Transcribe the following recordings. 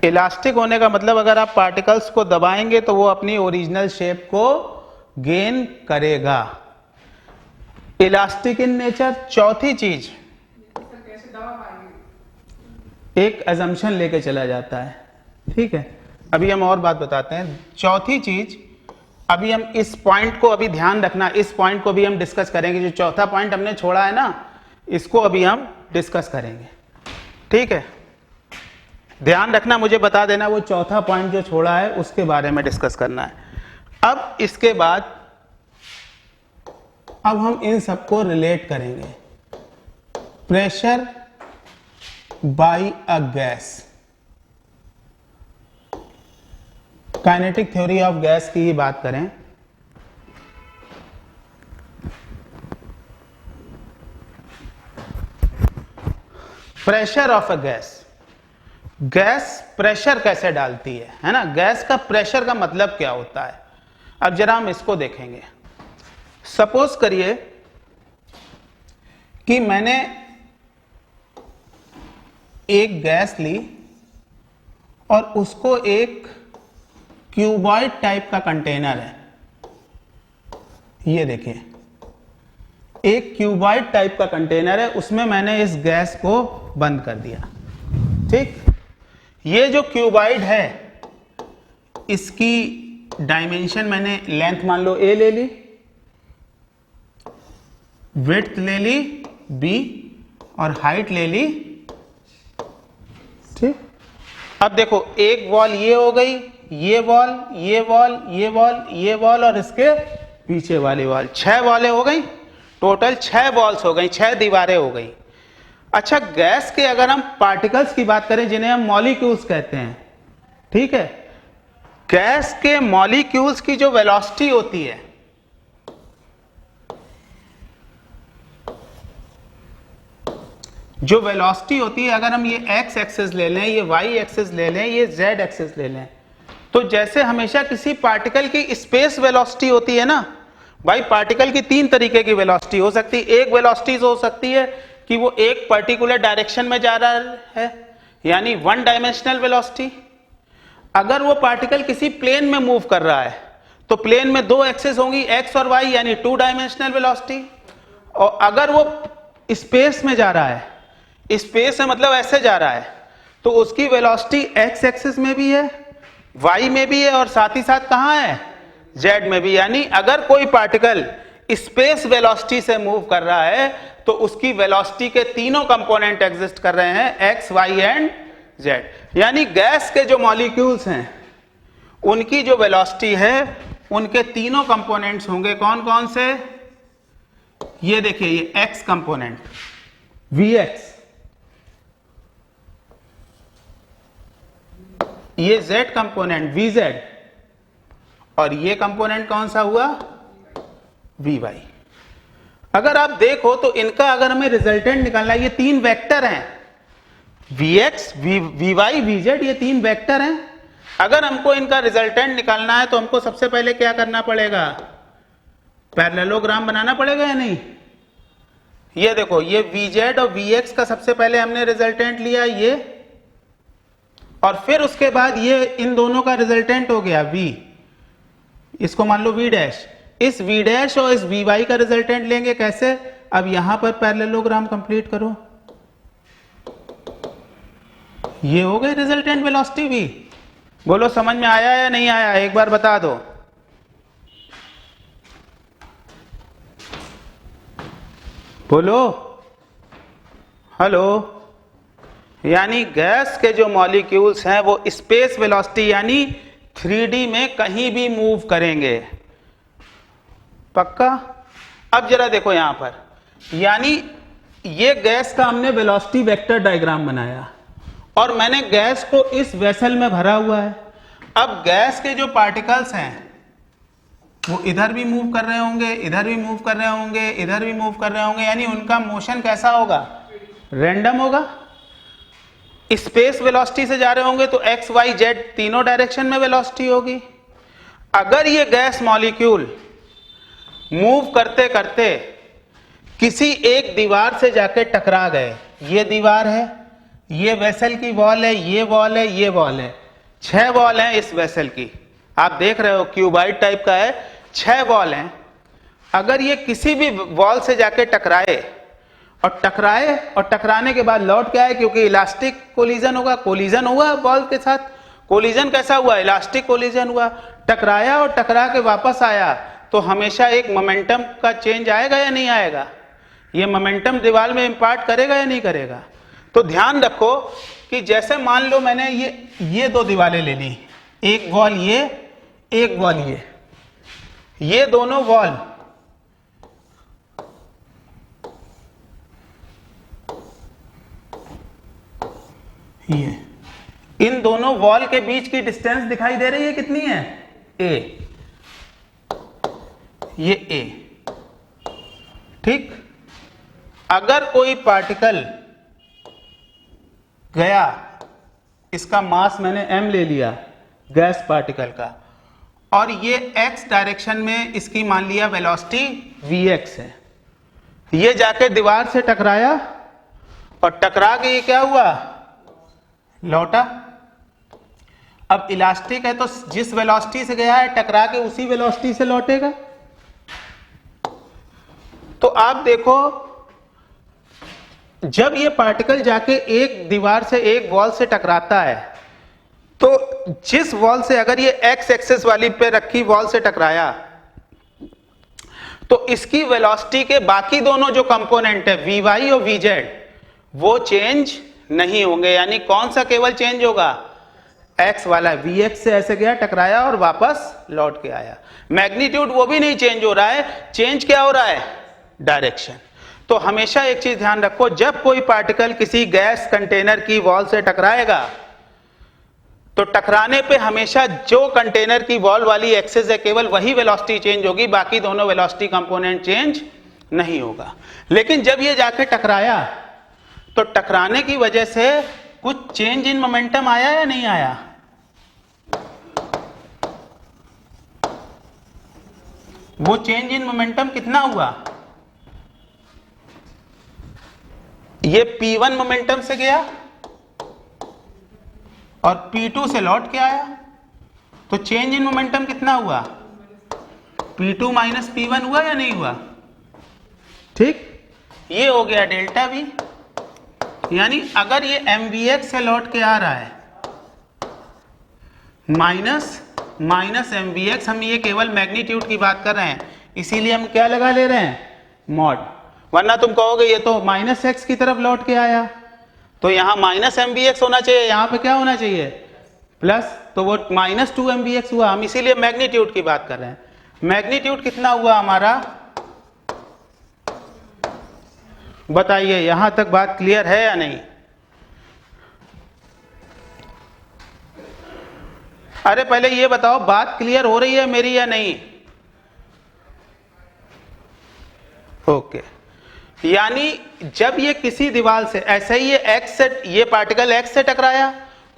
Elastic होने का मतलब अगर आप पार्टिकल्स को दबाएंगे तो वो अपनी ओरिजिनल शेप को गेन करेगा। Elastic in nature. चौथी चीज, एक अजम्पशन लेके चला जाता है, ठीक है, अभी हम और बात बताते हैं। चौथी चीज, अभी हम इस पॉइंट को अभी ध्यान रखना, इस पॉइंट को भी हम डिस्कस करेंगे। जो चौथा पॉइंट हमने छोड़ा है ना, इसको अभी हम डिस्कस करेंगे, ठीक है। ध्यान रखना, मुझे बता देना वो चौथा पॉइंट जो छोड़ा है उसके बारे में डिस्कस करना है। अब इसके बाद अब हम इन सबको रिलेट करेंगे। Pressure by a gas, kinetic theory of gas की ही बात करें। Pressure of a gas, gas pressure कैसे डालती है ना, गैस का प्रेशर का मतलब क्या होता है। अब जरा हम इसको देखेंगे। सपोज करिए कि मैंने एक गैस ली और उसको एक क्यूबॉइड टाइप का कंटेनर है, ये देखिए एक क्यूबॉइड टाइप का कंटेनर है, उसमें मैंने इस गैस को बंद कर दिया, ठीक। ये जो क्यूबॉइड है इसकी डायमेंशन मैंने लेंथ मान लो a ले ली, विड्थ ले ली b और हाइट ले ली, ठीक। अब देखो एक वॉल ये हो गई, ये वॉल, ये वॉल, ये वॉल, ये वॉल और इसके पीछे वाली वॉल, 6 वॉलें हो गई, टोटल 6 वॉल्स हो गई, 6 दीवारें हो गई। अच्छा, गैस के अगर हम पार्टिकल्स की बात करें जिन्हें हम मॉलिक्यूल्स कहते हैं, ठीक है, गैस के मॉलिक्यूल्स की जो वेलोसिटी होती है, जो वेलोसिटी होती है, अगर हम ये x एक्सिस ले लें, ये y एक्सिस ले लें, ये z एक्सिस ले लें, तो जैसे हमेशा किसी पार्टिकल की स्पेस वेलोसिटी होती है ना भाई, पार्टिकल की 3 तरीके की वेलोसिटी हो सकती है। एक वेलोसिटी हो सकती है कि वो एक पर्टिकुलर डायरेक्शन में जा रहा है, यानी 1 डायमेंशनल वेलोसिटी। अगर वो पार्टिकल किसी प्लेन में मूव कर रहा है तो प्लेन में 2 एक्सिस होंगी, x और y, यानी 2 डायमेंशनल वेलोसिटी। और अगर वो स्पेस में जा रहा है, स्पेस में मतलब ऐसे जा रहा है, तो उसकी वेलोसिटी x एक्सिस में भी है, y में भी है और साथ ही साथ कहां है, z में भी। यानी अगर कोई पार्टिकल स्पेस वेलोसिटी से मूव कर रहा है तो उसकी वेलोसिटी के तीनों कंपोनेंट एग्जिस्ट कर रहे हैं, x, y एंड z। यानी गैस के जो मॉलिक्यूल्स हैं उनकी जो वेलोसिटी है उनके तीनों कंपोनेंट्स होंगे, कौन कौन से, ये देखिए, ये x कंपोनेंट vx, ये z कंपोनेंट vz और ये कंपोनेंट कौन सा हुआ, vy। अगर आप देखो तो इनका अगर हमें रिजल्टेंट निकालना है, ये 3 वेक्टर हैं, vx, vy, vz, ये 3 वेक्टर हैं। अगर हमको इनका रिजल्टेंट निकालना है तो हमको सबसे पहले क्या करना पड़ेगा, पैरेललोग्राम बनाना पड़ेगा या नहीं। ये देखो, ये vz और vx का सबसे पहले हमने रिजल्टेंट लिया ये, और फिर उसके बाद ये इन दोनों का रिजल्टेंट हो गया v, इसको मान लो v डैश, इस v डैश और इस vy का रिजल्टेंट लेंगे, कैसे, अब यहां पर पैरेललोग्राम कंप्लीट करो, ये हो गई रिजल्टेंट वेलोसिटी v। बोलो समझ में आया या नहीं आया, एक बार बता दो। बोलो, हेलो। यानी गैस के जो मॉलिक्यूल्स हैं वो स्पेस वेलोसिटी यानी 3D में कहीं भी मूव करेंगे, पक्का। अब जरा देखो यहां पर, यानी ये गैस का हमने वेलोसिटी वेक्टर डायग्राम बनाया और मैंने गैस को इस वेसल में भरा हुआ है। अब गैस के जो पार्टिकल्स हैं वो इधर भी मूव कर रहे होंगे, इधर भी मूव कर रहे होंगे, इधर भी मूव कर रहे होंगे, यानी उनका मोशन कैसा होगा, रैंडम होगा। स्पेस वेलोसिटी से जा रहे होंगे तो x, y, z तीनों डायरेक्शन में वेलोसिटी होगी। अगर ये गैस मॉलिक्यूल मूव करते करते किसी एक दीवार से जाके टकरा गए, ये दीवार है, ये वेसल की वॉल है, ये वॉल है, ये वॉल है, 6 वॉल हैं इस वेसल की। आप देख रहे हो क्यूबाइड टाइप का है, 6 वॉल हैं। अगर ये किसी भी वॉल से जाके टकराए और टकराने के बाद लौट के आए, क्योंकि इलास्टिक कोलिजन होगा, कोलिजन हुआ बॉल के साथ। कोलिजन कैसा हुआ? इलास्टिक कोलिजन हुआ। टकराया और टकरा के वापस आया, तो हमेशा एक मोमेंटम का चेंज आएगा या नहीं आएगा? ये मोमेंटम दीवार में इंपार्ट करेगा या नहीं करेगा? तो ध्यान रखो कि जैसे मान लो मैंने ये 2 दीवारें ले ली, एक वॉल ये, एक वॉल ये दोनों वॉल इन दोनों वॉल के बीच की डिस्टेंस दिखाई दे रही है, कितनी है? ए, ये ए, ठीक। अगर कोई पार्टिकल गया, इसका मास मैंने m ले लिया, गैस पार्टिकल का, और ये x डायरेक्शन में इसकी मान लिया वेलोसिटी vx है, ये जाके दीवार से टकराया और टकरा के ये क्या हुआ? लौटा। अब इलास्टिक है तो जिस वेलोसिटी से गया है टकरा के उसी वेलोसिटी से लौटेगा। तो आप देखो, जब ये पार्टिकल जाके एक दीवार से, एक वॉल से टकराता है, तो जिस वॉल से, अगर ये x एक्सिस वाली पे रखी वॉल से टकराया, तो इसकी वेलोसिटी के बाकी दोनों जो कंपोनेंट है vy और vz, वो चेंज नहीं होंगे। यानी कौन सा केवल चेंज होगा? x वाला। vx से ऐसे गया, टकराया और वापस लौट के आया। मैग्नीट्यूड वो भी नहीं चेंज हो रहा है, चेंज क्या हो रहा है? डायरेक्शन। तो हमेशा एक चीज ध्यान रखो, जब कोई पार्टिकल किसी गैस कंटेनर की वॉल से टकराएगा, तो टकराने पे हमेशा जो कंटेनर की वॉल वाली एक्सिस है केवल वही वेलोसिटी चेंज होगी, बाकी दोनों वेलोसिटी कंपोनेंट चेंज नहीं होगा। लेकिन जब ये जाके टकराया, तो टकराने की वजह से कुछ चेंज इन मोमेंटम आया या नहीं आया? वो चेंज इन मोमेंटम कितना हुआ? ये P1 मोमेंटम से गया और P2 से लौट के आया, तो चेंज इन मोमेंटम कितना हुआ? P2 माइनस P1 हुआ या नहीं हुआ? ठीक, ये हो गया डेल्टा V। यानी अगर ये mvx से लौट के आ रहा है, माइनस mvx, हम ये केवल मैग्नीट्यूड की बात कर रहे हैं, इसीलिए हम क्या लगा ले रहे हैं? मॉड। वरना तुम कहोगे ये तो माइनस x की तरफ लौट के आया, तो यहां माइनस mvx होना चाहिए, यहां पे क्या होना चाहिए? प्लस। तो वो माइनस 2 mvx हुआ, हम इसीलिए मैग्नीट्यूड की बात कर रहे हैं। मैग्नीट्यूड कितना हुआ हमारा? बताइए, यहां तक बात क्लियर है या नहीं? अरे पहले ये बताओ, बात क्लियर हो रही है मेरी या नहीं? ओके। यानी जब ये किसी दीवार से, ऐसे ही ये पार्टिकल x से टकराया,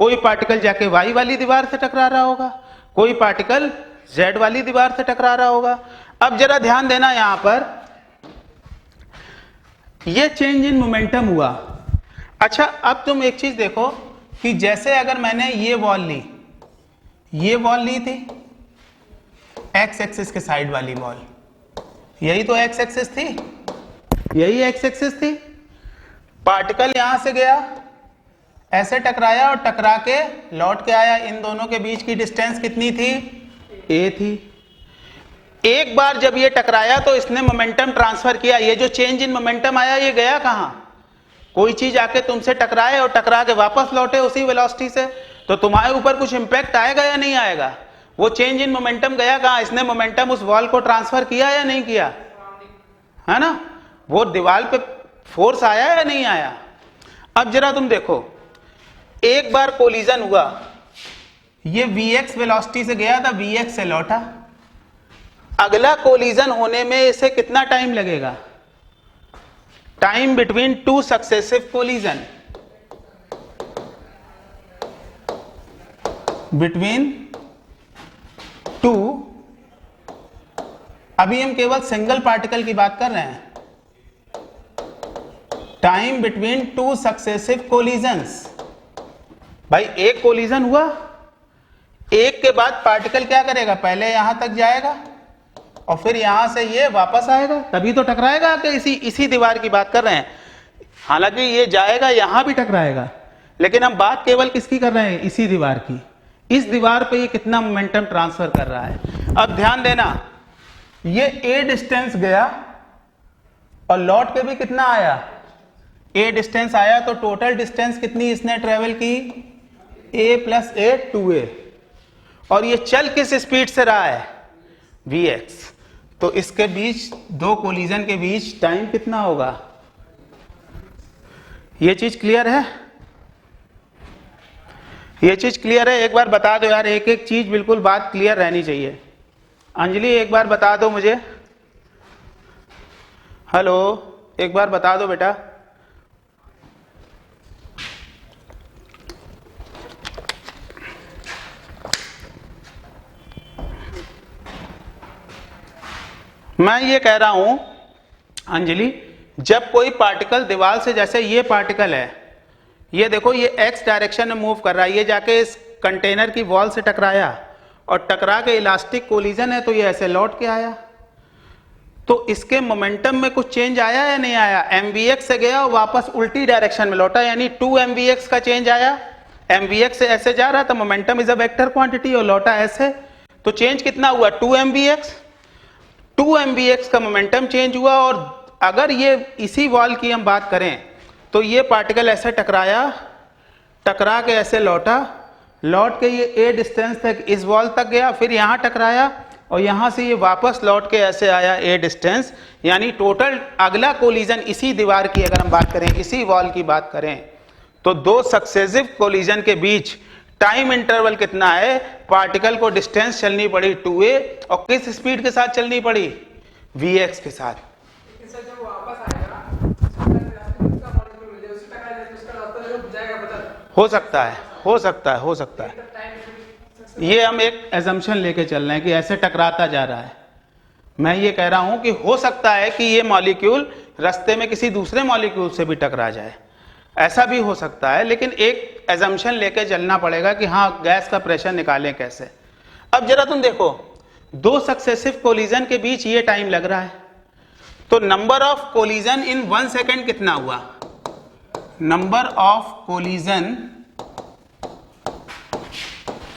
कोई पार्टिकल जाके y वाली दीवार से टकरा रहा होगा, कोई पार्टिकल z वाली दीवार से टकरा रहा होगा। अब जरा ध्यान देना, यहां पर ये चेंज इन मोमेंटम हुआ। अच्छा, अब तुम एक चीज देखो कि जैसे अगर मैंने ये वॉल ली थी x एक्सिस के साइड वाली वॉल, यही तो x एक्सिस थी, यही x एक्सिस थी। पार्टिकल यहां से गया, ऐसे टकराया और टकरा के लौट के आया, इन दोनों के बीच की डिस्टेंस कितनी थी? a थी। एक बार जब ये टकराया तो इसने मोमेंटम ट्रांसफर किया, ये जो चेंज इन मोमेंटम आया ये गया कहां? कोई चीज आके तुमसे टकराए और टकरा के वापस लौटे उसी वेलोसिटी से, तो तुम्हारे ऊपर कुछ इंपैक्ट आएगा या नहीं आएगा? वो चेंज इन मोमेंटम गया कहां? इसने मोमेंटम उस वॉल को ट्रांसफर किया या नहीं किया? है ना? वो दीवार पे फोर्स आया या नहीं आया? अब जरा तुम देखो, एक बार कोलिजन हुआ, ये vx वेलोसिटी से गया था, vx से लौटा, अगला कोलिजन होने में इसे कितना टाइम लगेगा? Time between 2 successive collision, between 2, अभी हम केवल सिंगल पार्टिकल की बात कर रहे हैं, time between two successive collisions. भाई एक कोलिजन हुआ, एक के बाद पार्टिकल क्या करेगा, पहले यहां तक जाएगा और फिर यहां से ये वापस आएगा, तभी तो टकराएगा। कि इसी दीवार की बात कर रहे हैं, हालांकि ये जाएगा यहां भी टकराएगा, लेकिन हम बात केवल किसकी कर रहे हैं, इसी दीवार की। इस दीवार पे ये कितना मोमेंटम ट्रांसफर कर रहा है। अब ध्यान देना, ये a डिस्टेंस गया और लौट के भी कितना आया, a डिस्टेंस आया, तो टोटल डिस्टेंस कितनी इसने ट्रेवल की, a प्लस a 2a। और ये चल किस स्पीड से रहा है, vx। तो इसके बीच, दो कोलिजन के बीच टाइम कितना होगा, ये चीज क्लियर है, ये चीज क्लियर है। एक बार बता दो यार, एक एक चीज बिल्कुल बात क्लियर रहनी चाहिए। अंजलि एक बार बता दो मुझे, हेलो एक बार बता दो बेटा। मैं ये कह रहा हूं अंजलि, जब कोई पार्टिकल दीवार से, जैसे ये पार्टिकल है, ये देखो ये x डायरेक्शन में मूव कर रहा है, ये जाके इस कंटेनर की वॉल से टकराया और टकरा के इलास्टिक कोलिजन है, तो ये ऐसे लौट के आया। तो इसके मोमेंटम में कुछ चेंज आया या नहीं आया, mvx से गया और वापस उल्टी डायरेक्शन में लौटा, यानी 2 mvx का चेंज आया। mvx से ऐसे जा रहा था, momentum is a vector quantity, और लौटा ऐसे, तो चेंज कितना हुआ, 2 mvx। 2 mvx का मोमेंटम चेंज हुआ। और अगर ये इसी वॉल की हम बात करें, तो ये पार्टिकल ऐसे टकराया, टकरा के ऐसे लौटा, लौट के ये a डिस्टेंस तक इस वॉल तक गया, फिर यहाँ टकराया और यहाँ से ये वापस लौट के ऐसे आया a डिस्टेंस। यानी टोटल अगला कोलिजन इसी दीवार की अगर हम बात करें, इसी वॉल की बात करें, तो दो सक्सेसिव कोलिजन के बीच टाइम इंटरवल कितना है, पार्टिकल को डिस्टेंस चलनी पड़ी 2a, और किस स्पीड के साथ चलनी पड़ी, vx के साथ। हो सकता है, हो सकता है, हो सकता है। ये हम एक एजम्पशन लेके चल रहे हैं कि ऐसे टकराता जा रहा है। मैं ये कह रहा हूं कि हो सकता है कि ये मॉलिक्यूल रास्ते में किसी दूसरे मॉलिक्यूल से भी टकरा जाए, ऐसा भी हो सकता है, लेकिन एक एजम्पशन लेके चलना पड़ेगा कि हाँ गैस का प्रेशर निकालें कैसे। अब जरा तुम देखो, दो सक्सेसिव कोलिजन के बीच ये टाइम लग रहा है, तो number of collision in 1 second कितना हुआ, number of collision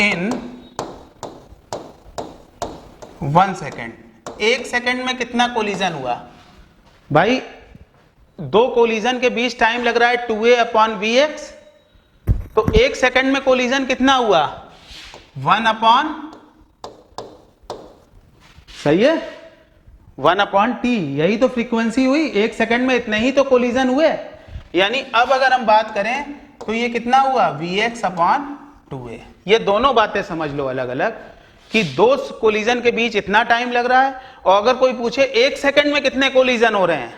in 1 second. 1 second में कितना कोलिजन हुआ भाई, दो कोलिजन के बीच टाइम लग रहा है 2a अपॉन vx, तो 1 सेकेंड में कोलिजन कितना हुआ, 1 अपॉन, सही है, 1 अपॉन t, यही तो फ्रीक्वेंसी हुई। 1 सेकेंड में इतने ही तो कोलिजन हुए। यानी अब अगर हम बात करें तो ये कितना हुआ, vx अपॉन 2a। ये दोनों बातें समझ लो अलग अलग, कि दो कोलिजन के बीच इतना टाइम लग रहा है, और अगर कोई पूछे 1 सेकेंड में कितने कोलिजन हो रहे हैं,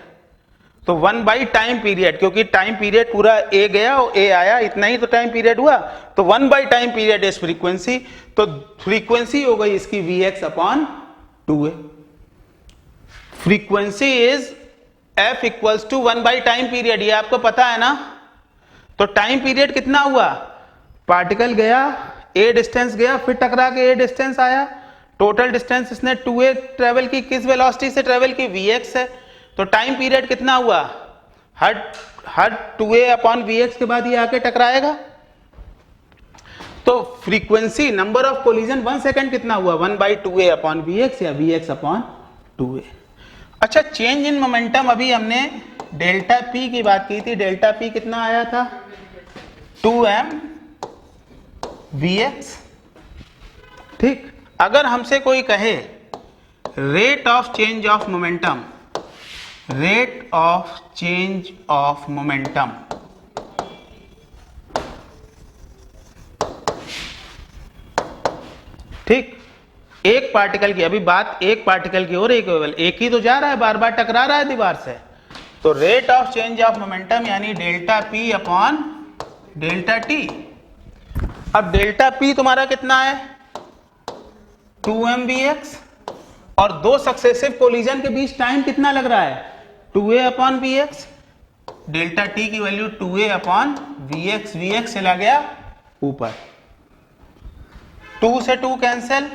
तो 1 बाई टाइम पीरियड, क्योंकि टाइम पीरियड पूरा a गया और a आया, इतना ही तो टाइम पीरियड हुआ, तो 1 by time period is frequency. तो फ्रीक्वेंसी हो गई इसकी vx upon 2a। Frequency is f equals to 1 by time period, ये आपको पता है ना। तो टाइम पीरियड कितना हुआ, पार्टिकल गया, a डिस्टेंस गया, फिर टकरा के a डिस्टेंस आया, टोटल डिस्टेंस इसने 2a ट्रेवल की, किस वेलोसिटी से ट्रेवल की, vx है। तो टाइम पीरियड कितना हुआ, हर 2a अपॉन vx के बाद ये आके टकराएगा। तो frequency, number of collision 1 second कितना हुआ, 1 बाई 2a अपॉन vx या vx अपॉन 2a। अच्छा, चेंज इन मोमेंटम, अभी हमने डेल्टा p की बात की थी, डेल्टा p कितना आया था, 2m vx। ठीक, अगर हमसे कोई कहे rate of change of momentum, rate of change of momentum, ठीक, एक पार्टिकल की, अभी बात एक पार्टिकल की हो रही है, एक ही तो जा रहा है, बार बार टकरा रहा है दीवार से, तो rate of change of momentum यानी delta p upon delta t। अब डेल्टा p तुम्हारा कितना है, 2mvx, और दो सक्सेसिव कोलिजन के बीच टाइम कितना लग रहा है, 2a upon vx। Delta T की value 2a upon vx, vx चला गया ऊपर, 2 से 2 cancel,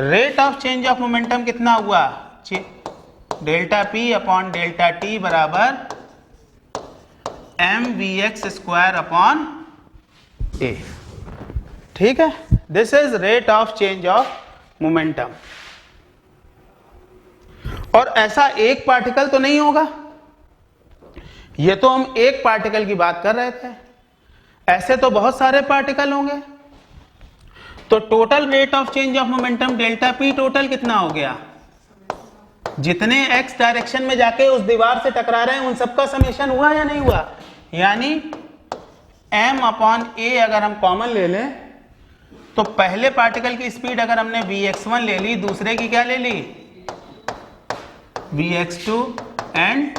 rate of change of momentum कितना हुआ, delta P upon delta T बराबर M V X square upon A. ठीक है, this is rate of change of momentum. और ऐसा एक पार्टिकल तो नहीं होगा, ये तो हम एक पार्टिकल की बात कर रहे थे, ऐसे तो बहुत सारे पार्टिकल होंगे। तो total rate of change of momentum delta P total कितना हो गया, जितने एक्स डायरेक्शन में जाके उस दीवार से टकरा रहे हैं उन सबका समेशन हुआ या नहीं हुआ, यानी m अपॉन ए अगर हम कॉमन ले लें तो पहले पार्टिकल की स्पीड अगर हमने vx1 ले ली, दूसरे की क्या ले ली, vx2 एंड,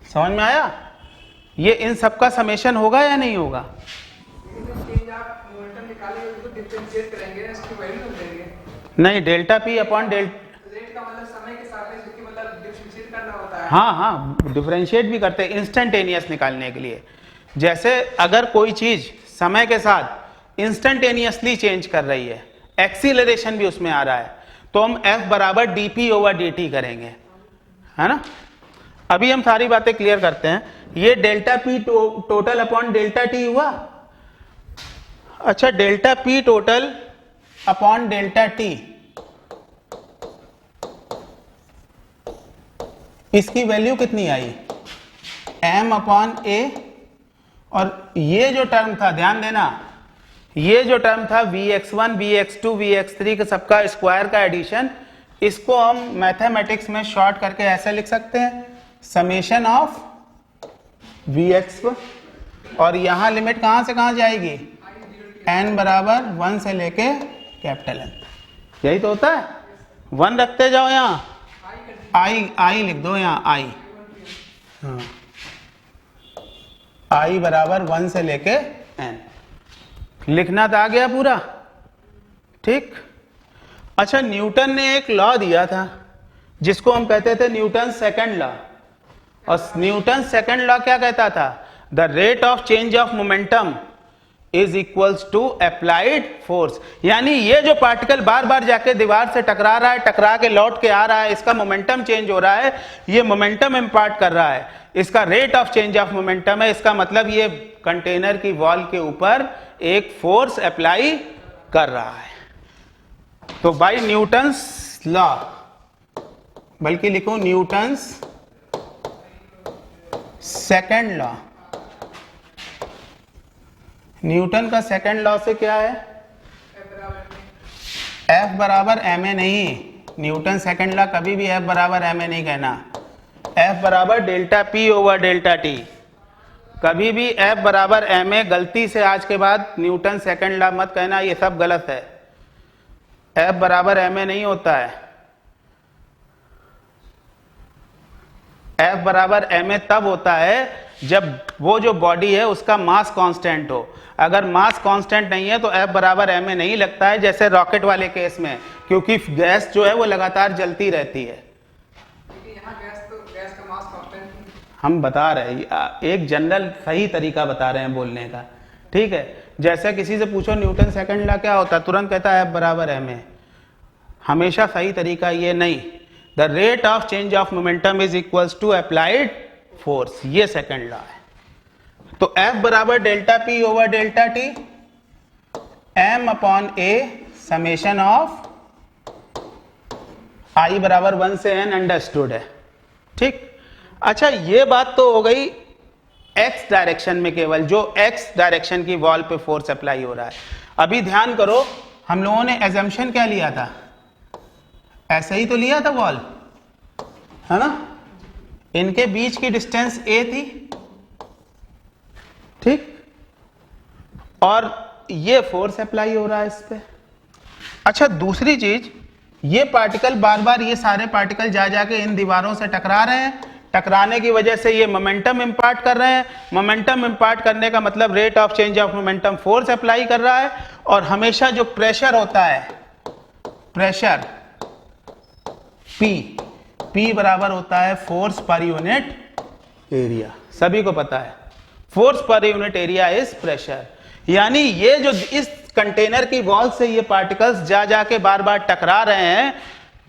समझ में आया, ये इन सबका समेशन होगा या नहीं होगा। नहीं, डेल्टा पी अपॉन हाँ, डिफरेंशिएट भी करते हैं इंस्टेंटेनियस निकालने के लिए। जैसे अगर कोई चीज समय के साथ इंस्टेंटेनियसली चेंज कर रही है, एक्सीलरेशन भी उसमें आ रहा है, तो हम F बराबर dp ओवर dt करेंगे, है ना। अभी हम सारी बातें क्लियर करते हैं। ये delta P total upon delta T हुआ। अच्छा, delta P total upon delta T, इसकी वैल्यू कितनी आई, m अपॉन ए, और ये जो टर्म था, ध्यान देना, ये जो टर्म था vx1, vx2, vx3 का सबका स्क्वायर का एडिशन, इसको हम मैथमेटिक्स में शॉर्ट करके ऐसे लिख सकते हैं, समेशन ऑफ vx1, और यहां लिमिट कहां से कहां जाएगी, n बराबर 1 से लेके कैपिटल N, यही तो होता है। 1 रखते जाओ, यहां आई लिख दो, यहां आई, हाँ, आई बराबर 1 से लेके n, लिखना तो आ गया पूरा, ठीक। अच्छा, न्यूटन ने एक लॉ दिया था जिसको हम कहते थे न्यूटन सेकंड लॉ, और न्यूटन सेकंड लॉ क्या कहता था, the rate of change of momentum is equals to applied force, यानी ये जो पार्टिकल बार बार जाके दीवार से टकरा रहा है, टकरा के लौट के आ रहा है, इसका मोमेंटम चेंज हो रहा है, ये मोमेंटम इंपार्ट कर रहा है, इसका rate of change of momentum है। इसका मतलब ये कंटेनर की वॉल के ऊपर एक फोर्स अप्लाई कर रहा है। तो बाय न्यूटन्स लॉ, बल्कि लिखूं न्यूटन्स सेकंड लॉ, न्यूटन का सेकंड लॉ से क्या है, F बराबर ma नहीं, न्यूटन सेकंड लॉ कभी भी F बराबर ma नहीं कहना, F बराबर delta P over delta T, कभी भी F बराबर ma, गलती से आज के बाद न्यूटन सेकंड लॉ मत कहना, ये सब गलत है, F बराबर ma नहीं होता है। F बराबर ma तब होता है जब वो जो बॉडी है उसका मास कांस्टेंट हो, अगर मास कांस्टेंट नहीं है तो F बराबर ma नहीं लगता है, जैसे रॉकेट वाले केस में, क्योंकि गैस जो है वो लगातार जलती रहती है। यहाँ गैस का मास कांस्टेंट हम बता रहे हैं, एक जनरल सही तरीका बता रहे हैं बोलने का, ठीक है। जैसे किसी से पूछो न्यूटन सेकंड लॉ क्या होता है, तुरंत कहता है F बराबर ma, हमेशा सही तरीका ये नहीं, the rate of change of momentum is equals to applied force, ये सेकंड लॉ है। तो F बराबर delta P over delta T, m upon A summation of I बराबर 1 से n अंडरस्टूड है, ठीक। अच्छा, ये बात तो हो गई x डायरेक्शन में, केवल जो x डायरेक्शन की वॉल पे फोर्स अप्लाई हो रहा है। अभी ध्यान करो, हम लोगों ने एजम्पशन क्या लिया था, ऐसे ही तो लिया था वॉल, है ना, इनके बीच की डिस्टेंस a थी, ठीक, और ये फोर्स अप्लाई हो रहा है इस पे। अच्छा, दूसरी चीज, ये पार्टिकल बार बार, ये सारे पार्टिकल जा जाके इन दीवारों से टकरा रहे हैं, टकराने की वजह से ये मोमेंटम इंपार्ट कर रहे हैं, मोमेंटम इंपार्ट करने का मतलब rate of change of momentum force apply कर रहा है, और हमेशा जो प्रेशर होता है, प्रेशर P, P बराबर होता है फोर्स पर यूनिट एरिया, सभी को पता है फोर्स पर यूनिट एरिया इज प्रेशर। यानी ये जो इस कंटेनर की वॉल से ये पार्टिकल्स जा जाके बार बार टकरा रहे हैं,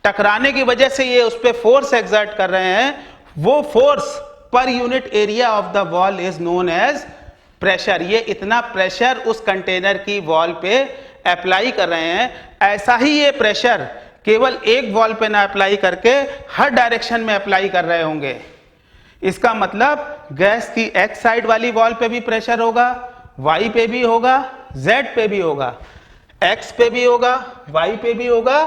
टकराने की वजह से ये उस पर फोर्स एक्सर्ट कर रहे हैं, वो फोर्स पर unit area of the wall is known as pressure. ये इतना प्रेशर उस कंटेनर की वॉल पे अप्लाई कर रहे हैं। ऐसा ही ये प्रेशर केवल एक वॉल पे ना अप्लाई करके हर डायरेक्शन में अप्लाई कर रहे होंगे। इसका मतलब गैस की एक्स साइड वाली वॉल पे भी प्रेशर होगा, वाई पे भी होगा, जेड पे भी होगा, एक्स पे भी होगा, वाई पे भी होगा,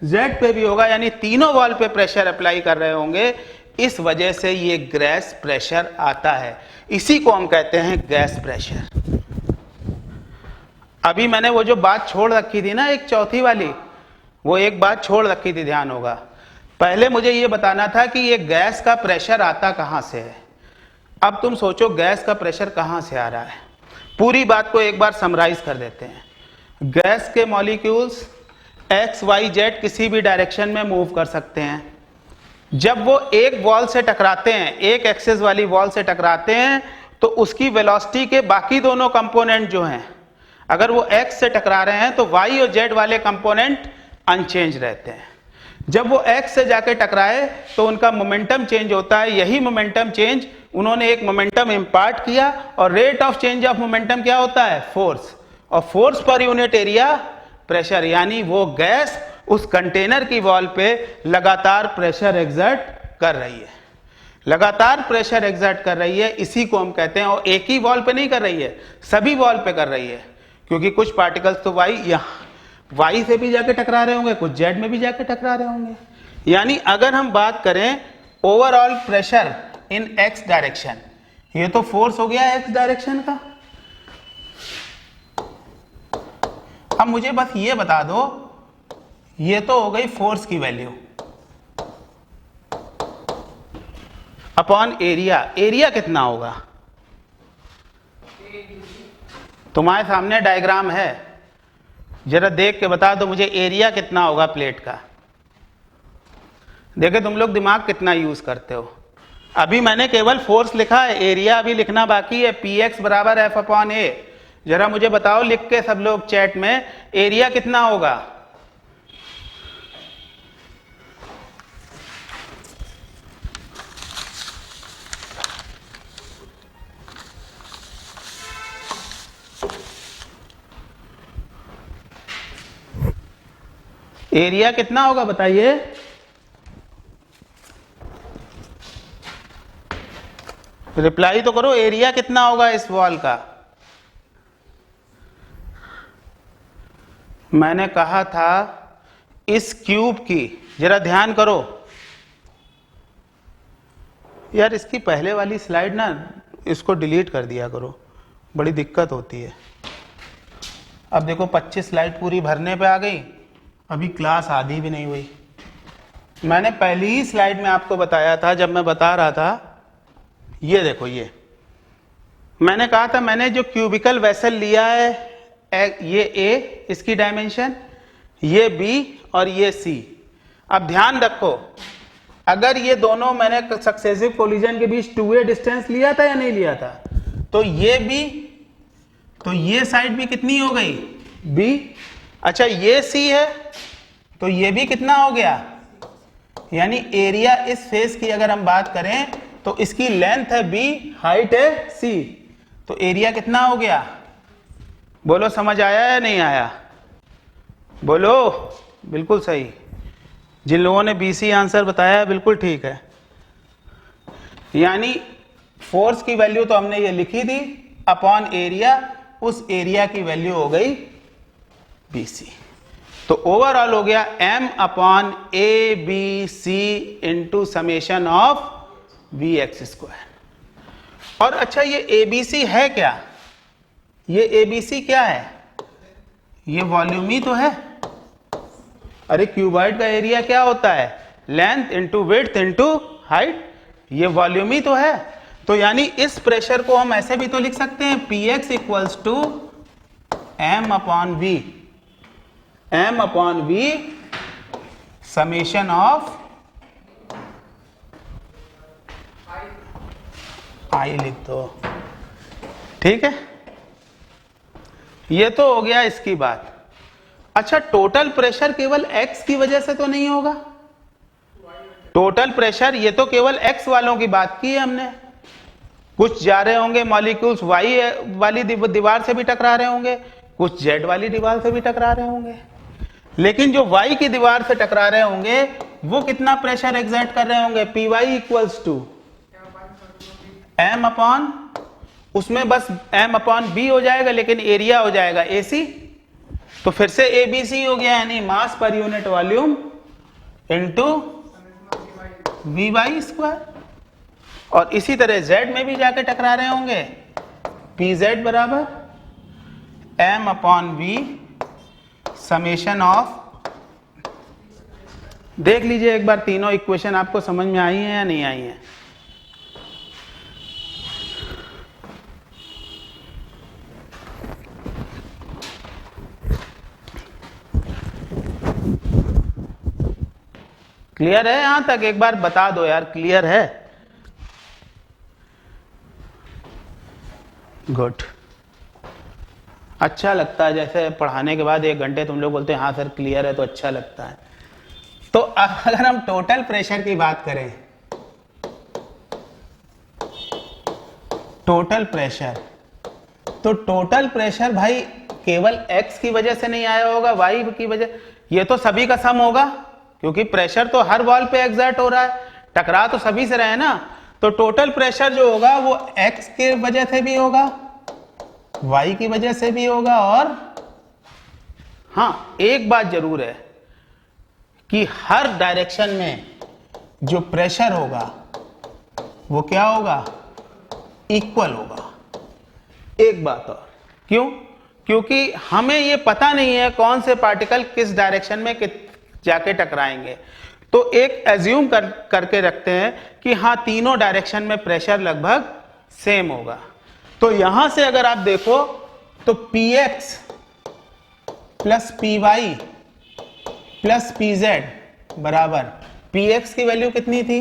जेड पे भी होगा, यानी तीनों वॉल पे प्रेशर अप्लाई कर रहे होंगे। इस वजह से ये गैस प्रेशर आता है, इसी को हम कहते हैं गैस प्रेशर। अभी मैंने वो जो बात छोड़ रखी थी ना, एक चौथी वाली, वो एक बात छोड़ रखी थी, ध्यान होगा। पहले मुझे ये बताना था कि ये गैस का प्रेशर आता कहाँ से है। अब तुम सोचो गैस का प्रेशर कहाँ से आ रहा है। पूरी बात को एक बार समराइज कर देते हैं। गैस के मॉलिक्यूल्स एक्स वाई जेड किसी भी डायरेक्शन में मूव कर सकते हैं। जब वो एक वॉल से टकराते हैं, एक एक्सिस वाली वॉल से टकराते हैं, तो उसकी वेलोसिटी के बाकी दोनों कंपोनेंट जो हैं, अगर वो एक्स से टकरा रहे हैं तो वाई और जेड वाले कंपोनेंट अनचेंज रहते हैं। जब वो एक्स से जाके टकराए तो उनका मोमेंटम चेंज होता है। यही मोमेंटम चेंज उन्होंने एक मोमेंटम इंपार्ट किया, और rate of change of momentum क्या होता है? फोर्स। और फोर्स पर यूनिट एरिया प्रेशर। यानी वो गैस उस कंटेनर की वॉल पे लगातार प्रेशर एग्जर्ट कर रही है, लगातार प्रेशर एग्जर्ट कर रही है। इसी को हम कहते हैं, और एक ही वॉल पे नहीं कर रही है, सभी वॉल पे कर रही है, क्योंकि कुछ पार्टिकल्स तो वाई से भी जाके टकरा रहे होंगे, कुछ जेड में भी जाके टकरा रहे होंगे। यानी अगर हम बात करें overall pressure in x direction, ये तो फोर्स हो गया एक्स डायरेक्शन का। अब मुझे बस ये बता दो, ये तो हो गई फोर्स की वैल्यू अपॉन एरिया। एरिया कितना होगा? तुम्हारे सामने डायग्राम है, जरा देख के बता दो मुझे एरिया कितना होगा प्लेट का। देखे तुम लोग दिमाग कितना यूज करते हो। अभी मैंने केवल फोर्स लिखा है, एरिया अभी लिखना बाकी है। पी एक्स बराबर एफ अपॉन ए। जरा मुझे बताओ लिख के सब लोग चैट में, एरिया कितना होगा? एरिया कितना होगा बताइए? रिप्लाई तो करो, एरिया कितना होगा इस वॉल का? मैंने कहा था इस क्यूब की, जरा ध्यान करो यार, इसकी पहले वाली स्लाइड ना, इसको डिलीट कर दिया करो, बड़ी दिक्कत होती है। अब देखो 25 स्लाइड पूरी भरने पे आ गई, अभी क्लास आधी भी नहीं हुई। मैंने पहली ही स्लाइड में आपको बताया था, जब मैं बता रहा था, ये देखो, ये मैंने कहा था, मैंने जो क्यूबिकल वेसल लिया है, ये ए इसकी डायमेंशन, ये बी और ये सी। अब ध्यान रखो, अगर ये दोनों मैंने सक्सेसिव कोलिजन के बीच 2a डिस्टेंस लिया था या नहीं लिया था, तो ये बी, तो ये साइड भी कितनी हो गई? बी। अच्छा ये सी है, तो ये भी कितना हो गया? यानी एरिया इस फेस की अगर हम बात करें तो इसकी लेंथ है बी, हाइट है सी, तो एरिया कितना हो गया? बोलो समझ आया या नहीं आया? बोलो। बिल्कुल सही, जिन लोगों ने बीसी आंसर बताया है बिल्कुल ठीक है। यानी फोर्स की वैल्यू तो हमने ये लिखी थी, अपॉन एरिया, उस एरिया की वैल्यू हो गई बीसी। तो ओवरऑल हो गया m upon A B C into summation of V X square. और अच्छा ये एबीसी है क्या? ये एबीसी क्या है? ये वॉल्यूम ही तो है। अरे क्यूबॉइड का एरिया क्या होता है? Length into width into height, ये वॉल्यूम ही तो है। तो यानी इस प्रेशर को हम ऐसे भी तो लिख सकते हैं, P X equals to M upon V, M upon V summation of I लिख दो, ठीक है। ये तो हो गया इसकी बात। अच्छा, टोटल प्रेशर केवल x की वजह से तो नहीं होगा। टोटल प्रेशर, ये तो केवल x वालों की बात की है हमने। कुछ जा रहे होंगे मॉलिक्यूल्स y वाली दीवार से भी टकरा रहे होंगे, कुछ z वाली दीवार से भी टकरा रहे होंगे, लेकिन जो y की दीवार से टकरा रहे होंगे वो कितना प्रेशर एग्जर्ट कर रहे होंगे? Py equals to m upon, उसमें बस m अपॉन b हो जाएगा, लेकिन एरिया हो जाएगा AC। तो फिर से ABC हो गया, यानी मास पर unit volume into Vy square. और इसी तरह Z में भी जाके टकरा रहे होंगे, Pz बराबर m upon v summation of. देख लीजिए एक बार तीनों इक्वेशन आपको समझ में आई हैं या नहीं आई हैं? क्लियर है यहां तक? एक बार बता दो यार, क्लियर है? गुड। अच्छा लगता है, जैसे पढ़ाने के बाद 1 घंटे तुम लोग बोलते हैं हाँ सर क्लियर है, तो अच्छा लगता है। तो अगर हम टोटल प्रेशर की बात करें, टोटल प्रेशर, तो टोटल प्रेशर भाई केवल x की वजह से नहीं आया होगा, y की वजह, ये तो सभी का सम होगा, क्योंकि प्रेशर तो हर वॉल पे एग्जर्ट हो रहा है, टकरा तो सभी से रहे ना। तो टोटल प्रेशर जो होगा वो x के वजह से भी होगा, y की वजह से भी होगा, और हाँ एक बात जरूर है कि हर डायरेक्शन में जो प्रेशर होगा वो क्या होगा? इक्वल होगा। एक बात और, क्यों? क्योंकि हमें ये पता नहीं है कौन से पार्टिकल किस डायरेक्शन में जाके टकराएंगे। तो एक एज्यूम करके रखते हैं कि हाँ तीनों डायरेक्शन में प्रेशर लगभग सेम होगा। तो यहां से अगर आप देखो तो Px plus Py plus Pz बराबर, Px की वैल्यू कितनी थी?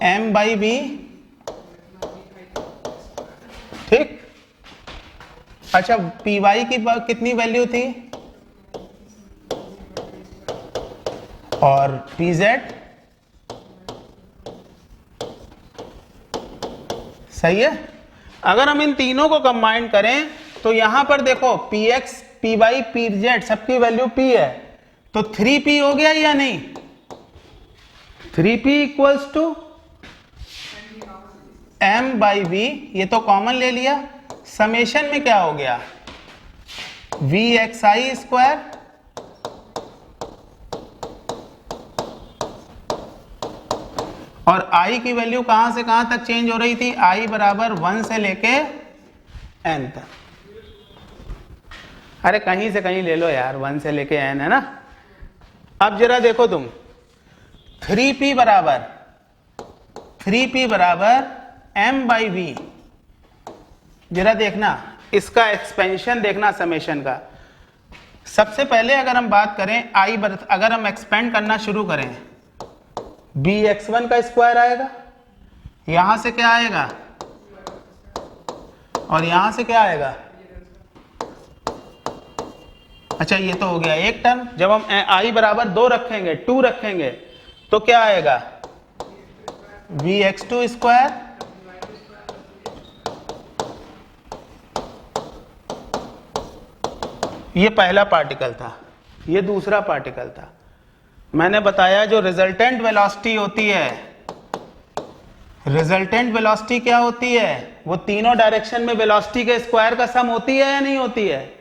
m/v, ठीक। अच्छा, Py की कितनी वैल्यू थी? और Pz, सही है। अगर हम इन तीनों को कंबाइन करें तो यहां पर देखो Px, Py, Pz सबकी वैल्यू P है, तो 3P हो गया या नहीं? 3P इक्वल्स टू m/v, ये तो कॉमन ले लिया, समेशन में क्या हो गया? Vxi स्क्वायर और i की वैल्यू कहां से कहां तक चेंज हो रही थी? i बराबर 1 से लेके n तक। अरे कहीं से कहीं ले लो यार, 1 से लेके n है ना। अब जरा देखो तुम, 3p बराबर m/v, जरा देखना इसका एक्सपेंशन देखना समेशन का। सबसे पहले अगर हम बात करें अगर हम एक्सपेंड करना शुरू करें, bx1 का स्क्वायर आएगा, यहां से क्या आएगा और यहां से क्या आएगा? अच्छा ये तो हो गया एक टर्म। जब हम i बराबर 2 रखेंगे, 2 रखेंगे, तो क्या आएगा? vx2 स्क्वायर ये पहला पार्टिकल था, ये दूसरा पार्टिकल था। मैंने बताया जो रिजल्टेंट वेलोसिटी होती है, रिजल्टेंट वेलोसिटी क्या होती है? वो तीनों डायरेक्शन में वेलोसिटी के स्क्वायर का सम होती है या नहीं होती है?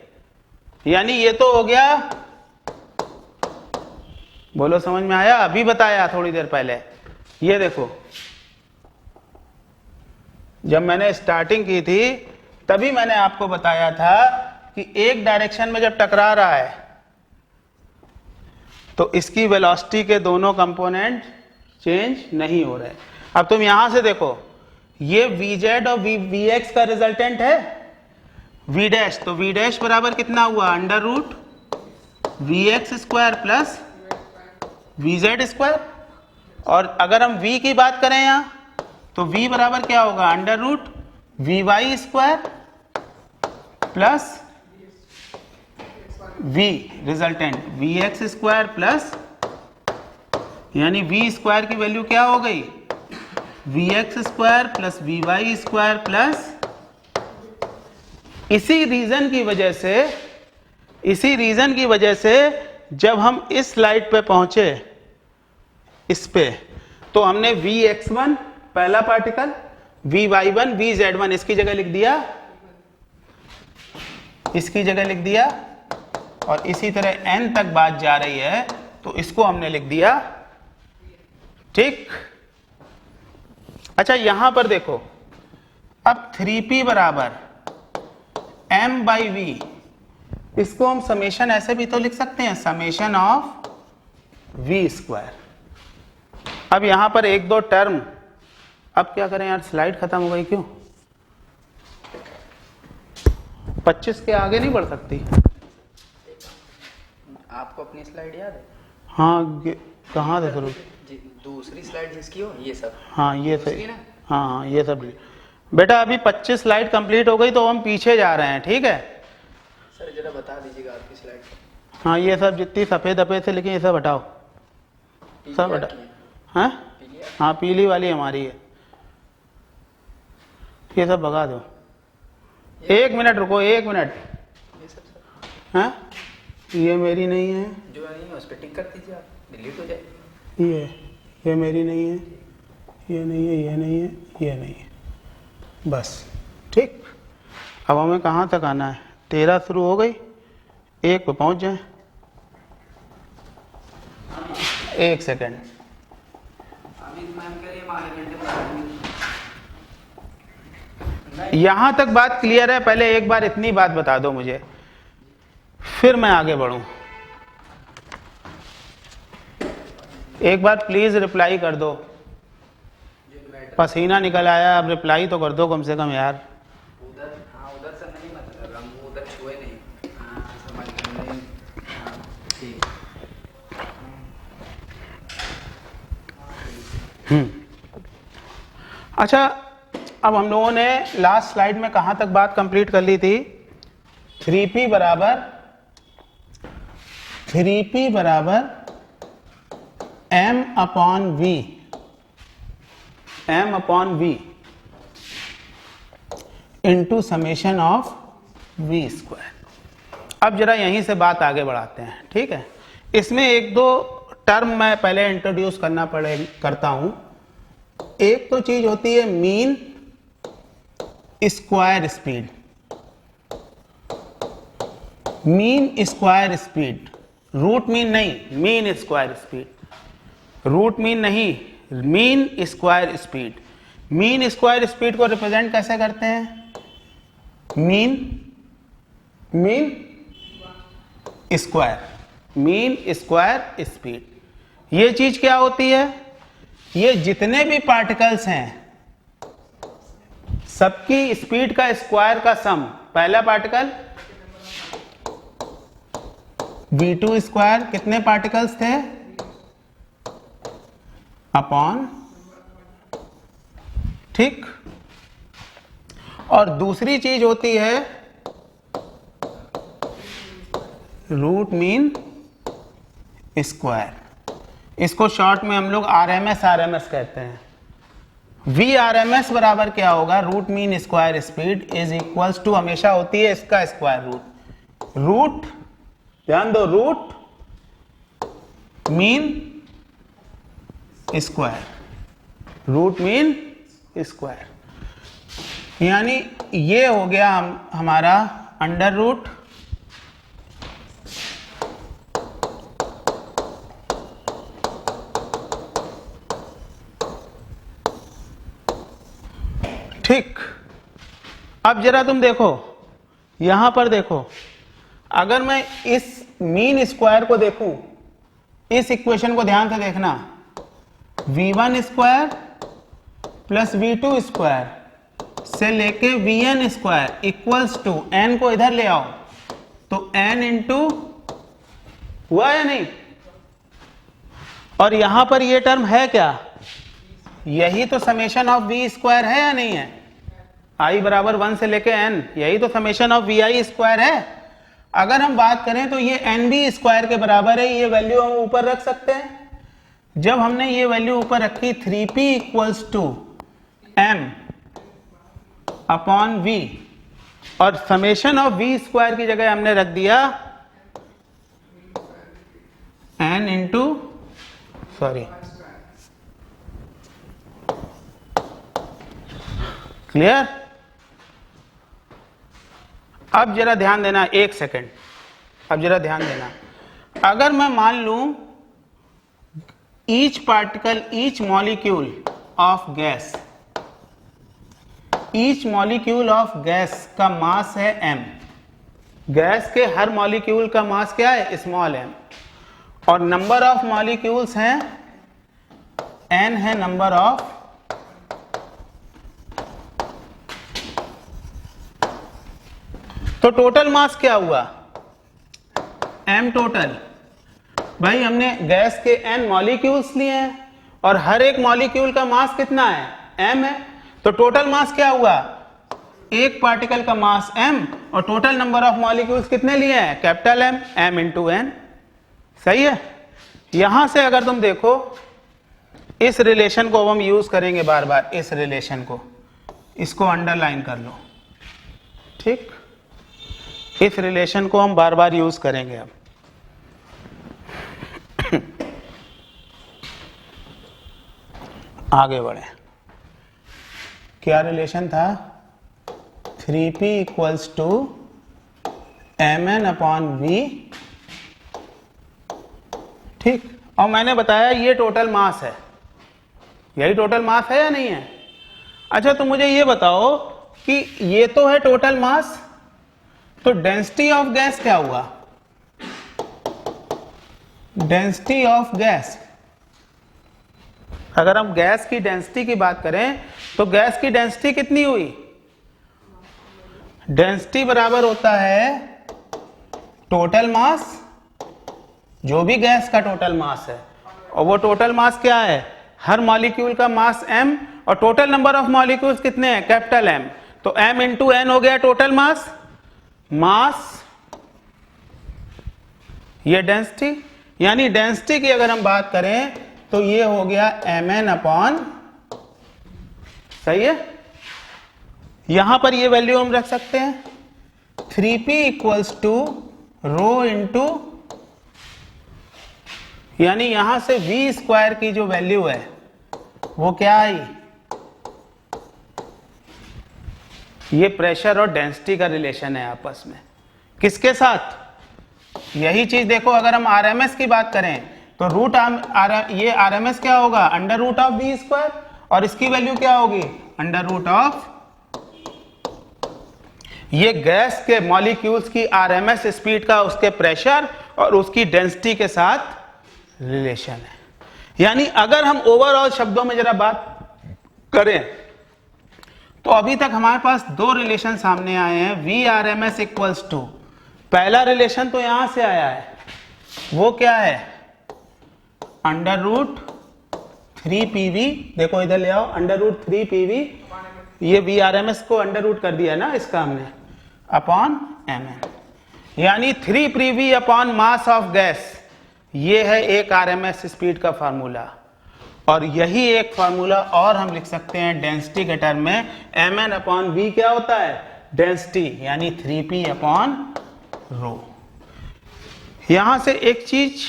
यानी ये तो हो गया, बोलो समझ में आया? अभी बताया थोड़ी देर पहले। ये देखो, जब मैंने स्टार्टिंग की थी तभी मैंने आपको बताया था कि एक डायरेक्शन में जब टकरा रहा है तो इसकी वेलोसिटी के दोनों कंपोनेंट चेंज नहीं हो रहे। अब तुम यहां से देखो, ये Vz और Vx का रिजल्टेंट है V डैश, तो V डैश बराबर कितना हुआ? Under root Vx square plus Vz square. और अगर हम V की बात करें यहाँ, तो v बराबर क्या होगा, under root V Y square plus v resultant V X square plus, यानी v स्क्वायर की वैल्यू क्या हो गई, V X square plus V Y square plus, इसी रीजन की वजह से जब हम इस स्लाइड पे पहुंचे इस पे, तो हमने Vx1 पहला पार्टिकल, Vy1 Vz1 इसकी जगह लिख दिया, और इसी तरह n तक बात जा रही है तो इसको हमने लिख दिया, ठीक। अच्छा यहां पर देखो, अब 3p बराबर m बाई वी, इसको हम समेशन ऐसे भी तो लिख सकते हैं, समेशन ऑफ वी स्क्वायर। अब यहां पर एक दो टर्म, अब क्या करें यार, स्लाइड खत्म हो गई क्यों, 25 के आगे नहीं बढ़ सकती। आपको अपनी स्लाइड याद है? हाँ कहाँ देख लो, दूसरी स्लाइड जिसकी हो ये सब, हाँ ये सही, हाँ ये सब बेटा। अभी 25 स्लाइड कंप्लीट हो गई तो हम पीछे जा रहे हैं, ठीक है सर, जरा बता दीजिएगा आपकी स्लाइड। हाँ ये सब जितनी सफ़ेद से, लेकिन ये सब हटाओ, सब हटा, हाँ हाँ पीली वाली हमारी है, ये सब भगा दो। 1 मिनट रुको, 1 मिनट, ये सब सर, हाँ ये मेरी नहीं है, जो नहीं है उस पर टिक कर दीजिए, आप डिलीट हो जाएगी। ये मेरी नहीं है, ये नहीं है, ये नहीं है, ये नहीं है, बस ठीक। अब हमें कहाँ तक आना है, 13 शुरू हो गई, 1 पे पहुंच जाए। 1 सेकेंड, यहां तक बात क्लियर है? पहले एक बार इतनी बात बता दो मुझे, फिर मैं आगे बढ़ूं। एक बार प्लीज रिप्लाई कर दो, पसीना निकल आया, अब रिप्लाई तो कर दो कम से कम यार। उधर, हाँ उधर से नहीं, मतलब हम उधर छुए नहीं, हाँ समझ नहीं, हाँ ठीक। अच्छा, अब हम लोगों ने लास्ट स्लाइड में कहां तक बात कंप्लीट कर ली थी, 3p बराबर m upon v into summation of v square. अब जरा यहीं से बात आगे बढ़ाते हैं, ठीक है। इसमें एक दो टर्म मैं पहले इंट्रोड्यूस करता हूं। एक तो चीज होती है mean square speed, mean square speed, root mean नहीं, mean square speed, root mean नहीं, mean square speed. Mean square speed को रिप्रेजेंट कैसे करते हैं, मीन स्क्वायर स्पीड। ये चीज क्या होती है, ये जितने भी पार्टिकल्स हैं सबकी स्पीड का स्क्वायर का सम। पहला पार्टिकल v2 स्क्वायर, कितने पार्टिकल्स थे, अपॉन, ठीक। और दूसरी चीज होती है रूट मीन स्क्वायर, इसको शॉर्ट में हम लोग RMS कहते हैं। VRMS बराबर क्या होगा, root mean square speed is equals to, हमेशा होती है इसका स्क्वायर रूट, ध्यान दो, root mean square, root mean square, यानी ये हो गया हमारा अंडर रूट ठीक। अब जरा तुम देखो, यहां पर देखो, अगर मैं इस मीन स्क्वायर को देखूं, इस इक्वेशन को ध्यान से देखना, v1 square plus v2 square से लेके vn square equals to, n को इधर ले आओ तो n इंटू, हुआ या नहीं, और यहां पर ये टर्म है क्या, यही तो समेशन ऑफ वी स्क्वायर है या नहीं है? आई बराबर 1 से लेके n, यही तो summation of V I square है। अगर हम बात करें तो ये एन बी स्क्वायर के बराबर है, ये वैल्यू हम ऊपर रख सकते हैं। जब हमने ये वैल्यू ऊपर रखी 3p equals to m upon v, और समेशन ऑफ v स्क्वायर की जगह हमने रख दिया n इंटू सॉरी क्लियर। अब जरा ध्यान देना, एक सेकंड, अब जरा ध्यान देना। अगर मैं मान लूं each particle, each molecule of gas, each molecule of gas का मास है m, गैस के हर मॉलिक्यूल का मास क्या है? स्मॉल m, और नंबर ऑफ मॉलिक्यूल्स हैं n है नंबर ऑफ तो टोटल मास क्या हुआ? m total. भाई हमने गैस के n मॉलिक्यूल्स लिए हैं और हर एक मॉलिक्यूल का मास कितना है? m है। तो टोटल मास क्या हुआ? एक पार्टिकल का मास m और टोटल नंबर ऑफ मॉलिक्यूल्स कितने लिए हैं? Capital M, m into n। सही है। यहां से अगर तुम देखो इस रिलेशन को हम यूज करेंगे बार बार, इस रिलेशन को, इसको अंडरलाइन कर लो, ठीक। इस रिलेशन को हम बार बार यूज करेंगे। अब आगे बढ़े। क्या रिलेशन था? 3p equals to mn upon v, ठीक। और मैंने बताया ये टोटल मास है, यही टोटल मास है या नहीं है? अच्छा तो मुझे ये बताओ कि ये तो है टोटल मास, तो डेंसिटी ऑफ गैस क्या हुआ? डेंसिटी ऑफ गैस, अगर हम गैस की डेंसिटी की बात करें तो गैस की डेंसिटी कितनी हुई? डेंसिटी बराबर होता है टोटल मास, जो भी गैस का टोटल मास है, और वो टोटल मास क्या है? हर मॉलिक्यूल का मास m और टोटल नंबर ऑफ मॉलिक्यूल्स कितने हैं? Capital M। तो m इंटू n हो गया टोटल मास, मास ये डेंसिटी, यानी डेंसिटी की अगर हम बात करें तो ये हो गया mn अपॉन, सही है। यहां पर ये वैल्यू हम रख सकते हैं 3p equals to rho into, यानी यहां से v स्क्वायर की जो वैल्यू है वो क्या आई? ये प्रेशर और डेंसिटी का रिलेशन है आपस में, किसके साथ? यही चीज देखो, अगर हम आरएमएस की बात करें तो रूट ये आरएमएस क्या होगा? Under root of V square, और इसकी वैल्यू क्या होगी? अंडर रूट ऑफ, ये गैस के मॉलिक्यूल्स की आरएमएस स्पीड का उसके प्रेशर और उसकी डेंसिटी के साथ रिलेशन है। यानी अगर हम ओवरऑल शब्दों में जरा बात करें तो अभी तक हमारे पास दो रिलेशन सामने आए हैं, V R M S equals to, पहला रिलेशन तो यहां से आया है, वो क्या है? अंडर रूट 3pv, देखो इधर ले आओ, अंडर रूट 3pv, ये वी आर एम एस को अंडर रूट कर दिया ना इसका हमने, अपॉन एम एन, यानी 3pv upon mass of gas, ये है एक आरएमएस स्पीड का फार्मूला। और यही एक फार्मूला और हम लिख सकते हैं डेंसिटी के टर्म में, एम एन अपॉन वी क्या होता है? डेंसिटी, यानी 3p अपॉन रो। यहां से एक चीज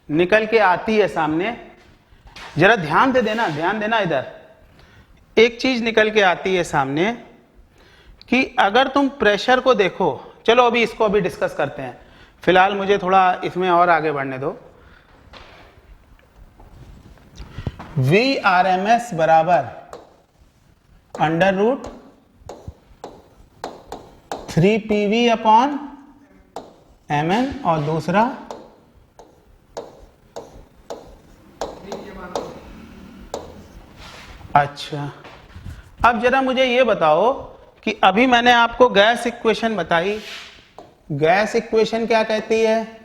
निकल के आती है सामने, जरा ध्यान दे देना, ध्यान देना इधर, एक चीज निकल के आती है सामने कि अगर तुम प्रेशर को देखो, चलो अभी इसको अभी डिस्कस करते हैं, फिलहाल मुझे थोड़ा इसमें और आगे बढ़ने दो। वी आर एम एस बराबर under root 3pv upon M N, और दूसरा अच्छा। अब जरा मुझे ये बताओ कि अभी मैंने आपको गैस इक्वेशन बताई, गैस इक्वेशन क्या कहती है?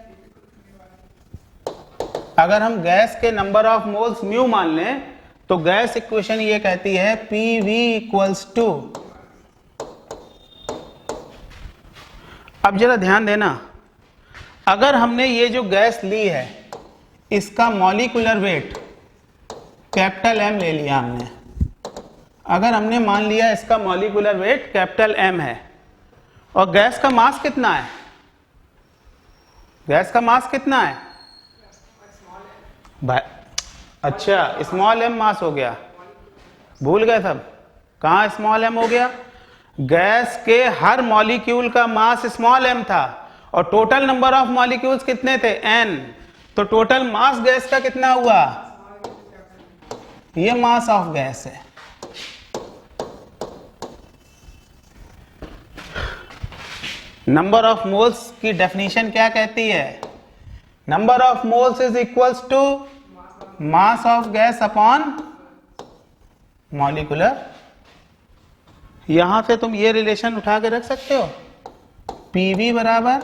अगर हम गैस के नंबर ऑफ मोल्स म्यू मान लें तो गैस इक्वेशन ये कहती है PV इक्वल्स टू, अब जरा ध्यान देना, अगर हमने ये जो गैस ली है इसका मॉलिक्यूलर वेट कैपिटल M ले लिया हमने, अगर हमने मान लिया इसका मॉलिक्यूलर वेट कैपिटल M है और गैस का मास कितना है, गैस का मास कितना है भाई, अच्छा स्मॉल m मास हो गया, भूल गए सब, कहाँ स्मॉल m हो गया, गैस के हर मॉलिक्यूल का मास स्मॉल m था और टोटल नंबर ऑफ मॉलिक्यूल्स कितने थे n, तो टोटल मास गैस का कितना हुआ, ये मास ऑफ गैस है। नंबर ऑफ मोल्स की डेफिनेशन क्या कहती है, number of moles is equals to mass of gas upon molecular. यहां से तुम ये रिलेशन उठा के रख सकते हो, PV बराबर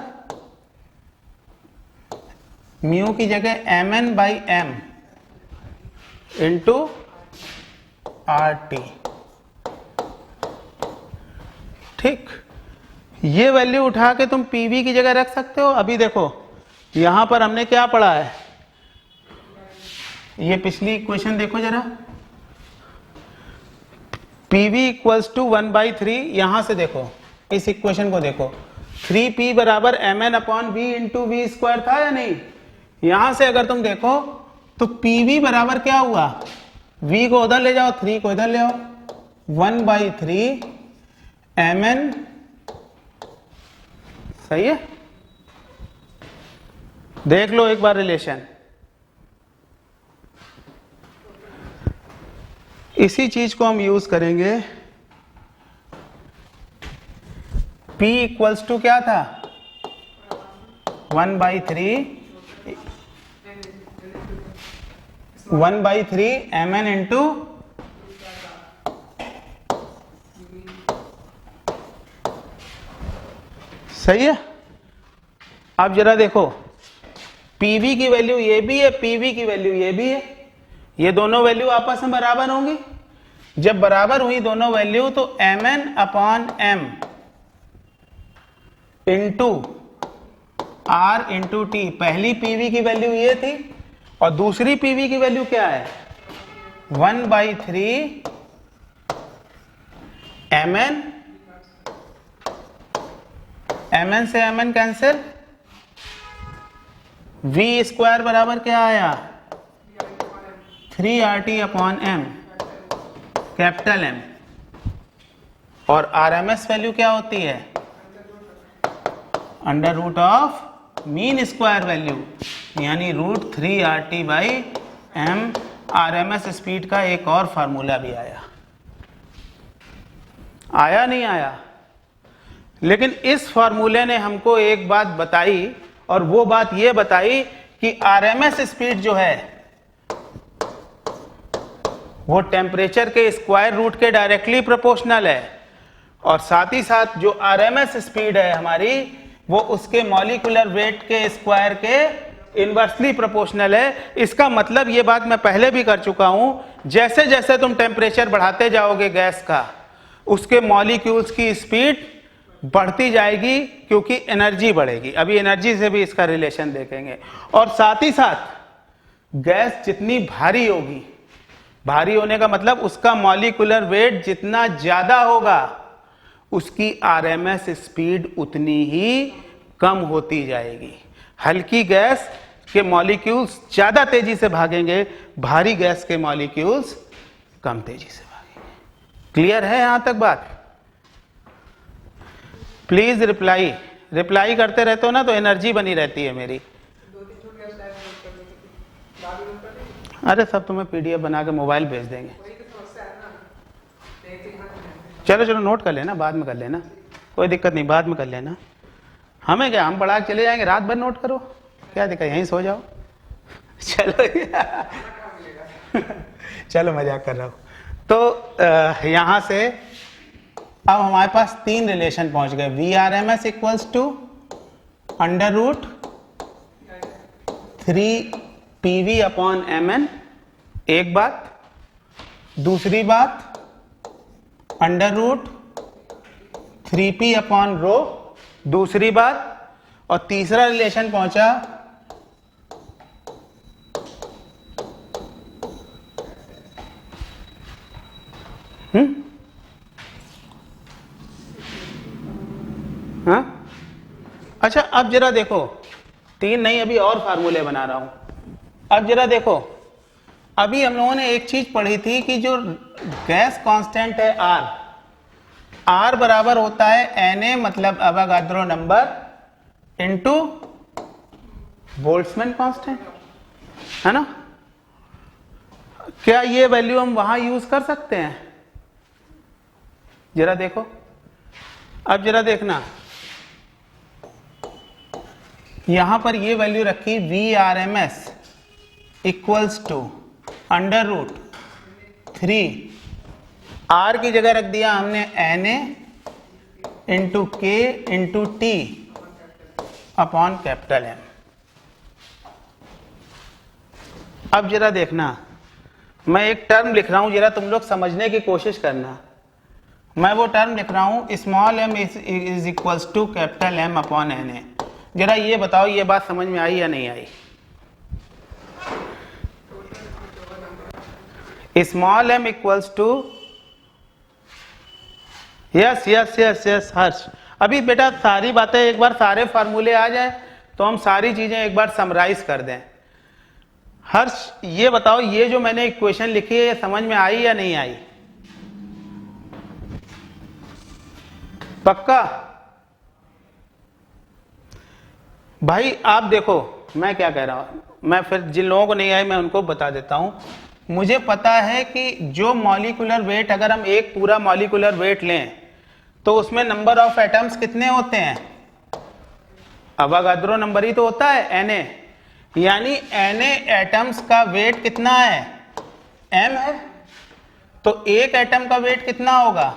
म्यू की जगह Mn/m इंटू RT, ठीक, ये वैल्यू उठा के तुम PV की जगह रख सकते हो। अभी देखो यहां पर हमने क्या पढ़ा है, ये पिछली इक्वेशन देखो जरा, PV इक्वल्स टू 1/3, यहां से देखो इस इक्वेशन को देखो, 3P बराबर Mn/V इंटू V स्क्वायर था या नहीं, यहां से अगर तुम देखो तो PV बराबर क्या हुआ, V को उधर ले जाओ, 3 को इधर ले आओ, 1/3 Mn, सही है, देख लो एक बार रिलेशन, इसी चीज को हम यूज करेंगे। P इक्वल्स टू क्या था 1/3 Mn इंटू सही है। अब जरा देखो PV की वैल्यू ये भी है, PV की वैल्यू ये भी है, ये दोनों वैल्यू आपस में बराबर होंगी, जब बराबर हुई दोनों वैल्यू तो Mn/m into R into T, पहली PV की वैल्यू ये थी और दूसरी PV की वैल्यू क्या है 1/3 Mn, Mn से Mn कैंसिल, V स्क्वायर बराबर क्या आया 3RT/m कैपिटल M, और RMS वैल्यू क्या होती है under root of mean square value, यानी √3RT/m। RMS स्पीड का एक और फार्मूला भी आया नहीं आया, लेकिन इस फार्मूले ने हमको एक बात बताई, और वो बात ये बताई कि RMS स्पीड जो है वो टेम्परेचर के स्क्वायर रूट के डायरेक्टली प्रोपोर्शनल है, और साथ ही साथ जो RMS स्पीड है हमारी वो उसके मॉलिक्यूलर वेट के स्क्वायर के इनवर्सली प्रोपोर्शनल है। इसका मतलब ये बात मैं पहले भी कर चुका हूं, जैसे जैसे तुम टेम्परेचर बढ़ाते जाओगे गैस का, उसके मॉलिक्यूल्स की स्पीड बढ़ती जाएगी क्योंकि एनर्जी बढ़ेगी। अभी एनर्जी से भी इसका रिलेशन देखेंगे। और साथ ही साथ गैस जितनी भारी होगी, भारी होने का मतलब उसका मॉलिक्यूलर वेट जितना ज्यादा होगा उसकी RMS स्पीड उतनी ही कम होती जाएगी। हल्की गैस के मॉलिक्यूल्स ज्यादा तेजी से भागेंगे, भारी गैस के मॉलिक्यूल्स कम तेजी से भागेंगे। क्लियर है यहां तक बात? प्लीज रिप्लाई करते रहते हो ना तो एनर्जी बनी रहती है मेरी। अरे सब तुम्हें PDF बना के मोबाइल भेज देंगे। चलो नोट कर लेना, बाद में कर लेना, कोई दिक्कत नहीं, बाद में कर लेना। हमें क्या, हम पढ़ा के चले जाएंगे, रात भर नोट करो, क्या दिक्कत, यहीं सो जाओ। चलो चलो मजाक कर रहा हूँ। तो यहाँ से अब हमारे पास 3 रिलेशन पहुंच गए। VRMS इक्वल्स टू √3PV/Mn, एक बात, दूसरी बात under root 3p upon rho, दूसरी बात, और तीसरा रिलेशन पहुंचा हाँ? अच्छा अब जरा देखो, 3 नहीं, अभी और फार्मूले बना रहा हूं। अब जरा देखो, अभी हम लोगों ने एक चीज पढ़ी थी कि जो गैस कांस्टेंट है R बराबर होता है Na मतलब Avogadro number into Boltzmann constant, है ना? क्या ये वैल्यू हम वहां यूज कर सकते हैं? जरा देखो, अब जरा देखना, यहां पर ये वैल्यू रखी Vrms equals to under root 3, R की जगह रख दिया हमने Na into K into T upon capital M। अब जरा देखना, मैं एक टर्म लिख रहा हूं, जरा तुम लोग समझने की कोशिश करना। मैं वो टर्म लिख रहा हूं small m is equals to capital M upon Na। जरा ये बताओ, ये बात समझ में आई या नहीं आई? Small m equals to, yes yes yes yes Harsh, अभी बेटा सारी बातें एक बार, सारे फार्मूले आ जाए तो हम सारी चीजें एक बार समराइज कर दें। हर्ष ये बताओ, ये जो मैंने इक्वेशन लिखी है ये समझ में आई या नहीं आई? पक्का? भाई आप देखो मैं क्या कह रहा हूं, मैं फिर जिन लोगों को नहीं आई मैं उनको बता देता हूं। मुझे पता है कि जो मॉलिक्यूलर वेट, अगर हम एक पूरा मॉलिक्यूलर वेट लें तो उसमें नंबर ऑफ एटम्स कितने होते हैं? अवोगाद्रो नंबर ही तो होता है Na, यानी Na एटम्स का वेट कितना है? m है। तो एक एटम का वेट कितना होगा?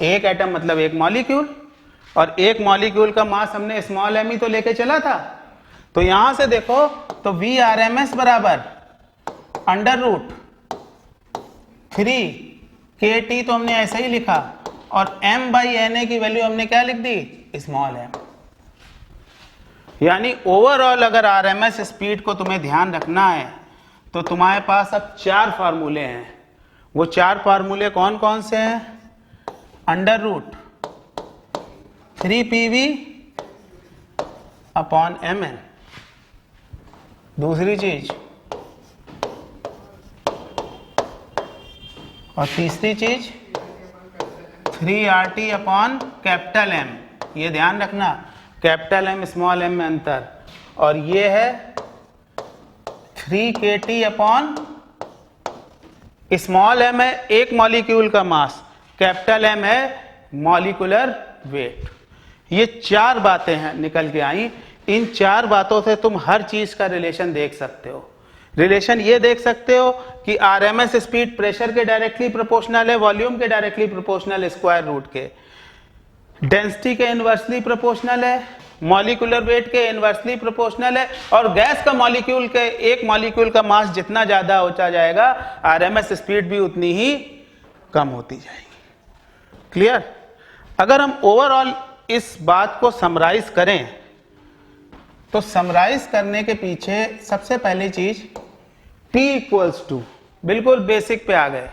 एक एटम मतलब एक मॉलिक्यूल, और एक मॉलिक्यूल का मास हमने स्मॉल m ही तो लेके चला था। तो यहां से देखो तो Vrms बराबर अंडर रूट 3kT तो हमने ऐसा ही लिखा, और m बाई Na की वैल्यू हमने क्या लिख दी? Small m। यानी ओवरऑल अगर RMS स्पीड को तुम्हें ध्यान रखना है तो तुम्हारे पास अब 4 फार्मूले हैं। वो 4 फार्मूले कौन कौन से हैं? Under root 3pv upon mn, दूसरी चीज, और तीसरी चीज 3RT अपॉन कैपिटल M। ये ध्यान रखना, कैपिटल M स्मॉल m में अंतर, और ये है 3kT अपॉन, स्मॉल m है एक मॉलिक्यूल का मास, कैपिटल M है मॉलिक्यूलर वेट। ये 4 बातें हैं निकल के आई। इन 4 बातों से तुम हर चीज का रिलेशन देख सकते हो। रिलेशन ये देख सकते हो कि आरएमएस स्पीड प्रेशर के डायरेक्टली प्रोपोर्शनल है, वॉल्यूम के डायरेक्टली प्रोपोर्शनल, स्क्वायर रूट के, डेंसिटी के इनवर्सली प्रोपोर्शनल है, मॉलिक्यूलर वेट के इनवर्सली प्रोपोर्शनल है, और गैस का मॉलिक्यूल के एक मॉलिक्यूल का मास जितना ज्यादा होता जाएगा आरएमएस स्पीड भी उतनी ही कम होती जाएगी। क्लियर? अगर हम ओवरऑल इस बात को समराइज करें तो समराइज करने के पीछे सबसे पहली चीज P इक्वल्स टू, बिल्कुल बेसिक पे आ गए।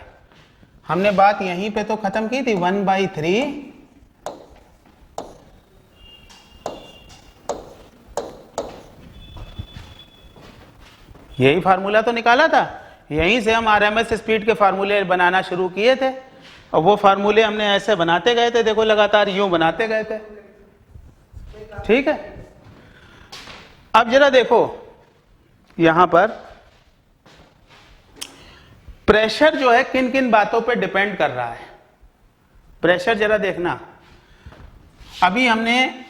हमने बात यहीं पे तो खत्म की थी, 1/3 यही फार्मूला तो निकाला था, यहीं से हम आरएमएस स्पीड के फार्मूले बनाना शुरू किए थे, और वो फार्मूले हमने ऐसे बनाते गए थे, देखो लगातार यूं बनाते गए थे। ठीक है, अब जरा देखो यहां पर प्रेशर जो है किन किन बातों पे डिपेंड कर रहा है। प्रेशर जरा देखना, अभी हमने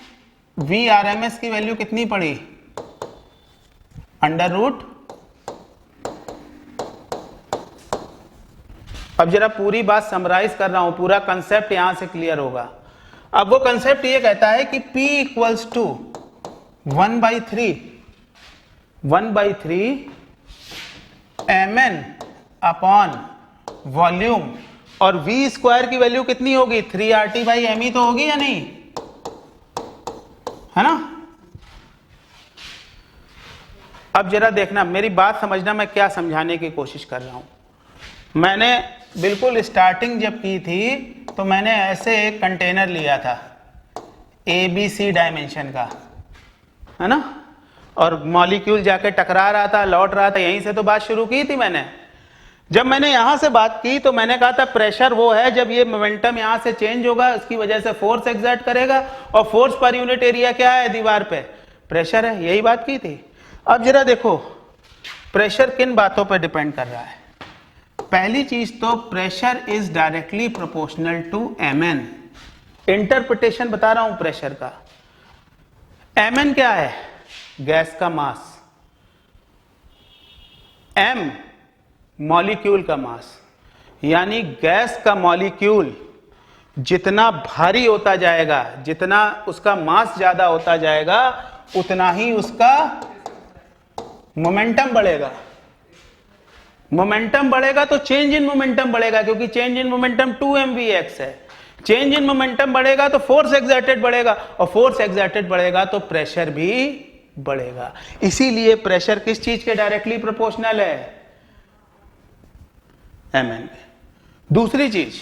Vrms की वैल्यू कितनी पड़ी? Under root. अब जरा पूरी बात समराइज कर रहा हूं, पूरा कंसेप्ट यहां से क्लियर होगा। अब वो कंसेप्ट ये कहता है कि P equals to 1/3 mn upon volume, और v स्क्वायर की वैल्यू कितनी होगी 3RT/me तो होगी या नहीं, है ना। अब जरा देखना, मेरी बात समझना, मैं क्या समझाने की कोशिश कर रहा हूं। मैंने बिल्कुल स्टार्टिंग जब की थी तो मैंने ऐसे एक कंटेनर लिया था ABC डायमेंशन का, है ना, और मॉलिक्यूल जाके टकरा रहा था, लौट रहा था, यहीं से तो बात शुरू की थी मैंने। जब मैंने यहां से बात की तो मैंने कहा था प्रेशर वो है जब ये मोमेंटम यहां से चेंज होगा, उसकी वजह से फोर्स एक्सर्ट करेगा, और फोर्स पर यूनिट एरिया क्या है दीवार पे, प्रेशर है, यही बात की थी। अब जरा देखो प्रेशर किन बातों पर डिपेंड कर रहा है। पहली चीज तो pressure is directly proportional to mn। Interpretation बता रहा हूं प्रेशर का। mn क्या है, गैस का मास, m मॉलिक्यूल का मास, यानी गैस का मॉलिक्यूल जितना भारी होता जाएगा, जितना उसका मास ज्यादा होता जाएगा, उतना ही उसका मोमेंटम बढ़ेगा। मोमेंटम बढ़ेगा तो चेंज इन मोमेंटम बढ़ेगा, क्योंकि चेंज इन मोमेंटम 2mvx है। चेंज इन मोमेंटम बढ़ेगा तो फोर्स एक्सर्टेड बढ़ेगा, और फोर्स एक्सर्टेड बढ़ेगा तो प्रेशर भी बढ़ेगा। इसीलिए प्रेशर किस चीज के डायरेक्टली प्रोपोर्शनल है, mn। दूसरी चीज,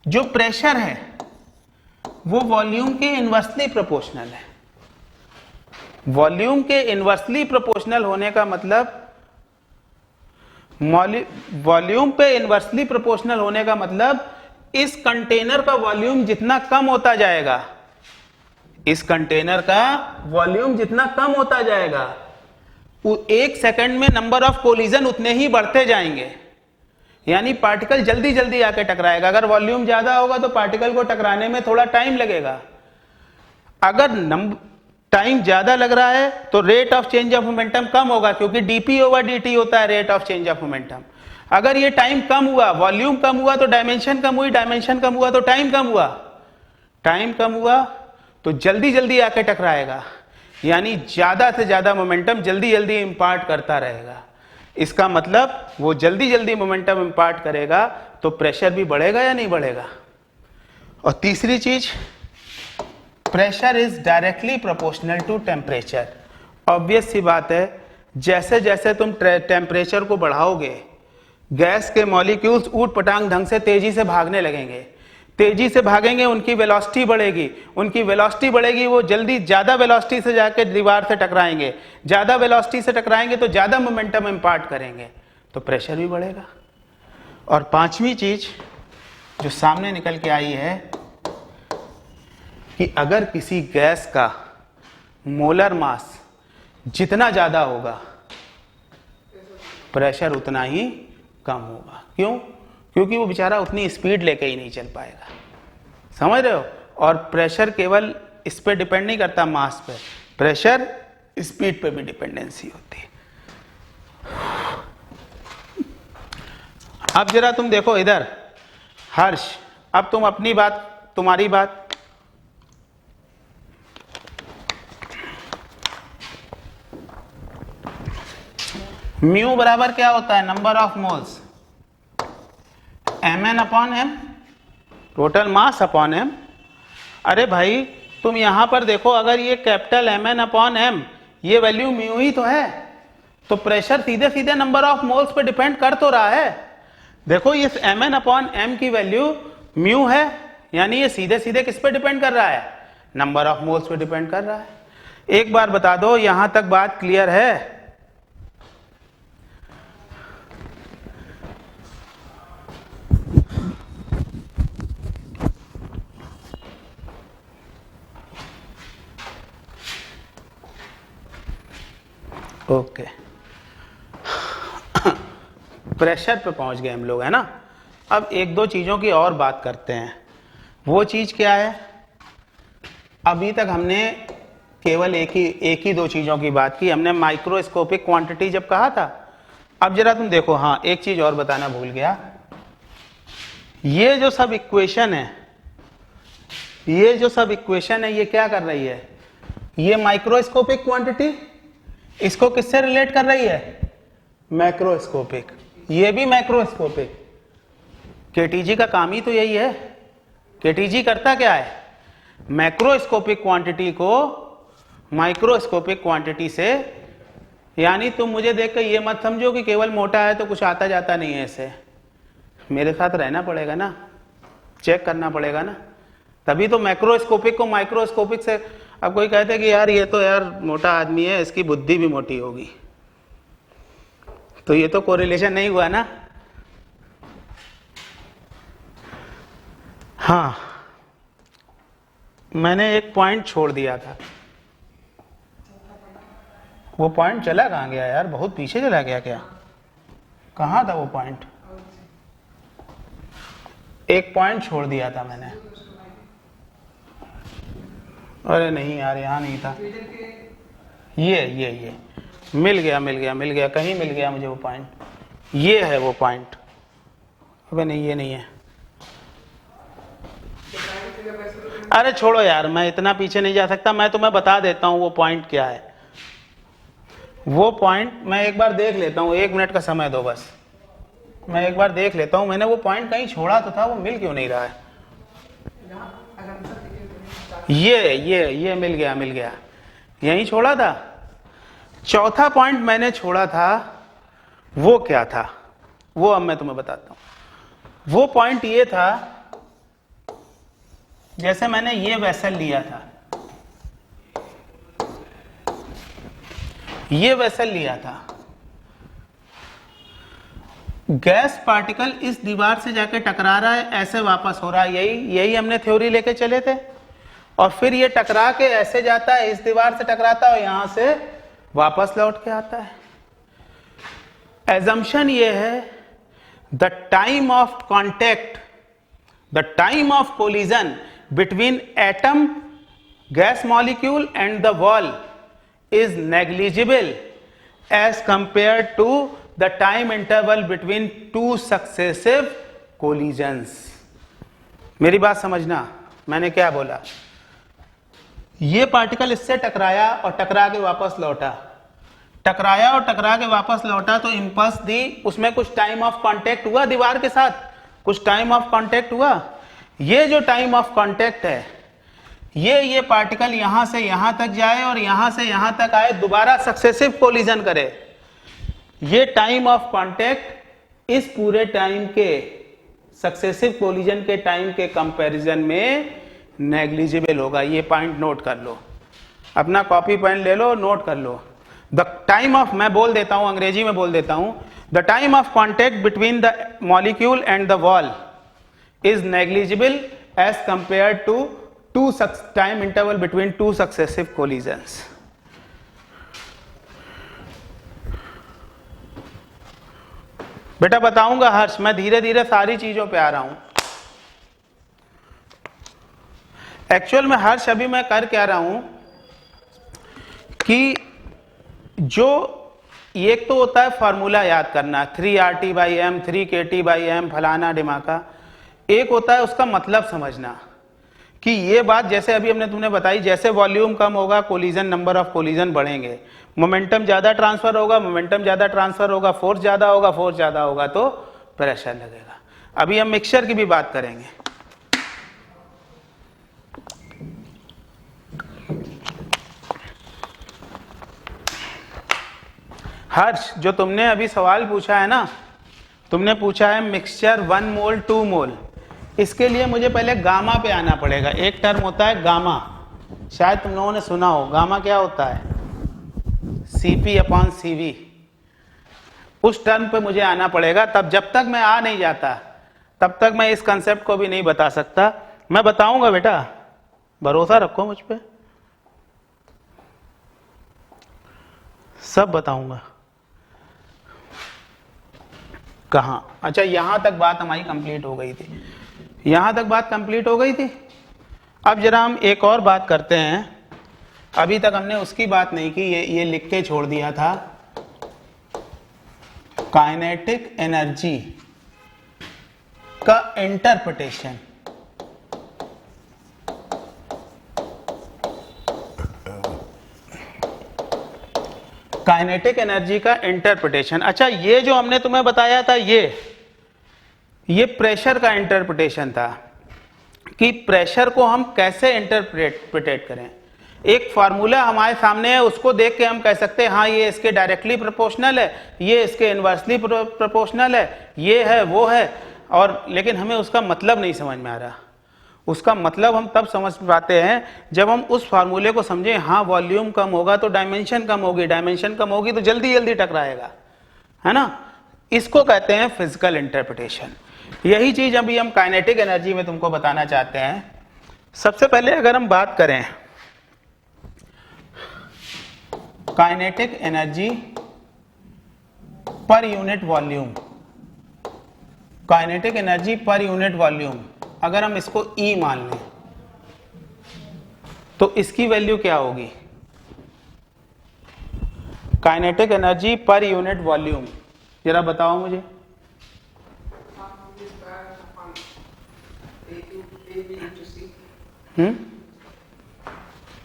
जो प्रेशर है वो वॉल्यूम के इनवर्सली प्रोपोर्शनल है। वॉल्यूम के इनवर्सली प्रोपोर्शनल होने का मतलब, वॉल्यूम पे इनवर्सली प्रोपोर्शनल होने का मतलब इस कंटेनर का वॉल्यूम जितना कम होता जाएगा, इस कंटेनर का वॉल्यूम जितना कम होता जाएगा, एक सेकंड में नंबर ऑफ कोलिजन उतने ही बढ़ते जाएंगे, यानी पार्टिकल जल्दी जल्दी आके टकराएगा। अगर वॉल्यूम ज्यादा होगा तो पार्टिकल को टकराने में थोड़ा टाइम लगेगा। अगर टाइम ज्यादा लग रहा है तो rate of change of momentum कम होगा, क्योंकि dp/dt होता है rate of change of momentum. अगर ये टाइम कम हुआ, वॉल्यूम कम हुआ तो डायमेंशन कम हुई, डायमेंशन कम हुआ तो टाइम कम हुआ, टाइम कम हुआ तो जल्दी जल्दी आके टकराएगा, यानी ज्यादा से ज्यादा मोमेंटम जल्दी जल्दी इंपार्ट करता रहेगा। इसका मतलब वो जल्दी जल्दी मोमेंटम इंपार्ट करेगा तो प्रेशर भी बढ़ेगा या नहीं बढ़ेगा। और तीसरी चीज, pressure is directly proportional to temperature. Obvious सी बात है, जैसे जैसे तुम टेम्परेचर को बढ़ाओगे, गैस के मॉलिक्यूल्स ऊट पटांग ढंग से तेजी से भागने लगेंगे। तेजी से भागेंगे, उनकी वेलोसिटी बढ़ेगी, उनकी वेलोसिटी बढ़ेगी, वो जल्दी ज्यादा वेलोसिटी से जाकर दीवार से टकराएंगे, ज्यादा वेलोसिटी से टकराएंगे तो ज्यादा मोमेंटम इंपार्ट करेंगे, तो प्रेशर भी बढ़ेगा। और पांचवी चीज जो सामने निकल के आई है कि अगर किसी गैस का मोलर मास जितना ज्यादा होगा, प्रेशर उतना ही कम होगा। क्यों? क्योंकि वो बेचारा उतनी स्पीड लेके ही नहीं चल पाएगा। समझ रहे हो? और प्रेशर केवल इस पे डिपेंड नहीं करता मास पे, प्रेशर स्पीड पे भी डिपेंडेंसी होती है। अब जरा तुम देखो इधर, हर्ष, अब तुम अपनी बात, तुम्हारी बात। म्यू बराबर क्या होता है, number of moles, mn/m, total mass upon m। अरे भाई तुम यहां पर देखो, अगर ये कैपिटल mn/m, ये वैल्यू म्यू ही तो है, तो प्रेशर सीधे सीधे नंबर ऑफ मोल्स पे डिपेंड कर तो रहा है। देखो ये mn/m की वैल्यू म्यू है, यानी ये सीधे सीधे किस पे डिपेंड कर रहा है, नंबर ऑफ मोल्स पे डिपेंड कर रहा है। एक बार बता दो, यहां तक बात क्लियर है? ओके, प्रेशर पे पहुंच गए हम लोग, है ना। अब एक दो चीजों की और बात करते हैं। वो चीज क्या है, अभी तक हमने केवल एक ही दो चीजों की बात की। हमने माइक्रोस्कोपिक क्वांटिटी जब कहा था। अब जरा तुम देखो, हाँ एक चीज और बताना भूल गया, ये जो सब इक्वेशन है, ये जो सब इक्वेशन है, ये क्या कर रही है, ये माइक्रोस्कोपिक क्वांटिटी इसको किससे रिलेट कर रही है, मैक्रोस्कोपिक। ये भी मैक्रोस्कोपिक। केटीजी का काम ही तो यही है। केटीजी करता क्या है, मैक्रोस्कोपिक क्वांटिटी को माइक्रोस्कोपिक क्वांटिटी से, यानी तुम मुझे देखकर ये मत समझो कि केवल मोटा है तो कुछ आता जाता नहीं है ऐसे, मेरे साथ रहना पड़ेगा ना, चेक करना पड़ेगा ना, तभी तो मैक्रोस्कोपिक को माइक्रोस्कोपिक से। अब कोई कहते हैं कि यार ये तो यार मोटा आदमी है, इसकी बुद्धि भी मोटी होगी, तो ये तो कोरिलेशन नहीं हुआ ना। हाँ, मैंने एक पॉइंट छोड़ दिया था, वो पॉइंट चला कहाँ गया यार, बहुत पीछे चला गया क्या, कहाँ था वो पॉइंट? एक पॉइंट छोड़ दिया था मैंने। अरे नहीं यार, यहाँ नहीं था। ये मिल गया, कहीं मिल गया मुझे वो पॉइंट। ये है वो पॉइंट। अबे नहीं, ये नहीं है। अरे छोड़ो यार, मैं इतना पीछे नहीं जा सकता, मैं तुम्हें बता देता हूँ वो पॉइंट क्या है। वो पॉइंट मैं एक बार देख लेता हूँ, 1 मिनट का समय दो बस, मैं एक बार देख लेता हूँ। मैंने वो पॉइंट कहीं छोड़ा तो था, वो मिल क्यों नहीं रहा है? ये मिल गया, यहीं छोड़ा था। चौथा पॉइंट मैंने छोड़ा था, वो क्या था वो अब मैं तुम्हें बताता हूं। वो पॉइंट ये था, जैसे मैंने ये वेसल लिया था, ये वेसल लिया था, गैस पार्टिकल इस दीवार से जाके टकरा रहा है, ऐसे वापस हो रहा है, यही हमने थ्योरी लेके चले थे। और फिर ये टकरा के ऐसे जाता है, इस दीवार से टकराता है और यहां से वापस लौट के आता है। एजम्पशन ये है, the time of contact, the time of collision between atom, gas molecule and the wall is negligible as compared to the time interval between two successive collisions। मेरी बात समझना, मैंने क्या बोला, ये पार्टिकल इससे टकराया और टकरा के वापस लौटा, टकराया और टकरा के वापस लौटा, तो इंपल्स दी, उसमें कुछ टाइम ऑफ कांटेक्ट हुआ दीवार के साथ, कुछ टाइम ऑफ कांटेक्ट हुआ। ये जो टाइम ऑफ कांटेक्ट है, ये पार्टिकल यहां से यहां तक जाए और यहां से यहां तक आए, दोबारा सक्सेसिव कोलिजन करे। ये टाइम ऑफ कांटेक्ट इस पूरे टाइम के सक्सेसिव कोलिजन के टाइम के कंपैरिजन में नेग्लिजिबल होगा। ये पॉइंट नोट कर लो, अपना कॉपी पेन ले लो, नोट कर लो। द टाइम ऑफ, मैं बोल देता हूं, अंग्रेजी में बोल देता हूं, the time of contact between the molecule and the wall is negligible as compare to time interval between two successive collisions। बेटा बताऊंगा हर्ष, मैं धीरे धीरे सारी चीजों पे आ रहा हूं। एक्चुअल में हर्ष अभी मैं कर क्या रहा हूं कि जो एक तो होता है फार्मूला याद करना, 3RT/m 3KT/m फलाना डिमाका, एक होता है उसका मतलब समझना कि ये बात जैसे अभी हमने तुमने बताई, जैसे वॉल्यूम कम होगा कोलिजन, नंबर ऑफ कोलिजन बढ़ेंगे, मोमेंटम ज्यादा ट्रांसफर होगा, मोमेंटम ज्यादा ट्रांसफर होगा, फोर्स ज्यादा होगा, फोर्स ज्यादा होगा तो प्रेशर लगेगा। अभी हम मिक्सचर की भी बात करेंगे। हर्ष, जो तुमने अभी सवाल पूछा है ना, तुमने पूछा है मिक्सचर 1 मोल 2 मोल, इसके लिए मुझे पहले गामा पे आना पड़ेगा। एक टर्म होता है गामा, शायद तुम लोगों ने सुना हो। गामा क्या होता है? CP/CV। उस टर्म पे मुझे आना पड़ेगा, तब जब तक मैं आ नहीं जाता तब तक मैं इस कंसेप्ट को भी नहीं बता सकता। मैं बताऊंगा बेटा, भरोसा रखो मुझ पे, सब बताऊंगा। कहाँ? अच्छा, यहां तक बात हमारी कंप्लीट हो गई थी, यहां तक बात कंप्लीट हो गई थी। अब जरा हम एक और बात करते हैं, अभी तक हमने उसकी बात नहीं की, ये लिख के छोड़ दिया था, काइनेटिक एनर्जी का इंटरप्रिटेशन। काइनेटिक एनर्जी का इंटरप्रिटेशन। अच्छा, ये जो हमने तुम्हें बताया था ये प्रेशर का इंटरप्रिटेशन था कि प्रेशर को हम कैसे इंटरप्रिटेट करें। एक फार्मूला हमारे सामने है, उसको देख के हम कह सकते हैं हाँ ये इसके डायरेक्टली प्रोपोर्शनल है, ये इसके इनवर्सली प्रोपोर्शनल है, ये है वो है, और लेकिन हमें उसका मतलब नहीं समझ में आ रहा। उसका मतलब हम तब समझ पाते हैं जब हम उस फार्मूले को समझें। हाँ, वॉल्यूम कम होगा तो डायमेंशन कम होगी, डायमेंशन कम होगी तो जल्दी जल्दी टकराएगा, है ना। इसको कहते हैं फिजिकल इंटरप्रिटेशन। यही चीज अभी हम काइनेटिक एनर्जी में तुमको बताना चाहते हैं। सबसे पहले अगर हम बात करें kinetic energy per unit volume, kinetic energy per unit volume, अगर हम इसको E मान लें तो इसकी वैल्यू क्या होगी? Kinetic energy per unit volume, जरा बताओ मुझे।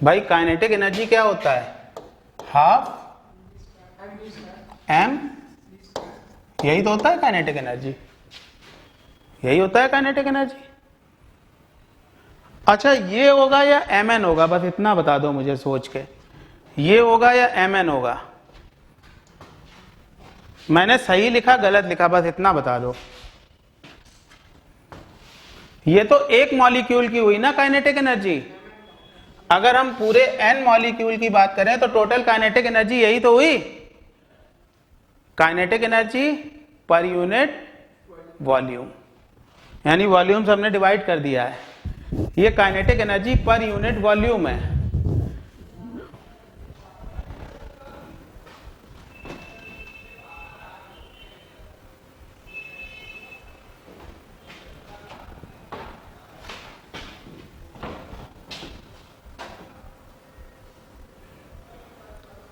भाई काइनेटिक एनर्जी क्या होता है? हाफ m, यही तो होता है काइनेटिक एनर्जी, यही होता है काइनेटिक एनर्जी। अच्छा, ये होगा या mn होगा? बस इतना बता दो मुझे सोच के, ये होगा या mn होगा? मैंने सही लिखा गलत लिखा, बस इतना बता दो। ये तो एक मॉलिक्यूल की हुई ना काइनेटिक एनर्जी। अगर हम पूरे n मॉलिक्यूल की बात करें तो टोटल काइनेटिक एनर्जी यही तो हुई, kinetic energy per unit volume, यानी वॉल्यूम हमने डिवाइड कर दिया है। ये kinetic energy per unit volume है।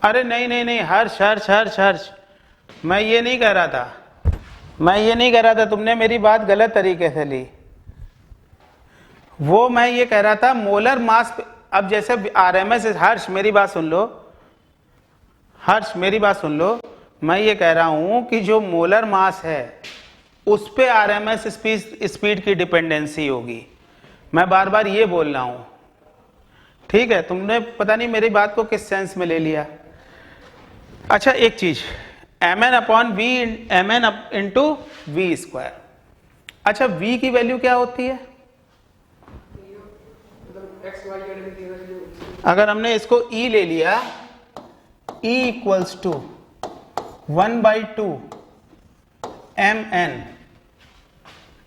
अरे नहीं नहीं नहीं, हर्ष हर्ष हर्ष हर्ष, मैं ये नहीं कह रहा था, मैं ये नहीं कह रहा था, तुमने मेरी बात गलत तरीके से ली। वो मैं ये कह रहा था मोलर मास, अब जैसे आरएमएस, हर्ष मेरी बात सुन लो, हर्ष मेरी बात सुन लो, मैं ये कह रहा हूं कि जो मोलर मास है उस पे आरएमएस स्पीड की डिपेंडेंसी होगी। मैं बार बार ये बोल रहा हूं, ठीक है? तुमने पता नहीं मेरी बात को किस सेंस में ले लिया। अच्छा, एक चीज, mn upon V, mn into V square. अच्छा, v की वैल्यू क्या होती है? अगर हमने इसको E ले लिया, E equals to 1/2 mn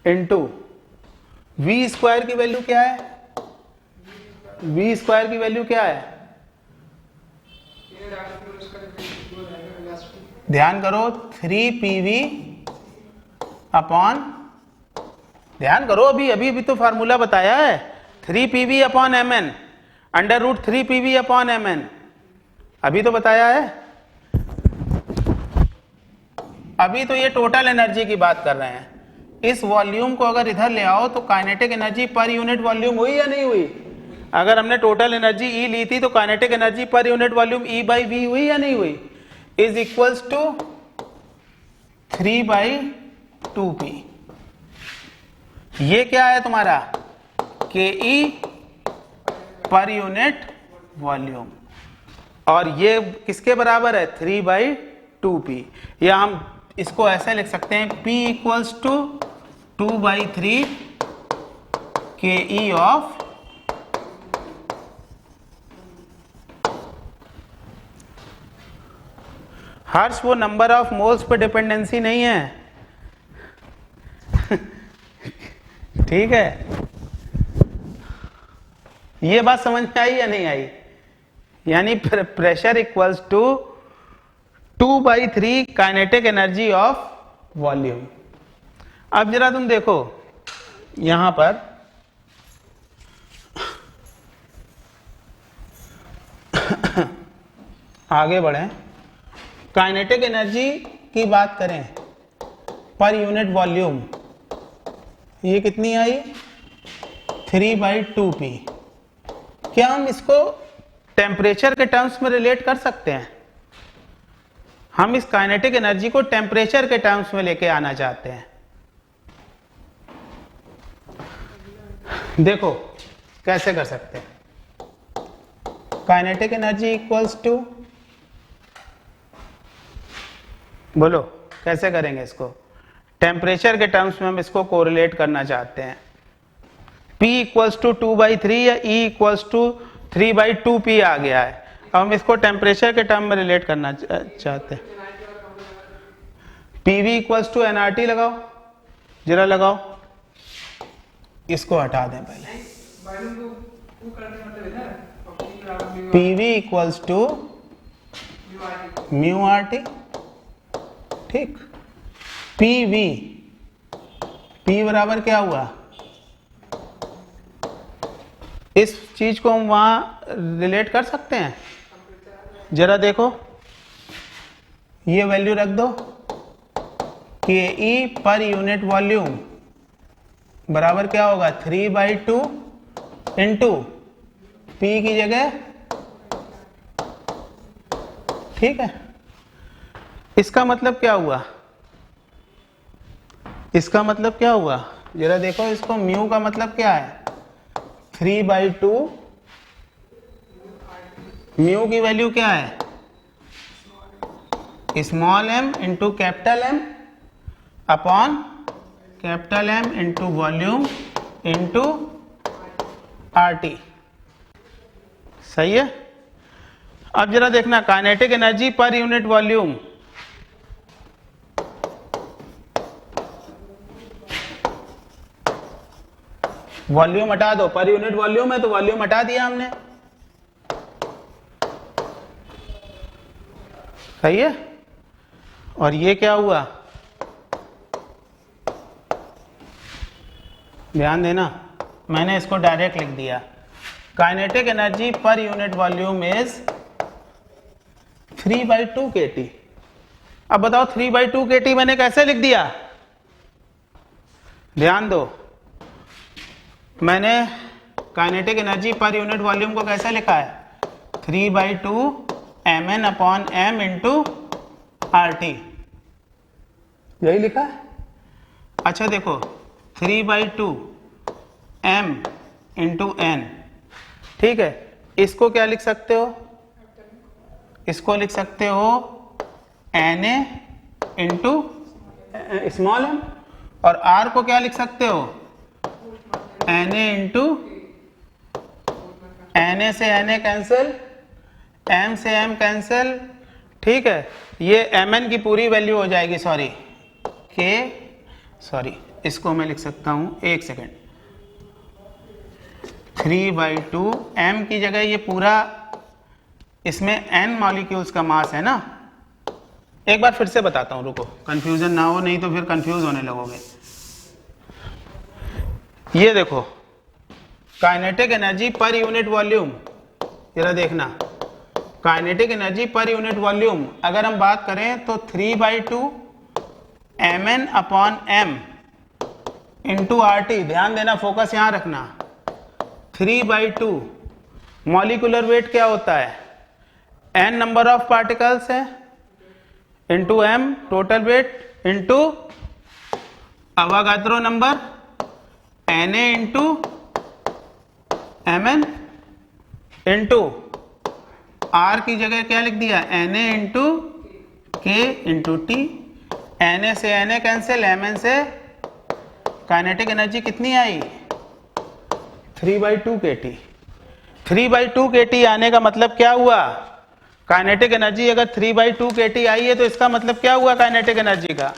into V square की वैल्यू क्या है? वी स्क्वायर की वैल्यू क्या है? ध्यान करो, 3pv अपॉन, ध्यान करो, अभी तो फार्मूला बताया है, 3pv upon mn, under root 3pv upon mn, अभी तो बताया है। अभी तो ये टोटल एनर्जी की बात कर रहे हैं। इस वॉल्यूम को अगर इधर ले आओ तो kinetic energy per unit volume हुई या नहीं हुई? अगर हमने टोटल एनर्जी E ली थी तो kinetic energy per unit volume E/V हुई या नहीं हुई? Is equals to 3/2p। ये क्या है तुम्हारा? KE पर यूनिट वॉल्यूम, और ये किसके बराबर है? 3/2p। या हम इसको ऐसे लिख सकते हैं, P equals to 2/3 KE of, Harsh वो नंबर ऑफ मोल्स पे डिपेंडेंसी नहीं है ठीक है? ये बात समझ में आई या नहीं आई? यानी pressure equals to 2/3 kinetic energy of volume. अब जरा तुम देखो यहां पर, आगे बढ़े, काइनेटिक एनर्जी की बात करें पर यूनिट वॉल्यूम, ये कितनी आई? 3/2p। क्या हम इसको टेम्परेचर के टर्म्स में रिलेट कर सकते हैं? हम इस काइनेटिक एनर्जी को टेम्परेचर के टर्म्स में लेके आना चाहते हैं। देखो कैसे कर सकते हैं। काइनेटिक एनर्जी इक्वल्स टू, बोलो कैसे करेंगे इसको, टेम्परेचर के टर्म्स में हम इसको कोरिलेट करना चाहते हैं। P इक्वल्स टू 2/3 या E इक्वल्स टू 3/2P आ गया है। अब हम इसको टेम्परेचर के टर्म में रिलेट करना चाहते हैं। PV इक्वल्स टू nRT लगाओ, जरा लगाओ, इसको हटा दें पहले। वॉल्यूम को वो करने का मतलब है ना, और P बराबर mu PV equals to RT। Mu RT, ठीक। PV, P बराबर क्या हुआ, इस चीज को हम वहां रिलेट कर सकते हैं। जरा देखो, ये वैल्यू रख दो, KE पर यूनिट वॉल्यूम बराबर क्या होगा 3/2 इंटू P की जगह, ठीक है। इसका मतलब क्या हुआ, इसका मतलब क्या हुआ, जरा देखो इसको, म्यू का मतलब क्या है 3/2, म्यू की वैल्यू क्या है small m into capital M upon capital M into volume into RT, सही है। अब जरा देखना kinetic energy per unit volume, volume हटा दो, पर यूनिट वॉल्यूम है तो वॉल्यूम हटा दिया हमने, सही है। और ये क्या हुआ, ध्यान देना, मैंने इसको डायरेक्ट लिख दिया, kinetic energy per unit volume is 3/2 kT। अब बताओ 3/2 kT मैंने कैसे लिख दिया, ध्यान दो, मैंने kinetic energy per unit volume को कैसे लिखा है 3/2 mn upon m into RT, यही लिखा है। अच्छा देखो 3/2 m इंटू n, ठीक है। इसको क्या लिख सकते हो, इसको लिख सकते हो Na इंटू स्मॉल m, और R को क्या लिख सकते हो Na इंटू, Na से Na कैंसिल, M से M कैंसिल, ठीक है। ये Mn की पूरी वैल्यू हो जाएगी, इसको मैं लिख सकता हूं, एक सेकेंड, 3/2 M की जगह ये पूरा, इसमें n मॉलिक्यूल्स का मास है ना। एक बार फिर से बताता हूं, रुको, कंफ्यूजन ना हो, नहीं तो फिर कंफ्यूज होने लगोगे। ये देखो kinetic energy per unit volume, जरा देखना, kinetic energy per unit volume अगर हम बात करें तो 3/2 mn upon m into RT, ध्यान देना, फोकस यहां रखना, 3/2 मॉलिक्यूलर वेट क्या होता है, n नंबर ऑफ पार्टिकल्स है into m total weight into Avogadro number Na into Mn into R की जगह क्या लिख दिया Na into K into T, Na से Na कैंसिल, Mn से, काइनेटिक एनर्जी कितनी आई 3/2 kT। 3/2 kT आने का मतलब क्या हुआ, काइनेटिक एनर्जी अगर 3/2 kT आई है तो इसका मतलब क्या हुआ काइनेटिक एनर्जी का,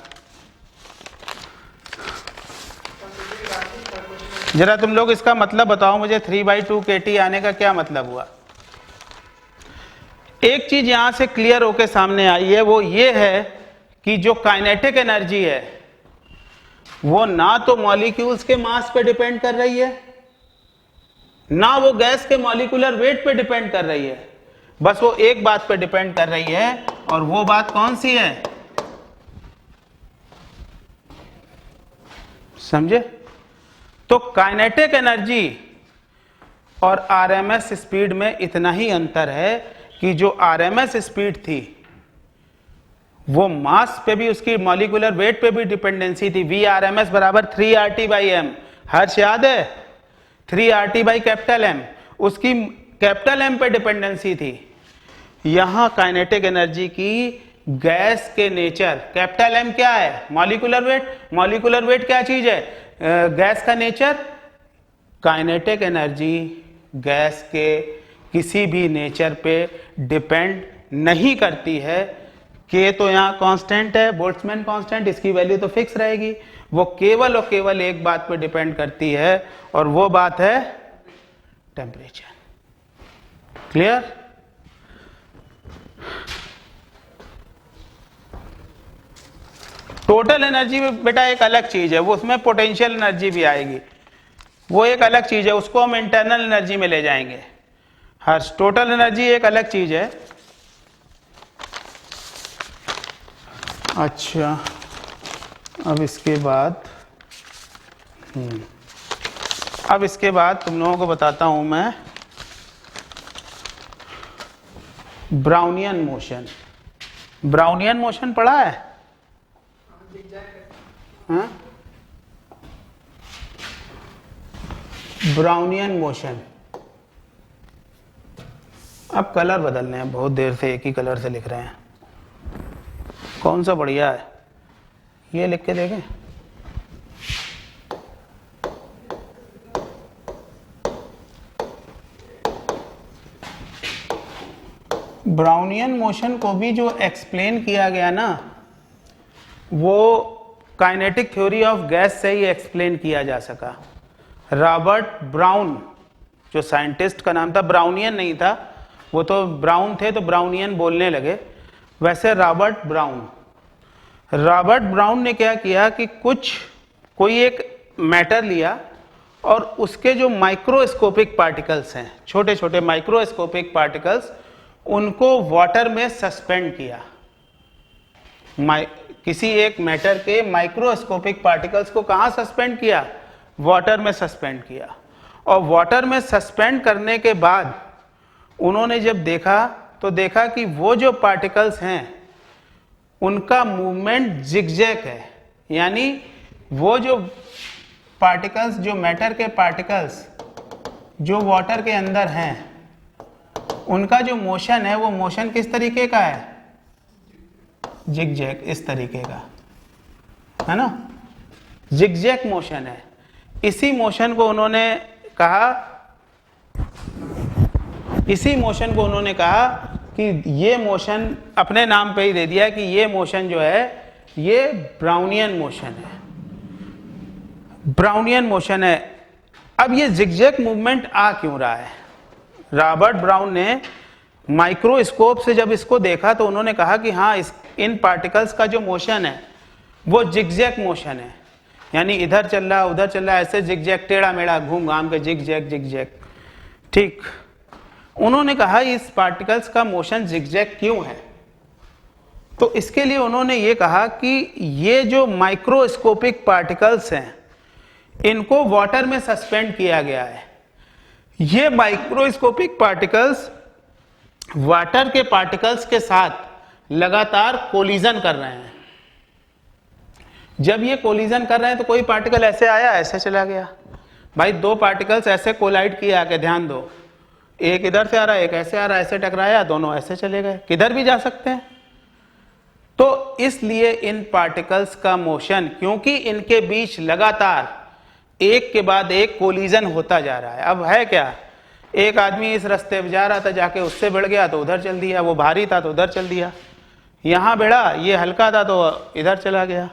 जरा तुम लोग इसका मतलब बताओ मुझे, 3/2 kT आने का क्या मतलब हुआ। एक चीज यहां से क्लियर होके सामने आई है, वो ये है कि जो काइनेटिक एनर्जी है वो ना तो मॉलिक्यूल्स के मास पे डिपेंड कर रही है, ना वो गैस के मॉलिक्यूलर वेट पे डिपेंड कर रही है, बस वो एक बात पे डिपेंड कर रही है, और वो बात कौन सी है, समझे। तो काइनेटिक एनर्जी और आरएमएस स्पीड में इतना ही अंतर है कि जो आरएमएस स्पीड थी वो मास पे भी, उसकी मॉलिक्यूलर वेट पे भी डिपेंडेंसी थी। VRMS बराबर 3RT/m, हर्ष याद है? 3RT बाई कैपिटल M, उसकी कैपिटल M पे डिपेंडेंसी थी। यहां काइनेटिक एनर्जी की गैस के नेचर, कैपिटल M क्या है? Molecular weight. मॉलिक्यूलर वेट क्या चीज है? गैस का नेचर। काइनेटिक एनर्जी गैस के किसी भी नेचर पे डिपेंड नहीं करती है। K तो यहाँ कांस्टेंट है, बोल्ट्जमैन कांस्टेंट, इसकी वैल्यू तो फिक्स रहेगी। वो केवल और केवल एक बात पे डिपेंड करती है, और वो बात है टेम्परेचर। क्लियर? टोटल एनर्जी में बेटा एक अलग चीज है, वो उसमें पोटेंशियल एनर्जी भी आएगी, वो एक अलग चीज है, उसको हम इंटरनल एनर्जी में ले जाएंगे। हर टोटल एनर्जी एक अलग चीज है। अच्छा, अब इसके बाद तुम लोगों को बताता हूं मैं ब्राउनियन मोशन। ब्राउनियन मोशन पढ़ा है? हाँ? Brownian motion. अब कलर बदलने हैं, बहुत देर से एक ही कलर से लिख रहे हैं। कौन सा बढ़िया है ये लिख के देखें। ब्राउनियन मोशन को भी जो एक्सप्लेन किया गया ना, वो काइनेटिक थ्योरी ऑफ गैस से ही एक्सप्लेन किया जा सका। रॉबर्ट ब्राउन, जो साइंटिस्ट का नाम था, ब्राउनियन नहीं था, वो तो ब्राउन थे तो ब्राउनियन बोलने लगे। वैसे रॉबर्ट ब्राउन ने क्या किया कि कोई एक मैटर लिया और उसके जो माइक्रोस्कोपिक पार्टिकल्स हैं, छोटे छोटे माइक्रोस्कोपिक पार्टिकल्स, उनको वाटर में सस्पेंड किया। किसी एक मैटर के माइक्रोस्कोपिक पार्टिकल्स को कहाँ सस्पेंड किया? वाटर में सस्पेंड किया। और वाटर में सस्पेंड करने के बाद उन्होंने जब देखा तो देखा कि वो जो पार्टिकल्स हैं उनका मूवमेंट जिगजैग है। यानी वो जो पार्टिकल्स, जो मैटर के पार्टिकल्स जो वाटर के अंदर हैं, उनका जो मोशन है वो मोशन किस तरीके का है? जिगजैग, इस तरीके का है ना, जिगजैग मोशन है। इसी मोशन को उन्होंने कहा कि ये मोशन, अपने नाम पे ही दे दिया कि ये मोशन जो है ये ब्राउनियन मोशन है। अब ये जिगजैग मूवमेंट आ क्यों रहा है? रॉबर्ट ब्राउन ने माइक्रोस्कोप से जब इसको देखा तो उन्होंने कहा कि हाँ, इन पार्टिकल्स का जो मोशन है वो जिगजैग मोशन है। यानी इधर चल रहा उधर चल रहा, ऐसे जिगजैग, टेढ़ा मेढ़ा घूम घाम के जिगजैग। ठीक, उन्होंने कहा इस पार्टिकल्स का मोशन जिगजैग क्यों है? तो इसके लिए उन्होंने ये कहा कि ये जो माइक्रोस्कोपिक पार्टिकल्स हैं इनको वाटर में सस्पेंड किया गया है। ये माइक्रोस्कोपिक पार्टिकल्स वाटर के पार्टिकल्स के साथ लगातार कोलिजन कर रहे हैं। जब ये कोलिजन कर रहे हैं तो कोई पार्टिकल ऐसे आया, ऐसे चला गया। भाई दो पार्टिकल्स ऐसे कोलाइड किया, आके ध्यान दो, एक इधर से आ रहा है, एक ऐसे आ रहा है, ऐसे टकराया, दोनों ऐसे चले गए, किधर भी जा सकते हैं। तो इसलिए इन पार्टिकल्स का मोशन, क्योंकि इनके बीच लगातार एक के बाद एक कोलिजन होता जा रहा है। अब है क्या, एक आदमी इस रास्ते पे जा रहा था, जाके उससे भिड़ गया तो उधर चल दिया, वो भारी था तो उधर चल दिया, यहां भिड़ा, ये हल्का था तो इधर चला गया,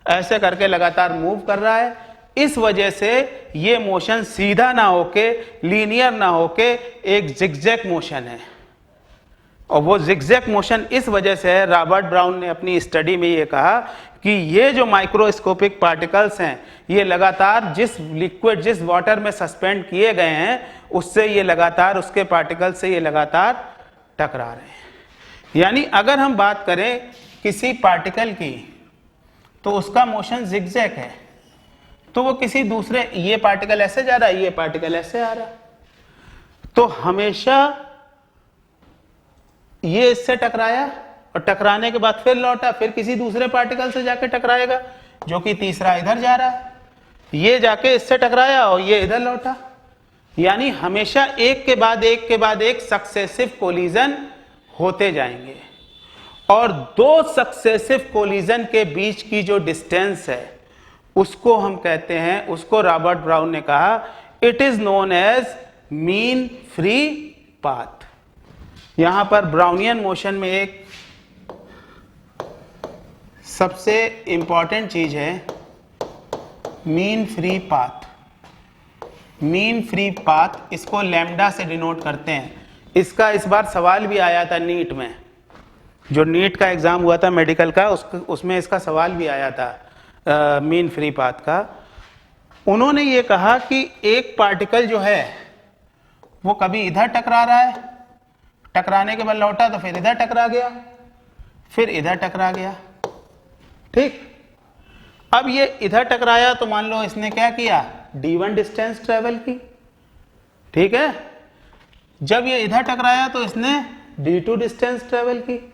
ऐसे करके लगातार मूव कर रहा है। इस वजह से ये मोशन सीधा ना होके, लीनियर ना होके, एक जिगजैग मोशन है। और वो जिगजैग मोशन इस वजह से है, रॉबर्ट ब्राउन ने अपनी स्टडी में ये कहा कि ये जो माइक्रोस्कोपिक पार्टिकल्स हैं ये लगातार जिस लिक्विड, जिस वाटर में सस्पेंड किए गए हैं उससे ये लगातार, उसके पार्टिकल से ये लगातार टकरा रहे हैं। यानी अगर हम बात करें किसी पार्टिकल की तो उसका मोशन जिगजैग है, तो वो किसी दूसरे, ये पार्टिकल ऐसे जा रहा है, ये पार्टिकल ऐसे आ रहा है, तो हमेशा ये इससे टकराया और टकराने के बाद फिर लौटा, फिर किसी दूसरे पार्टिकल से जाके टकराएगा, जो कि तीसरा इधर जा रहा है, ये जाके इससे टकराया और ये इधर लौटा। यानी हमेशा एक के बाद एक के बाद एक सक्सेसिव कोलिजन होते जाएंगे, और दो सक्सेसिव कोलिजन के बीच की जो डिस्टेंस है उसको हम कहते हैं, उसको रॉबर्ट ब्राउन ने कहा it is known as mean free path. यहां पर ब्राउनियन मोशन में एक सबसे इंपॉर्टेंट चीज है mean free path. Mean free path, इसको लैम्डा से डिनोट करते हैं। इसका इस बार सवाल भी आया था नीट में, जो नीट का एग्जाम हुआ था मेडिकल का, उसमें इसका सवाल भी आया था मीन फ्री पाथ का। उन्होंने ये कहा कि एक पार्टिकल जो है वो कभी इधर टकरा रहा है, टकराने के बाद लौटा तो फिर इधर टकरा गया, फिर इधर टकरा गया, ठीक। अब ये इधर टकराया तो मान लो इसने क्या किया, d1 डिस्टेंस ट्रेवल की, ठीक है। जब ये इधर टकराया तो इसने d2 डिस्टेंस ट्रेवल की।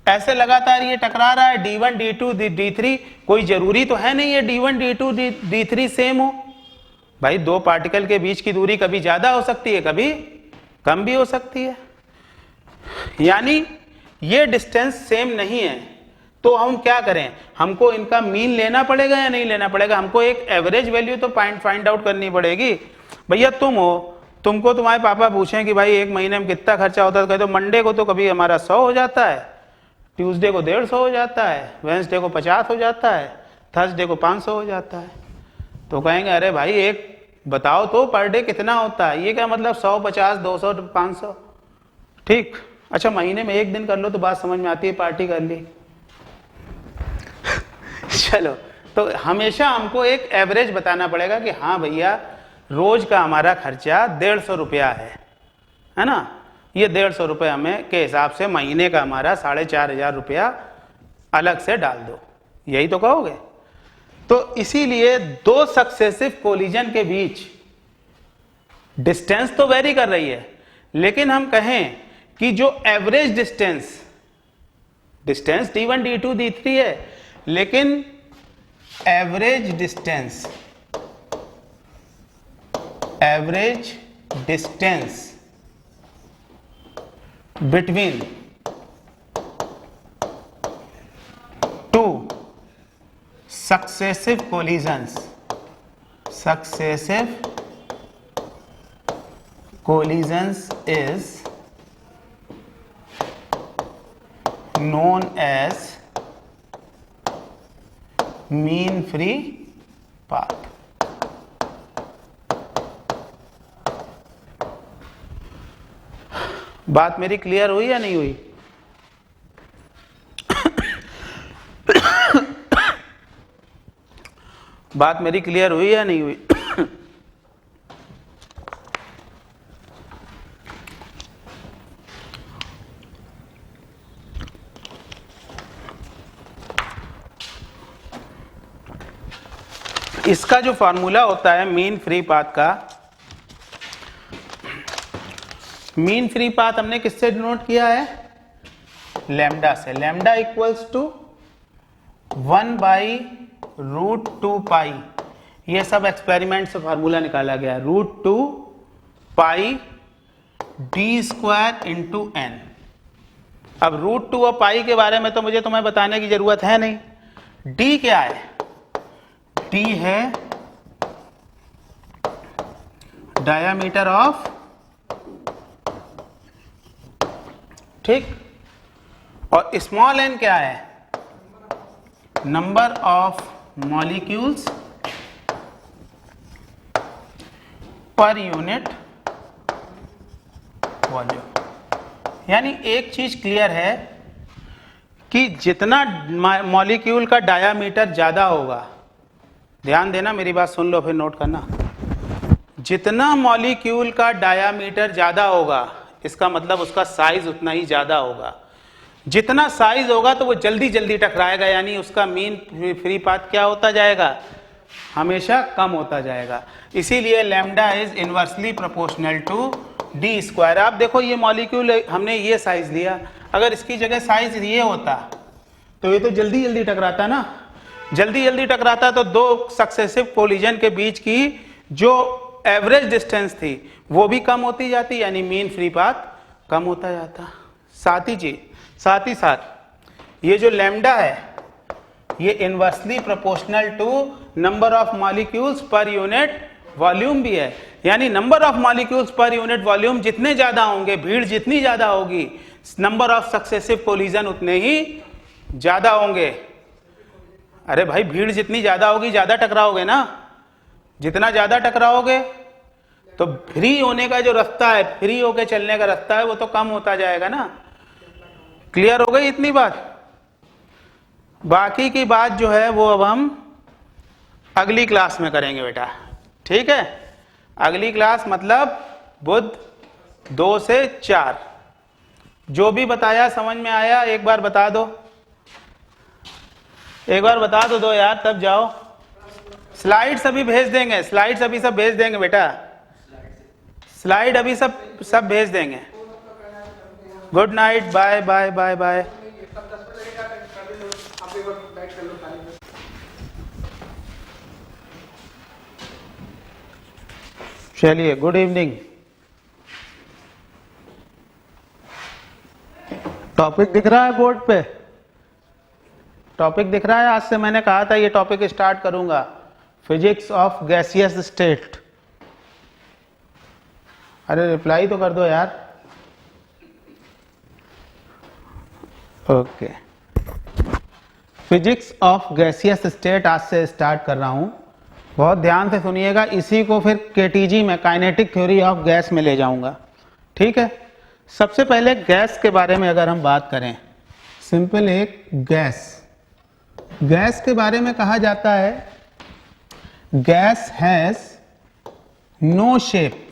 ऐसे लगातार ये टकरा रहा है, d1 d2 d3। कोई जरूरी तो है नहीं है d1 d2 d3 सेम हो, भाई दो पार्टिकल के बीच की दूरी कभी ज्यादा हो सकती है, कभी कम भी हो सकती है। यानी ये डिस्टेंस सेम नहीं है, तो हम क्या करें, हमको इनका मीन लेना पड़ेगा या नहीं लेना पड़ेगा? हमको एक एवरेज वैल्यू तो फाइंड आउट करनी पड़ेगी। भैया तुम हो, तुमको तुम्हारे पापा पूछें कि भाई एक महीने में कितना खर्चा होता है, तो कह दो मंडे को तो कभी हमारा 100 हो जाता है, ट्यूसडे को 150 हो जाता है, वेंसडे को 50 हो जाता है, थर्सडे को 500 हो जाता है। तो कहेंगे अरे भाई एक बताओ तो पर डे कितना होता है? ये क्या मतलब 100, 50, 200, 500, ठीक। अच्छा महीने में एक दिन कर लो तो बात समझ में आती है, पार्टी कर ली। चलो, तो हमेशा हमको एक एवरेज बताना पड़ेगा कि हाँ भैया रोज का हमारा खर्चा 150 रुपया है ना, ये 150 रुपये हमें के हिसाब से महीने का हमारा 4500 रुपया अलग से डाल दो, यही तो कहोगे। तो इसीलिए दो सक्सेसिव कोलिजन के बीच डिस्टेंस तो वेरी कर रही है, लेकिन हम कहें कि जो average distance d1 d2 d3 है, लेकिन average distance between two successive collisions is known as mean free path। बात मेरी क्लियर हुई या नहीं हुई? बात मेरी क्लियर हुई या नहीं हुई? इसका जो फॉर्मूला होता है मीन फ्री पाथ का, मीन फ्री पाथ हमने किससे डिनोट किया है? लैम्डा से। लैम्डा इक्वल्स टू 1/√2 पाई, ये सब एक्सपेरिमेंट से फॉर्मूला निकाला गया है, √2 पाई d² इंटू n। अब √2 और पाई के बारे में तो मुझे तुम्हें बताने की जरूरत है नहीं। d क्या है? d है डायामीटर ऑफ, ठीक, और स्मॉल n क्या है? Number of molecules per unit volume. यानी एक चीज क्लियर है कि जितना मॉलिक्यूल का डायामीटर ज्यादा होगा, ध्यान देना मेरी बात सुन लो फिर नोट करना, जितना मॉलिक्यूल का डायामीटर ज्यादा होगा इसका मतलब उसका साइज उतना ही ज्यादा होगा। जितना साइज होगा तो वो जल्दी जल्दी टकराएगा, यानी उसका मीन फ्री पाथ क्या होता जाएगा? हमेशा कम होता जाएगा। इसीलिए lambda is inversely proportional to d²। आप देखो ये मॉलिक्यूल हमने ये साइज लिया, अगर इसकी जगह साइज ये होता तो ये तो जल्दी जल्दी टकराता ना, जल्दी जल्दी टकराता तो दो सक्सेसिव कोलिजन के बीच की जो एवरेज डिस्टेंस थी वो भी कम होती जाती, यानी मीन फ्री पाथ कम होता जाता। साथ ही साथ ये जो लैम्डा है ये inversely proportional to number of molecules per unit volume भी है, यानी number of molecules per unit volume जितने ज्यादा होंगे, भीड़ जितनी ज्यादा होगी, नंबर ऑफ सक्सेसिव कोलिजन उतने ही ज्यादा होंगे। अरे भाई भीड़ जितनी ज्यादा होगी ज्यादा टकराओगे ना, जितना ज्यादा टकराओगे तो फ्री होने का जो रास्ता है, फ्री होके चलने का रास्ता है वो तो कम होता जाएगा ना। क्लियर हो गई इतनी बात? बाकी की बात जो है वो अब हम अगली क्लास में करेंगे बेटा, ठीक है? अगली क्लास मतलब बुध 2 से 4। जो भी बताया समझ में आया एक बार बता दो, एक बार बता दो यार, तब जाओ। स्लाइड्स अभी भेज देंगे, स्लाइड्स अभी सब भेज देंगे बेटा, स्लाइड अभी सब भेज देंगे। Good night, bye bye bye bye. चलिए, गुड इवनिंग। टॉपिक दिख रहा है बोर्ड पे? टॉपिक दिख रहा है? आज से मैंने कहा था ये टॉपिक स्टार्ट करूंगा, फिजिक्स ऑफ गैसियस स्टेट। अरे रिप्लाई तो कर दो यार। Okay, physics of gaseous state आज से स्टार्ट कर रहा हूं, बहुत ध्यान से सुनिएगा। इसी को फिर केटीजी में, काइनेटिक थ्योरी ऑफ गैस में ले जाऊंगा, ठीक है? सबसे पहले गैस के बारे में अगर हम बात करें, सिंपल एक गैस के बारे में कहा जाता है gas has no shape,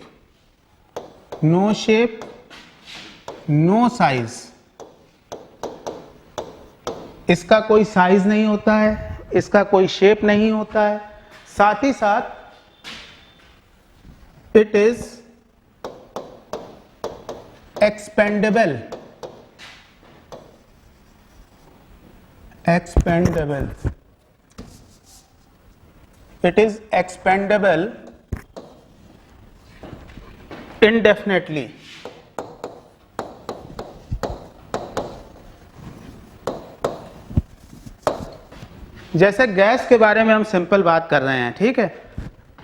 no size. इसका कोई साइज नहीं होता है, इसका कोई शेप नहीं होता है, साथ ही साथ it is expandable, it is expandable indefinitely। जैसे गैस के बारे में हम सिंपल बात कर रहे हैं, ठीक है?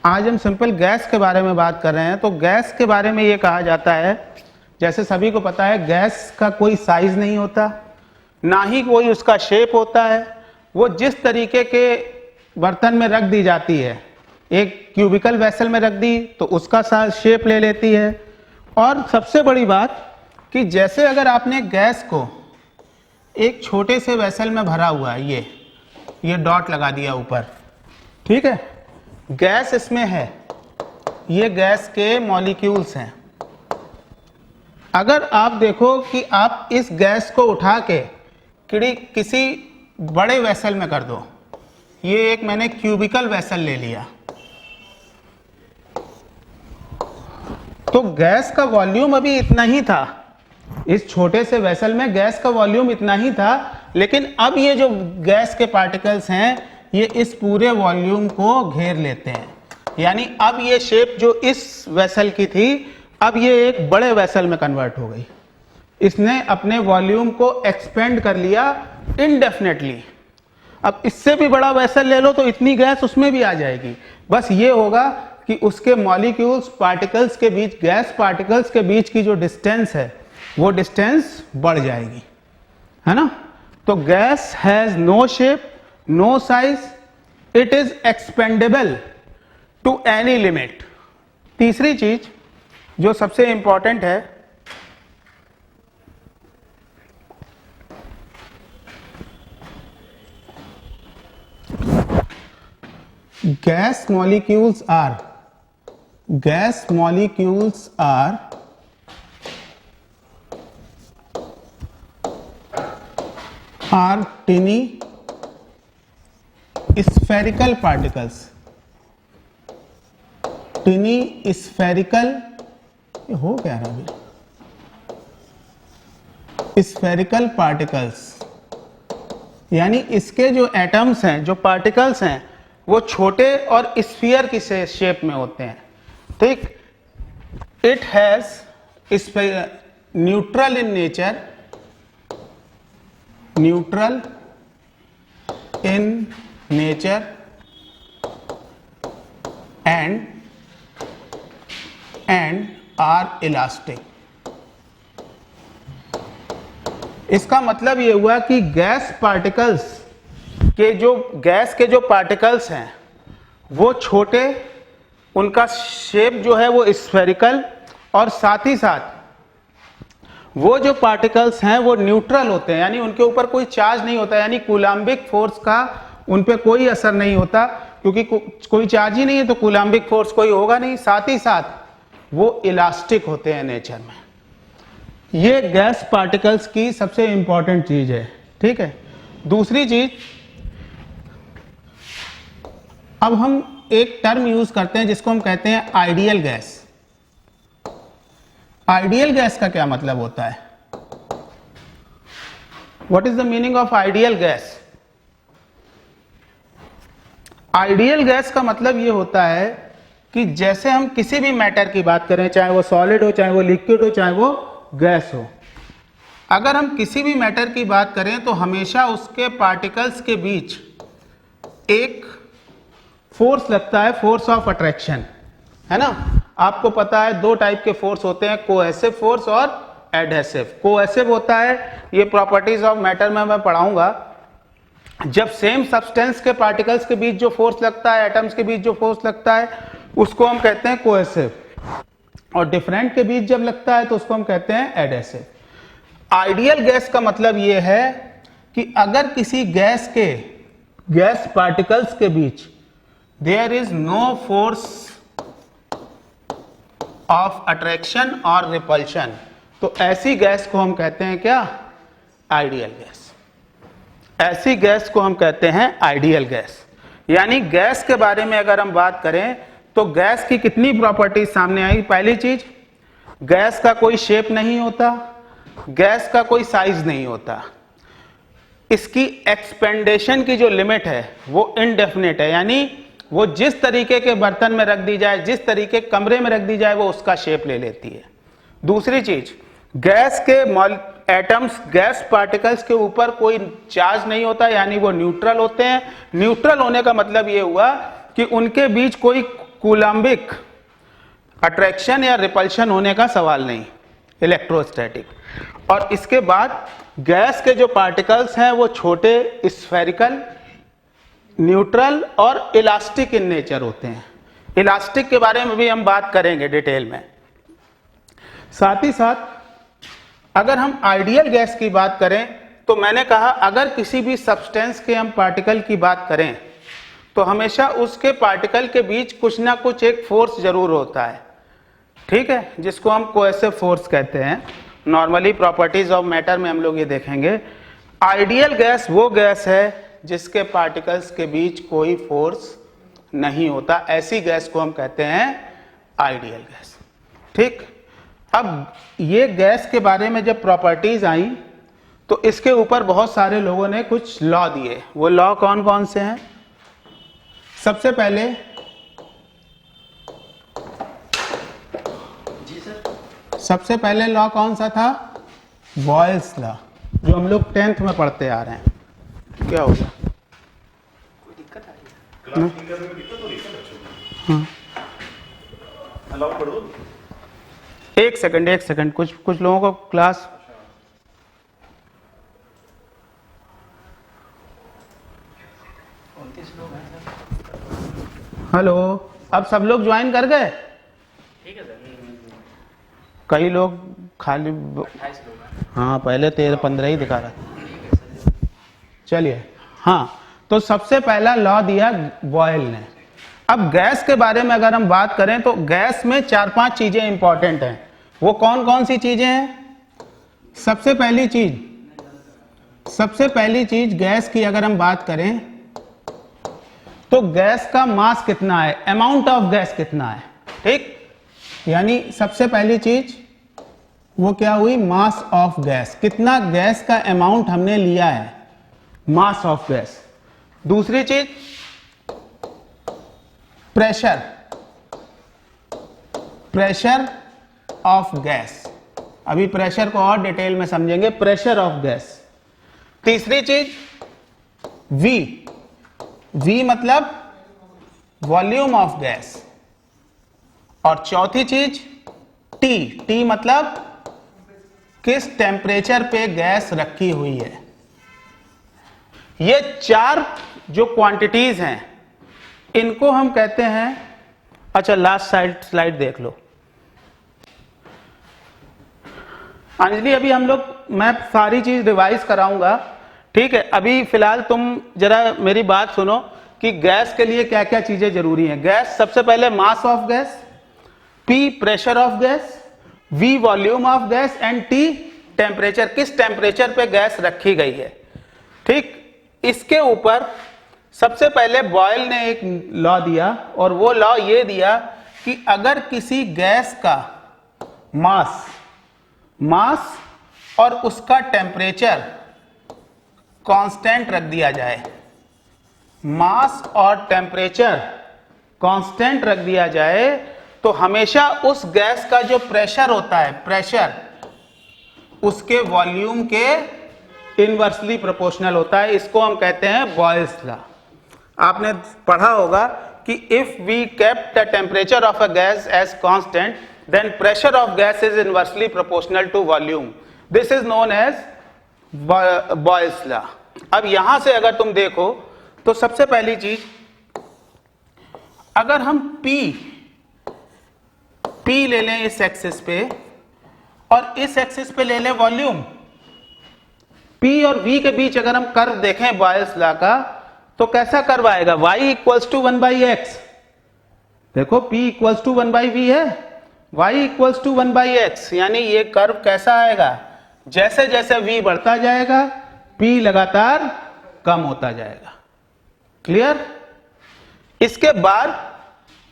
आज हम सिंपल गैस के बारे में बात कर रहे हैं। तो गैस के बारे में ये कहा जाता है, जैसे सभी को पता है गैस का कोई साइज नहीं होता, ना ही कोई उसका शेप होता है। वो जिस तरीके के बर्तन में रख दी जाती है, एक क्यूबिकल वेसल में रख दी तो उसका साइज शेप ले लेती है। और सबसे बड़ी बात कि जैसे अगर आपने गैस को एक छोटे से वेसल में भरा हुआ है, ये डॉट लगा दिया ऊपर, ठीक है? गैस इसमें है, ये गैस के मॉलिक्यूल्स हैं। अगर आप देखो कि आप इस गैस को उठा के किसी बड़े वेसल में कर दो, ये एक मैंने क्यूबिकल वेसल ले लिया, तो गैस का वॉल्यूम अभी इतना ही था, इस छोटे से वेसल में गैस का वॉल्यूम इतना ही था। लेकिन अब ये जो गैस के पार्टिकल्स हैं ये इस पूरे वॉल्यूम को घेर लेते हैं, यानी अब ये शेप जो इस वेसल की थी अब ये एक बड़े वेसल में कन्वर्ट हो गई। इसने अपने वॉल्यूम को एक्सपेंड कर लिया इनडेफिनेटली। अब इससे भी बड़ा वेसल ले लो तो इतनी गैस उसमें भी आ जाएगी। बस ये होगा कि उसके मॉलिक्यूल्स पार्टिकल्स के बीच, गैस पार्टिकल्स के बीच की जो डिस्टेंस है वो डिस्टेंस बढ़ जाएगी, है ना? तो gas has no shape, no size, it is expandable to any limit. तीसरी चीज जो सबसे इंपॉर्टेंट है, gas molecules are tiny spherical particles। tiny spherical, ये हो क्या रहा है? स्फेरिकल पार्टिकल्स, यानी इसके जो एटम्स हैं, जो पार्टिकल्स हैं, वो छोटे और स्फीयर की शेप में होते हैं। ठीक, it has neutral in nature, neutral in nature and are elastic. इसका मतलब ये हुआ कि गैस पार्टिकल्स के जो पार्टिकल्स हैं वो छोटे, उनका शेप जो है वो स्फेरिकल, और साथ ही साथ वो जो पार्टिकल्स हैं वो न्यूट्रल होते हैं, यानी उनके ऊपर कोई चार्ज नहीं होता, यानी कूलाम्बिक फोर्स का उन पे कोई असर नहीं होता, क्योंकि कोई चार्ज ही नहीं है तो कूलाम्बिक फोर्स कोई होगा नहीं। साथ ही साथ वो इलास्टिक होते हैं नेचर में। ये गैस पार्टिकल्स की सबसे इंपॉर्टेंट चीज है। ठीक है, दूसरी चीज, अब हम एक टर्म यूज करते हैं जिसको हम कहते हैं आइडियल गैस। आइडियल गैस का क्या मतलब होता है? What is the meaning of ideal gas? Ideal gas का मतलब ये होता है कि जैसे हम किसी भी मैटर की बात करें, चाहे वो सॉलिड हो, चाहे वो लिक्विड हो, चाहे वो गैस हो, अगर हम किसी भी मैटर की बात करें तो हमेशा उसके पार्टिकल्स के बीच एक फोर्स लगता है, फोर्स ऑफ अट्रैक्शन, है ना। आपको पता है दो टाइप के फोर्स होते हैं, कोहेसिव फोर्स और एडहेसिव। कोहेसिव होता है, ये प्रॉपर्टीज ऑफ मैटर में मैं पढ़ाऊंगा, जब सेम सब्सटेंस के पार्टिकल्स के बीच जो फोर्स लगता है, एटम्स के बीच जो फोर्स लगता है, उसको हम कहते हैं कोहेसिव, और डिफरेंट के बीच जब लगता है तो उसको हम कहते हैं एडहेसिव। आइडियल गैस का मतलब यह है कि अगर किसी गैस पार्टिकल्स के बीच there is no force of attraction और रिपल्शन, तो ऐसी गैस को हम कहते हैं क्या? Ideal gas. ऐसी गैस को हम कहते हैं आइडियल गैस। यानी गैस के बारे में अगर हम बात करें तो गैस की कितनी प्रॉपर्टीज सामने आई? पहली चीज, गैस का कोई शेप नहीं होता, गैस का कोई साइज नहीं होता, इसकी एक्सपेंडेशन की जो लिमिट है वो इनडेफिनेट है, यानी वो जिस तरीके के बर्तन में रख दी जाए, जिस तरीके के कमरे में रख दी जाए, वो उसका शेप ले लेती है। दूसरी चीज, गैस के एटम्स, गैस पार्टिकल्स के ऊपर कोई चार्ज नहीं होता, यानी वो न्यूट्रल होते हैं। न्यूट्रल होने का मतलब ये हुआ कि उनके बीच कोई कूलाम्बिक अट्रैक्शन या रिपल्शन होने का सवाल नहीं, इलेक्ट्रोस्टैटिक। और इसके बाद गैस के जो पार्टिकल्स हैं वो छोटे, स्फेरिकल, न्यूट्रल और इलास्टिक इन नेचर होते हैं। इलास्टिक के बारे में भी हम बात करेंगे डिटेल में। साथ ही साथ अगर हम आइडियल गैस की बात करें तो मैंने कहा अगर किसी भी सब्सटेंस के हम पार्टिकल की बात करें तो हमेशा उसके पार्टिकल के बीच कुछ ना कुछ एक फोर्स जरूर होता है, ठीक है, जिसको हम कोहेसिव फोर्स कहते हैं। नॉर्मली प्रॉपर्टीज ऑफ मैटर में हम लोग ये देखेंगे। आइडियल गैस वो गैस है जिसके पार्टिकल्स के बीच कोई फोर्स नहीं होता, ऐसी गैस को हम कहते हैं आइडियल गैस। ठीक, अब ये गैस के बारे में जब प्रॉपर्टीज आई तो इसके ऊपर बहुत सारे लोगों ने कुछ लॉ दिए। वो लॉ कौन कौन से हैं? सबसे पहले जी सर, सबसे पहले लॉ कौन सा था? बॉयल्स लॉ, जो हम लोग 10th में पढ़ते आ रहे हैं। क्या हो गया? कोई दिक्कत आ रही है? क्लास करने में दिक्कत हो रही है बच्चों को? अलाउ कर दो। एक सेकंड, कुछ लोगों को क्लास हेलो, अब सब लोग ज्वाइन कर गए? ठीक है सर। कई लोग खाली 28 लोग हैं। हाँ, पहले 13-15 ही दिखा रहा था। चलिए, हाँ, तो सबसे पहला लॉ दिया बॉयल ने। अब गैस के बारे में अगर हम बात करें तो गैस में 4-5 चीजें इंपॉर्टेंट हैं। वो कौन कौन सी चीजें हैं? सबसे पहली चीज गैस की अगर हम बात करें तो गैस का मास कितना है, अमाउंट ऑफ गैस कितना है। ठीक, यानी सबसे पहली चीज वो क्या हुई, मास ऑफ गैस, कितना गैस का अमाउंट हमने लिया है, मास ऑफ गैस। दूसरी चीज प्रेशर, प्रेशर ऑफ गैस, अभी प्रेशर को और डिटेल में समझेंगे, प्रेशर ऑफ गैस। तीसरी चीज V, V मतलब वॉल्यूम ऑफ गैस। और चौथी चीज T, T मतलब किस टेम्परेचर पे गैस रखी हुई है। ये चार जो क्वांटिटीज हैं इनको हम कहते हैं, अच्छा लास्ट स्लाइड देख लो अंजलि, अभी हम लोग, मैं सारी चीज रिवाइज कराऊंगा, ठीक है। अभी फिलहाल तुम जरा मेरी बात सुनो कि गैस के लिए क्या क्या चीजें जरूरी हैं। गैस, सबसे पहले मास of gas, P pressure of gas, V volume of gas and T temperature, किस टेम्परेचर पे गैस रखी गई है, ठीक। इसके ऊपर सबसे पहले बॉयल ने एक लॉ दिया, और वो लॉ ये दिया कि अगर किसी गैस का मास और उसका टेम्परेचर कांस्टेंट रख दिया जाए, मास और टेम्परेचर कांस्टेंट रख दिया जाए, तो हमेशा उस गैस का जो प्रेशर होता है, प्रेशर उसके वॉल्यूम के इनवर्सली प्रोपोर्शनल होता है। इसको हम कहते हैं बॉयल्स लॉ। आपने पढ़ा होगा कि if we kept the temperature of a gas as constant, then pressure of gas is inversely proportional to volume. This is known as Boyle's law. अब यहां से अगर तुम देखो तो सबसे पहली चीज, अगर हम P ले लें इस एक्सिस पे और इस एक्सिस पे ले लें वॉल्यूम, P और V के बीच अगर हम कर्व देखें बॉयल्स लॉ का, तो कैसा कर्व आएगा, y इक्वल्स टू 1/x। देखो P इक्वल्स टू 1/v है, y इक्वल्स टू 1/x, यानी ये कर्व कैसा आएगा, जैसे जैसे v बढ़ता जाएगा P लगातार कम होता जाएगा। क्लियर। इसके बाद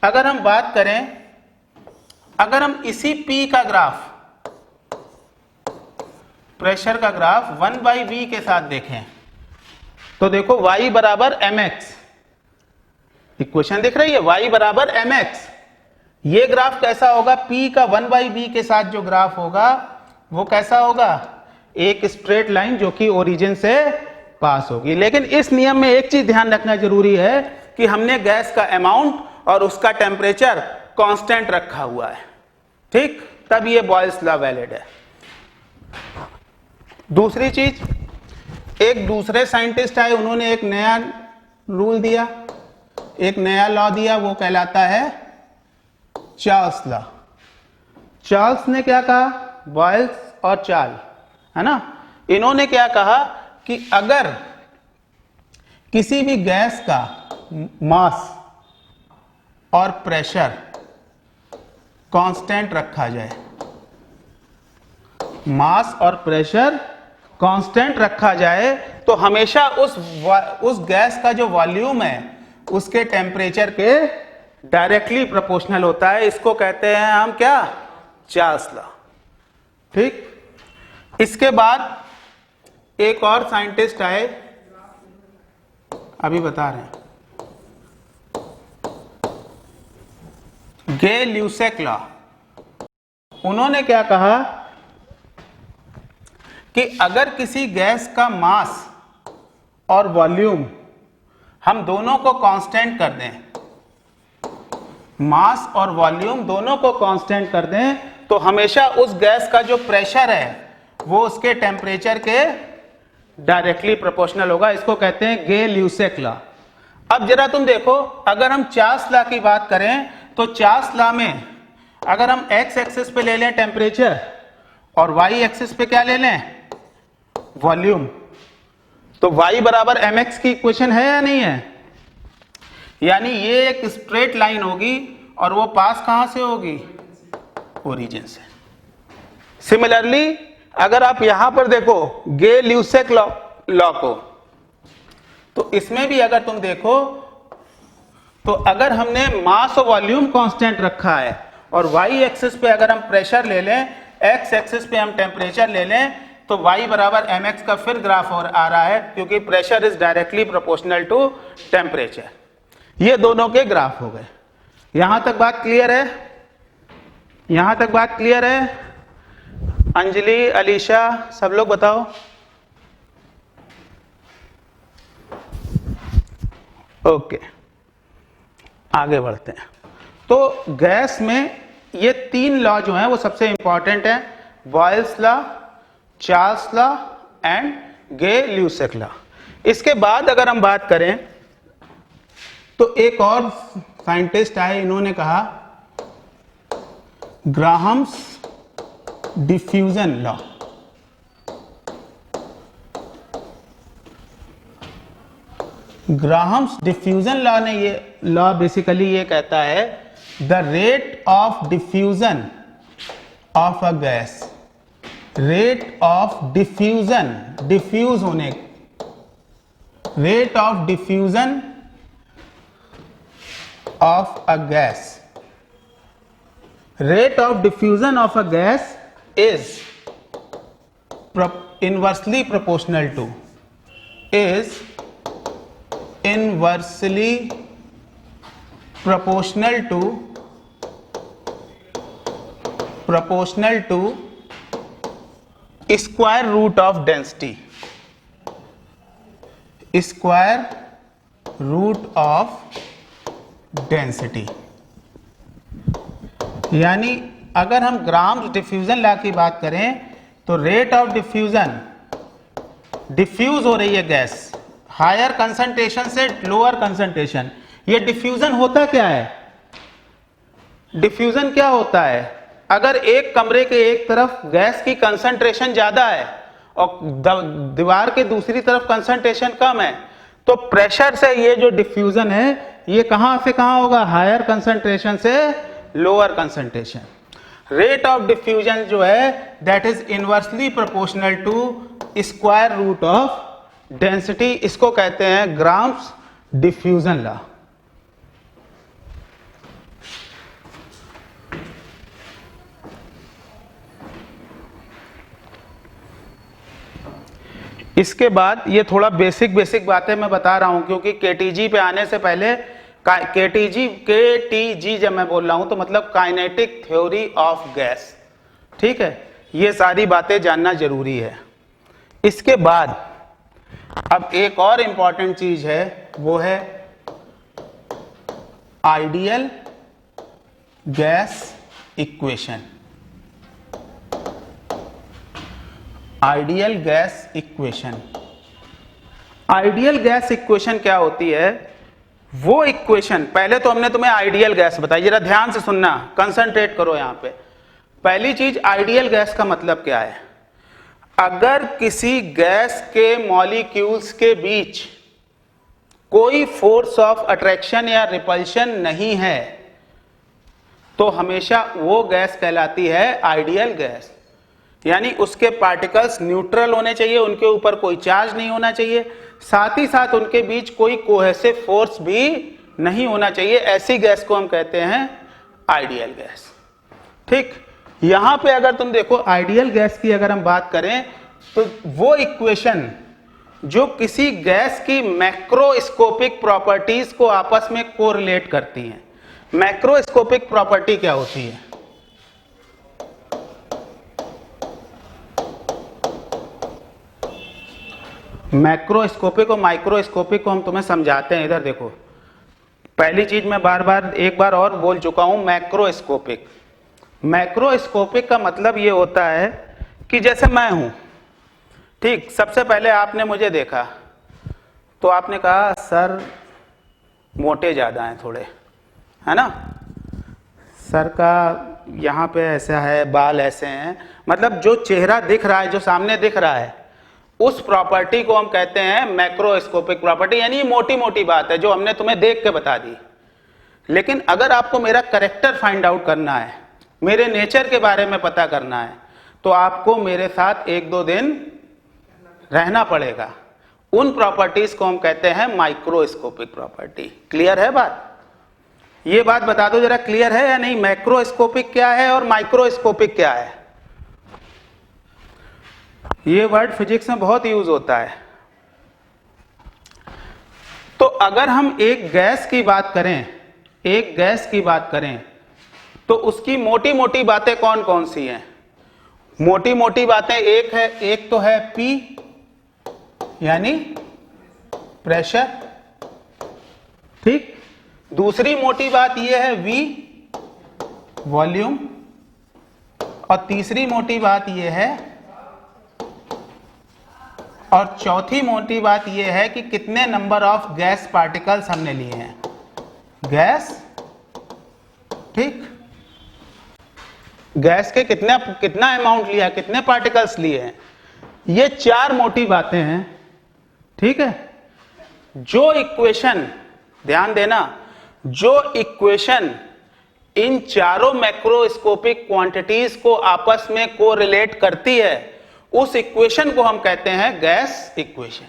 अगर हम बात करें, अगर हम इसी P का ग्राफ, प्रेशर का ग्राफ 1/v के साथ देखें, तो देखो y बराबर mx, इक्वेशन दिख रही है, y बराबर mx। ये ग्राफ कैसा होगा, P का 1/v के साथ जो ग्राफ होगा वो कैसा होगा, एक स्ट्रेट लाइन जो कि ओरिजिन से पास होगी। लेकिन इस नियम में एक चीज ध्यान रखना जरूरी है कि हमने गैस का अमाउंट और उसका टेम्परेचर कांस्टेंट रखा हुआ है, ठीक, तब ये बॉयल्स लॉ वैलिड है। दूसरी चीज, एक दूसरे साइंटिस्ट आए, उन्होंने एक नया रूल दिया, एक नया लॉ दिया, वो कहलाता है चार्ल्स लॉ। चार्ल्स ने क्या कहा, बॉयल्स और चार्ल, है ना, इन्होंने क्या कहा कि अगर किसी भी गैस का मास और प्रेशर कांस्टेंट रखा जाए, मास और प्रेशर कांस्टेंट रखा जाए, तो हमेशा उस गैस का जो वॉल्यूम है उसके टेम्परेचर के डायरेक्टली प्रोपोर्शनल होता है। इसको कहते हैं हम क्या, चार्ल्स लॉ, ठीक। इसके बाद एक और साइंटिस्ट आए, अभी बता रहे हैं, गे ल्यूसेक लॉ। उन्होंने क्या कहा कि अगर किसी गैस का मास और वॉल्यूम हम दोनों को कांस्टेंट कर दें, मास और वॉल्यूम दोनों को कांस्टेंट कर दें, तो हमेशा उस गैस का जो प्रेशर है वो उसके टेम्परेचर के डायरेक्टली प्रोपोर्शनल होगा। इसको कहते हैं गे ल्यूसेक लॉ। अब जरा तुम देखो, अगर हम चार्ल्स लॉ की बात करें तो चार्ल्स लॉ में अगर हम x एक्सिस पे ले लें टेम्परेचर और y एक्सिस पे क्या ले लें, वॉल्यूम, तो y बराबर mx की इक्वेशन है या नहीं है, यानी ये एक स्ट्रेट लाइन होगी और वो पास कहां से होगी, ओरिजिन से। सिमिलरली अगर आप यहां पर देखो गे ल्यूसेक लॉ को, तो इसमें भी अगर तुम देखो तो अगर हमने मास और वॉल्यूम कांस्टेंट रखा है और y एक्सिस पे अगर हम प्रेशर ले लें, एक्स एक्सिस पे हम टेम्परेचर ले लें तो y बराबर mx का फिर ग्राफ और आ रहा है, क्योंकि pressure is directly proportional to temperature. ये दोनों के ग्राफ हो गए। यहां तक बात क्लियर है? यहां तक बात क्लियर है? अंजलि, अलीशा, सब लोग बताओ। ओके, आगे बढ़ते हैं। तो गैस में ये 3 लॉ जो हैं वो सबसे इंपॉर्टेंट है, Boyle's law, Charles law and Gay Lussac law. इसके बाद अगर हम बात करें तो एक और साइंटिस्ट आए, इन्होंने कहा Graham's diffusion law. Graham's diffusion law ने ये लॉ बेसिकली ये कहता है the rate of diffusion of a gas, rate of diffusion, diffuse होने, rate of diffusion of a gas, rate of diffusion of a gas is inversely proportional to square root of density, square root of density। यानी अगर हम grams diffusion law की बात करें तो rate of diffusion, diffuse हो रही है गैस हायर कंसंट्रेशन से लोअर कंसंट्रेशन। ये डिफ्यूजन होता क्या है? डिफ्यूजन क्या होता है? अगर एक कमरे के एक तरफ गैस की कंसंट्रेशन ज्यादा है और दीवार के दूसरी तरफ कंसंट्रेशन कम है, तो प्रेशर से ये जो डिफ्यूजन है ये कहां से कहां होगा? हायर कंसंट्रेशन से lower concentration. Rate of diffusion जो है that is inversely proportional to square root of density. इसको कहते हैं ग्राम्स डिफ्यूजन लॉ। इसके बाद ये थोड़ा बेसिक बातें मैं बता रहा हूं, क्योंकि केटीजी पे आने से पहले केटीजी जब मैं बोल रहा हूं तो मतलब काइनेटिक थ्योरी ऑफ गैस, ठीक है, ये सारी बातें जानना जरूरी है। इसके बाद अब एक और इंपॉर्टेंट चीज है, वो है ideal gas equation. Ideal gas equation, ideal gas equation क्या होती है? वो इक्वेशन, पहले तो हमने तुम्हें आइडियल गैस बताई, जरा ध्यान से सुनना, कंसंट्रेट करो यहां पे। पहली चीज, आइडियल गैस का मतलब क्या है? अगर किसी गैस के मॉलिक्यूल्स के बीच कोई फोर्स ऑफ अट्रैक्शन या रिपल्शन नहीं है तो हमेशा वो गैस कहलाती है आइडियल गैस। यानी उसके पार्टिकल्स न्यूट्रल होने चाहिए, उनके ऊपर कोई चार्ज नहीं होना चाहिए, साथ ही साथ उनके बीच कोई कोहेसिव फोर्स भी नहीं होना चाहिए। ऐसी गैस को हम कहते हैं आइडियल गैस। ठीक, यहां पे अगर तुम देखो आइडियल गैस की अगर हम बात करें तो वो इक्वेशन जो किसी गैस की मैक्रोस्कोपिक प्रॉपर्टीज को आपस में कोरिलेट करती हैं। मैक्रोस्कोपिक प्रॉपर्टी क्या होती है? मैक्रोस्कोपिक और माइक्रोस्कोपिक को हम तुम्हें समझाते हैं। इधर देखो, पहली चीज मैं एक बार और बोल चुका हूं, मैक्रोस्कोपिक। मैक्रोस्कोपिक का मतलब ये होता है कि जैसे मैं हूं, ठीक, सबसे पहले आपने मुझे देखा तो आपने कहा सर मोटे ज्यादा हैं थोड़े, है ना, सर का यहाँ पे ऐसा है, बाल ऐसे हैं, मतलब जो चेहरा दिख रहा है, जो सामने दिख रहा है, उस प्रॉपर्टी को हम कहते हैं मैक्रोस्कोपिक प्रॉपर्टी। यानी मोटी मोटी बात है जो हमने तुम्हें देख के बता दी। लेकिन अगर आपको मेरा कैरेक्टर फाइंड आउट करना है, मेरे नेचर के बारे में पता करना है, तो आपको मेरे साथ 1-2 दिन रहना पड़ेगा। उन प्रॉपर्टीज को हम कहते हैं माइक्रोस्कोपिक प्रॉपर्टी। क्लियर है बात? ये बात बता दो जरा, क्लियर है या नहीं? मैक्रोस्कोपिक क्या है और माइक्रोस्कोपिक क्या है? ये वर्ड फिजिक्स में बहुत यूज होता है। तो अगर हम एक गैस की बात करें, तो उसकी मोटी मोटी बातें कौन कौन सी हैं? मोटी मोटी बातें एक तो है P यानी प्रेशर, ठीक। दूसरी मोटी बात यह है V वॉल्यूम, और तीसरी मोटी बात यह है, और चौथी मोटी बात यह है कि कितने नंबर ऑफ गैस पार्टिकल्स हमने लिए हैं, गैस, ठीक। गैस के कितना अमाउंट लिया, कितने पार्टिकल्स लिए हैं, ये 4 मोटी बातें हैं, ठीक है। जो इक्वेशन, ध्यान देना, जो इक्वेशन इन चारों मैक्रोस्कोपिक क्वांटिटीज को आपस में कोरिलेट करती है, उस इक्वेशन को हम कहते हैं गैस इक्वेशन।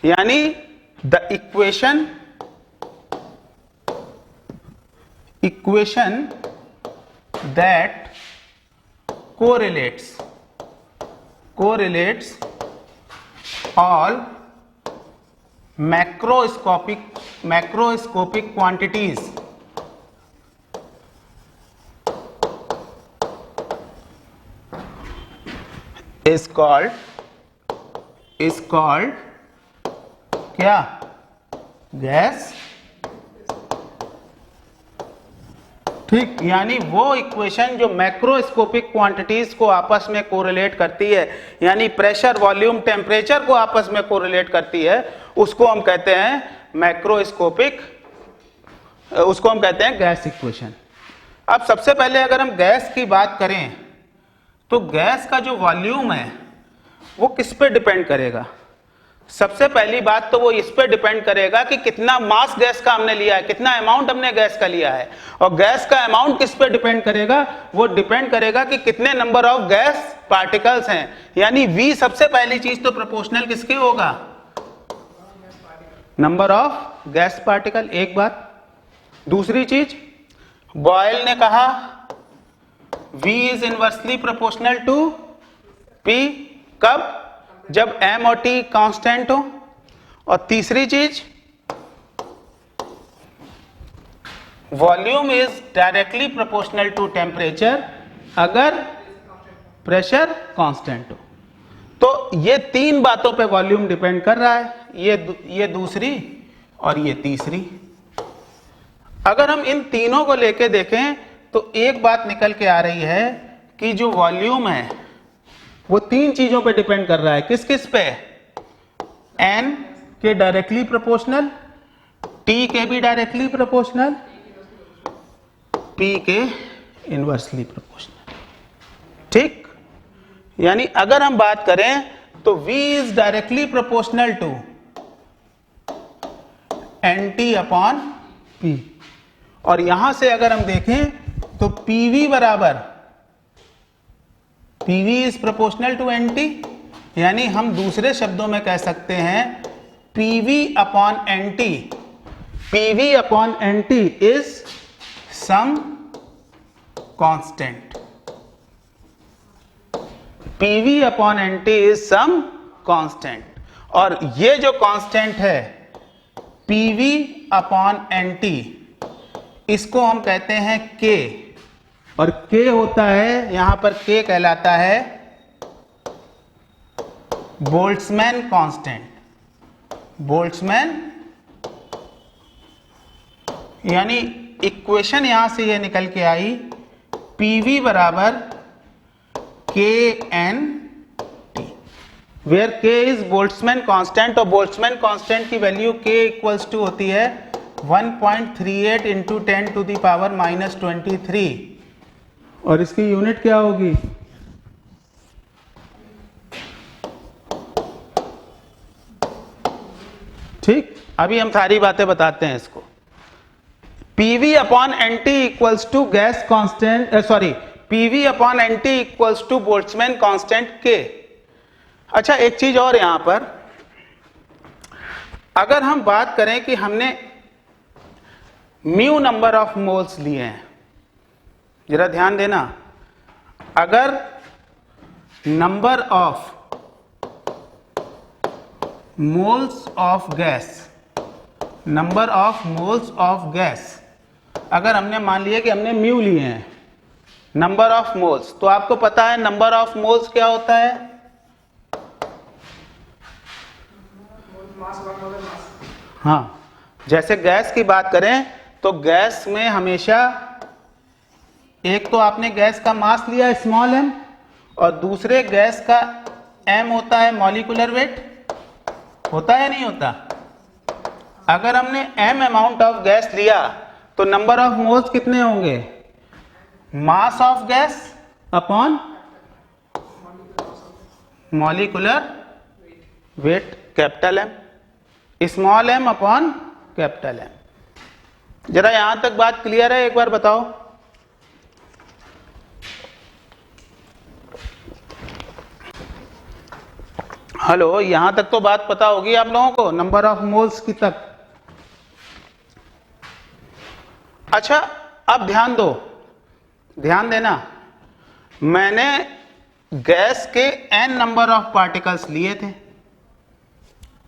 यानी the equation that correlates all macroscopic quantities is called क्या? गैस, ठीक। यानी वो इक्वेशन जो मैक्रोस्कोपिक क्वांटिटीज को आपस में कोरिलेट करती है, यानी प्रेशर, वॉल्यूम, टेम्परेचर को आपस में कोरिलेट करती है, उसको हम कहते हैं गैस इक्वेशन। अब सबसे पहले अगर हम गैस की बात करें, तो गैस का जो वॉल्यूम है वो किस पे डिपेंड करेगा? सबसे पहली बात तो वो इस पे डिपेंड करेगा कि कितना मास गैस का हमने लिया है, कितना अमाउंट हमने गैस का लिया है। और गैस का अमाउंट किस पे डिपेंड करेगा? वो डिपेंड करेगा कि कितने नंबर ऑफ गैस पार्टिकल्स हैं। यानी V सबसे पहली चीज तो प्रोपोर्शनल किसके होगा? नंबर ऑफ गैस पार्टिकल, एक बात। दूसरी चीज, बॉयल ने कहा V is inversely proportional to P, कब? जब M और T कांस्टेंट हो। और तीसरी चीज, volume is directly proportional to temperature अगर प्रेशर कांस्टेंट हो। तो ये 3 बातों पे वॉल्यूम डिपेंड कर रहा है, ये दूसरी और ये तीसरी। अगर हम इन तीनों को लेके देखें तो एक बात निकल के आ रही है कि जो वॉल्यूम है वो 3 चीजों पे डिपेंड कर रहा है। किस किस पे? N के डायरेक्टली प्रोपोर्शनल, T के भी डायरेक्टली प्रोपोर्शनल, P के इनवर्सली प्रोपोर्शनल, ठीक। यानी अगर हम बात करें तो V is directly proportional to NT upon P। और यहां से अगर हम देखें तो PV is proportional to NT। यानी हम दूसरे शब्दों में कह सकते हैं PV upon NT is some constant. PV upon NT is some constant. और ये जो कांस्टेंट है PV अपॉन NT, इसको हम कहते हैं K। और K होता है, यहां पर K कहलाता है बोल्ट्जमैन कांस्टेंट। बोल्ट्जमैन, यानी इक्वेशन यहां से ये निकल के आई PV बराबर KNT, where K is Boltzmann constant. और बोल्ट्जमैन कांस्टेंट की वैल्यू K इक्वल्स टू होती है 1.38 इंटू 10 टू द पावर -23। और इसकी यूनिट क्या होगी? ठीक, अभी हम सारी बातें बताते हैं इसको। PV upon NT equals to gas constant, PV upon NT equals to Boltzmann constant K। अच्छा, एक चीज और यहां पर, अगर हम बात करें कि हमने म्यू नंबर ऑफ मोल्स लिए हैं, जरा ध्यान देना, अगर number of moles of gas, number of moles of gas, अगर हमने मान लिया कि हमने म्यू लिए हैं, नंबर ऑफ मोल्स, तो आपको पता है नंबर ऑफ मोल्स क्या होता है? मास वन ओवर मास। हाँ, जैसे गैस की बात करें तो गैस में हमेशा एक तो आपने गैस का मास लिया स्मॉल m और दूसरे गैस का m होता है मॉलिक्यूलर वेट, होता है नहीं होता? अगर हमने m अमाउंट ऑफ गैस लिया तो नंबर ऑफ मोल्स कितने होंगे? मास of gas upon molecular weight capital M, small m upon capital M। जरा यहां तक बात क्लियर है? एक बार बताओ। हेलो, यहां तक तो बात पता होगी आप लोगों को, नंबर ऑफ मोल्स की तक। अच्छा, अब ध्यान दो, ध्यान देना, मैंने गैस के n नंबर ऑफ पार्टिकल्स लिए थे,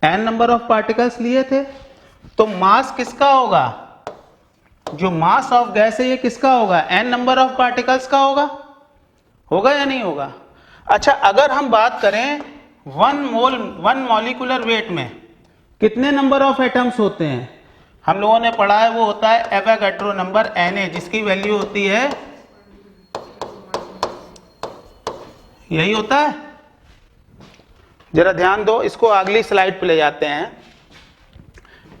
n नंबर ऑफ पार्टिकल्स लिए थे, तो मास किसका होगा? जो मास ऑफ गैस है ये किसका होगा? n नंबर ऑफ पार्टिकल्स का होगा, होगा या नहीं होगा? अच्छा, अगर हम बात करें वन मॉलिक्यूलर वेट में कितने नंबर ऑफ एटम्स होते हैं? हम लोगों ने पढ़ा है वो होता है एवोगाड्रो नंबर Na, जिसकी वैल्यू होती है, यही होता है। जरा ध्यान दो, इसको अगली स्लाइड पे ले जाते हैं।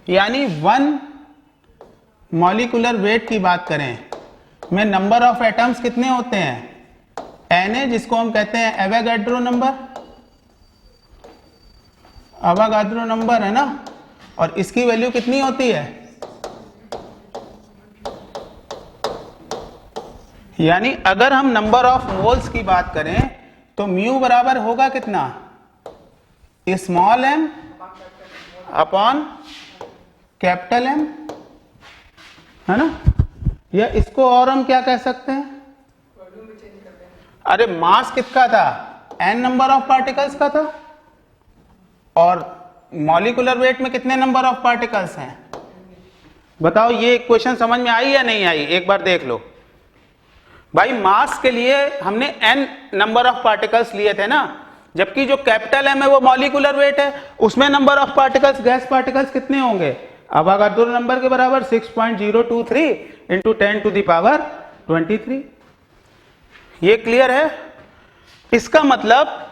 यानी वन मॉलिक्यूलर वेट की बात करें में नंबर ऑफ एटम्स कितने होते हैं? Na, जिसको हम कहते हैं एवोगाड्रो नंबर, एवोगाड्रो नंबर है ना, और इसकी वैल्यू कितनी होती है? यानी अगर हम नंबर ऑफ मोल्स की बात करें तो म्यू बराबर होगा कितना? Small m upon capital M, है ना? या इसको और हम क्या कह सकते हैं? अरे मास किसका था? n नंबर ऑफ पार्टिकल्स का था, और मॉलिक्यूलर वेट में कितने नंबर ऑफ पार्टिकल्स हैं? बताओ, ये इक्वेशन समझ में आई या नहीं आई? एक बार देख लो भाई, मास के लिए हमने n नंबर ऑफ पार्टिकल्स लिए थे ना, जबकि जो कैपिटल M है वो मॉलिक्यूलर वेट है, उसमें number of particles, gas particles कितने होंगे? अवोगाड्रो नंबर के बराबर 6.023 इंटू 10 टू द पावर 23। ये क्लियर है? इसका मतलब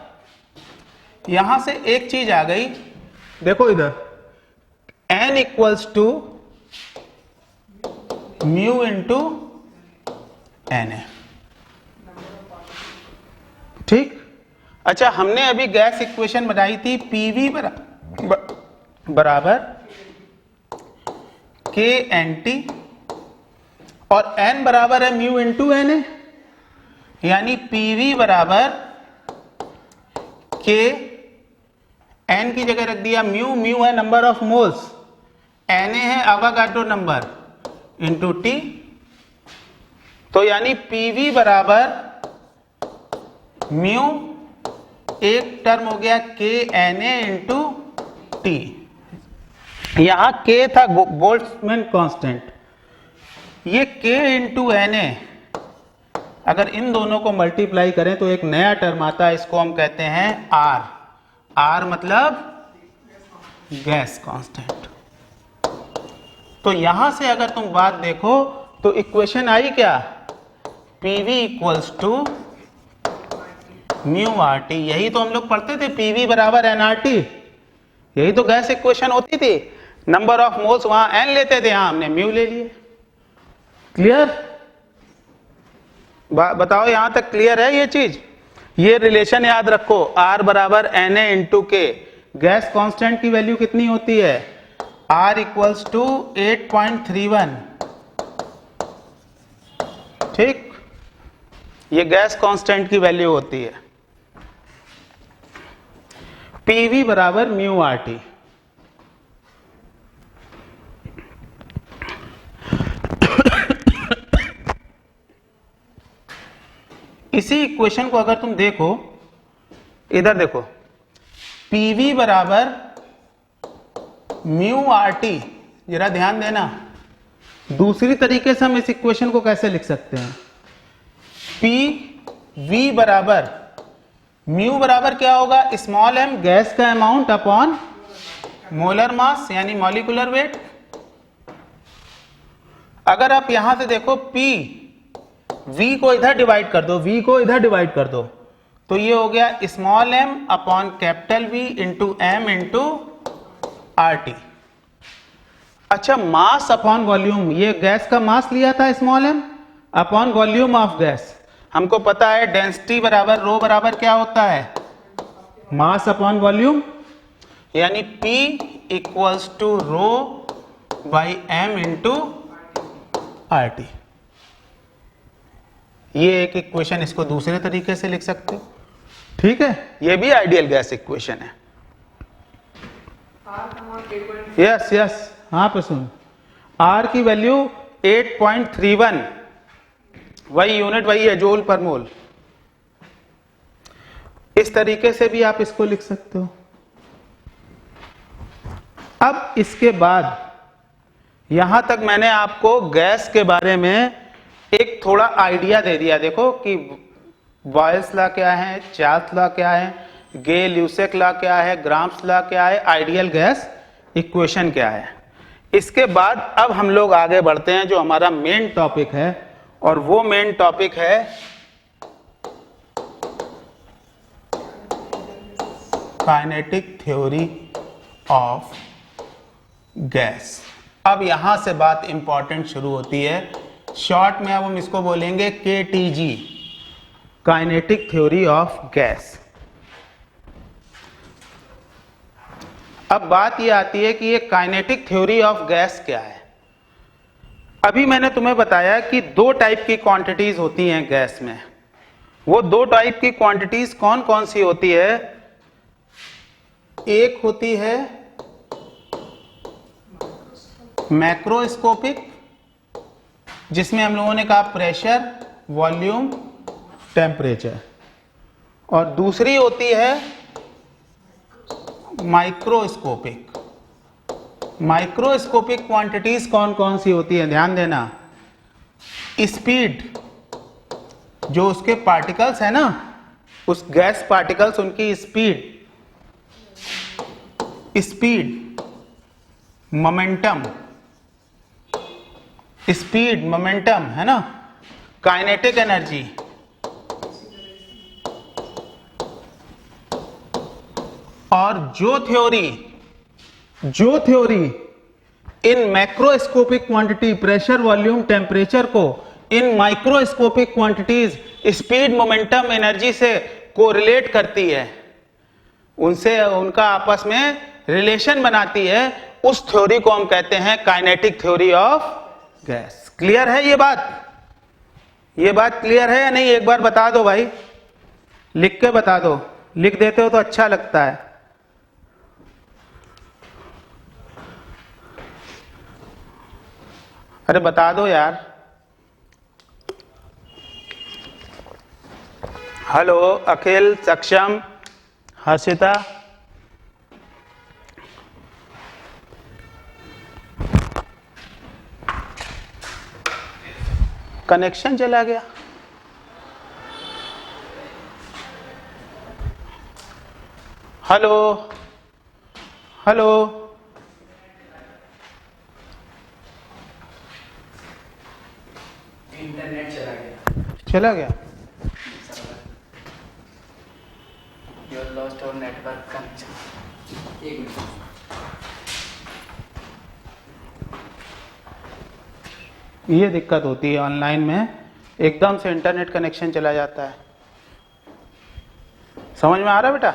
यहां से एक चीज आ गई, देखो इधर, n equals to mu into Na, ठीक। अच्छा, हमने अभी गैस इक्वेशन बनाई थी, PV बराबर KNT और n बराबर है म्यू इंटू Na, यानी PV बराबर K, n की जगह रख दिया म्यू, म्यू है नंबर ऑफ मोल्स, Na है एवोगाड्रो नंबर इंटू T, तो यानी PV बराबर म्यू, एक टर्म हो गया KNA इंटू T। यहां K था बोल्ट्जमैन कांस्टेंट, ये K इंटू Na, अगर इन दोनों को मल्टीप्लाई करें तो एक नया टर्म आता है, इसको हम कहते हैं R। R मतलब गैस कांस्टेंट। तो यहां से अगर तुम बात देखो तो इक्वेशन आई क्या? PV equals to mu RT, यही तो हम लोग पढ़ते थे, PV बराबर nRT, यही तो गैस इक्वेशन होती थी। नंबर ऑफ मोल्स वहां n लेते थे, यहां हमने म्यू ले लिए। क्लियर? बताओ, यहां तक क्लियर है ये चीज? ये रिलेशन याद रखो, R बराबर Na into K, gas constant की वैल्यू कितनी होती है? R इक्वल्स टू 8.31, ठीक, ये गैस कांस्टेंट की वैल्यू होती है। PV बराबर म्यू RT। इसी इक्वेशन को अगर तुम देखो, इधर देखो, PV बराबर म्यू आर टी, जरा ध्यान देना। दूसरी तरीके से हम इस इक्वेशन को कैसे लिख सकते हैं, पी वी बराबर म्यू बराबर क्या होगा, स्मॉल एम गैस का अमाउंट अपॉन मोलर मास यानी मॉलिक्यूलर वेट। अगर आप यहां से देखो P V को इधर डिवाइड कर दो, V को इधर डिवाइड कर दो, तो ये हो गया small m upon capital V into M into R T. अच्छा, मास अपॉन वॉल्यूम, ये गैस का मास लिया था small m upon volume of gas. हमको पता है डेंसिटी बराबर रो बराबर क्या होता है, मास अपॉन वॉल्यूम, यानी P equals to rho by m into R T. ये एक इक्वेशन, इसको दूसरे तरीके से लिख सकते हो, ठीक है। ये भी आइडियल गैस इक्वेशन है। यस यस, हाँ पे सुन, R की वैल्यू 8.31, वही यूनिट वही है, जूल पर मोल। इस तरीके से भी आप इसको लिख सकते हो। अब इसके बाद यहां तक मैंने आपको गैस के बारे में एक थोड़ा आइडिया दे दिया। देखो कि बॉयल्स लॉ क्या है, चार्ल्स लॉ क्या है, गे ल्यूसेक लॉ क्या है, ग्राम्स लॉ क्या है, आइडियल गैस इक्वेशन क्या है। इसके बाद अब हम लोग आगे बढ़ते हैं जो हमारा मेन टॉपिक है, और वो मेन टॉपिक है काइनेटिक थ्योरी ऑफ गैस। अब यहां से बात इंपॉर्टेंट शुरू होती है, शॉर्ट में अब हम इसको बोलेंगे KTG, kinetic theory of gas. अब बात ये आती है कि ये काइनेटिक थ्योरी ऑफ गैस क्या है। अभी मैंने तुम्हें बताया कि दो टाइप की क्वांटिटीज होती हैं गैस में। वो दो टाइप की क्वांटिटीज कौन कौन सी होती है, एक होती है मैक्रोस्कोपिक, जिसमें हम लोगों ने कहा प्रेशर, वॉल्यूम, टेम्परेचर, और दूसरी होती है माइक्रोस्कोपिक। माइक्रोस्कोपिक क्वांटिटीज कौन कौन सी होती है, ध्यान देना। स्पीड, जो उसके पार्टिकल्स है ना, उस गैस पार्टिकल्स, उनकी स्पीड, मोमेंटम, स्पीड मोमेंटम है ना, काइनेटिक एनर्जी, और जो थ्योरी इन macroscopic quantity pressure, volume, temperature को इन microscopic quantities speed, momentum, energy से कोरिलेट करती है, उनसे उनका आपस में रिलेशन बनाती है, उस थ्योरी को हम कहते हैं kinetic theory of gas. Clear है ये बात? ये बात क्लियर है या नहीं, एक बार बता दो भाई, लिख के बता दो, लिख देते हो तो अच्छा लगता है। अरे बता दो यार। हेलो अखिल, सक्षम, हर्षिता, कनेक्शन चला गया। हेलो हेलो, इंटरनेट चला गया। चला गया। You lost our network connection. एक मिनट। ये दिक्कत होती है ऑनलाइन में, एकदम से इंटरनेट कनेक्शन चला जाता है। समझ में आ रहा है बेटा?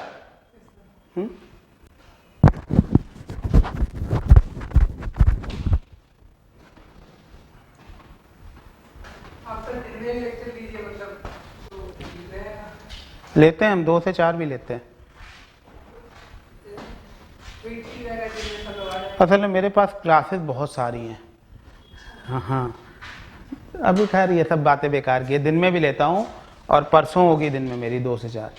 आप तो दिन में लेक्चर लीजिए, मतलब तो ले रहे हैं। लेते हैं हम, 2 से 4 भी लेते हैं। ट्वीट की रहेगा दिन में सब लोग आ जाए। असल में मेरे पास क्लासेस बहुत सारी हैं। हाँ, अभी खैर ये सब बातें बेकार की है, दिन में भी लेता हूँ, और परसों होगी दिन में मेरी 2 से 4।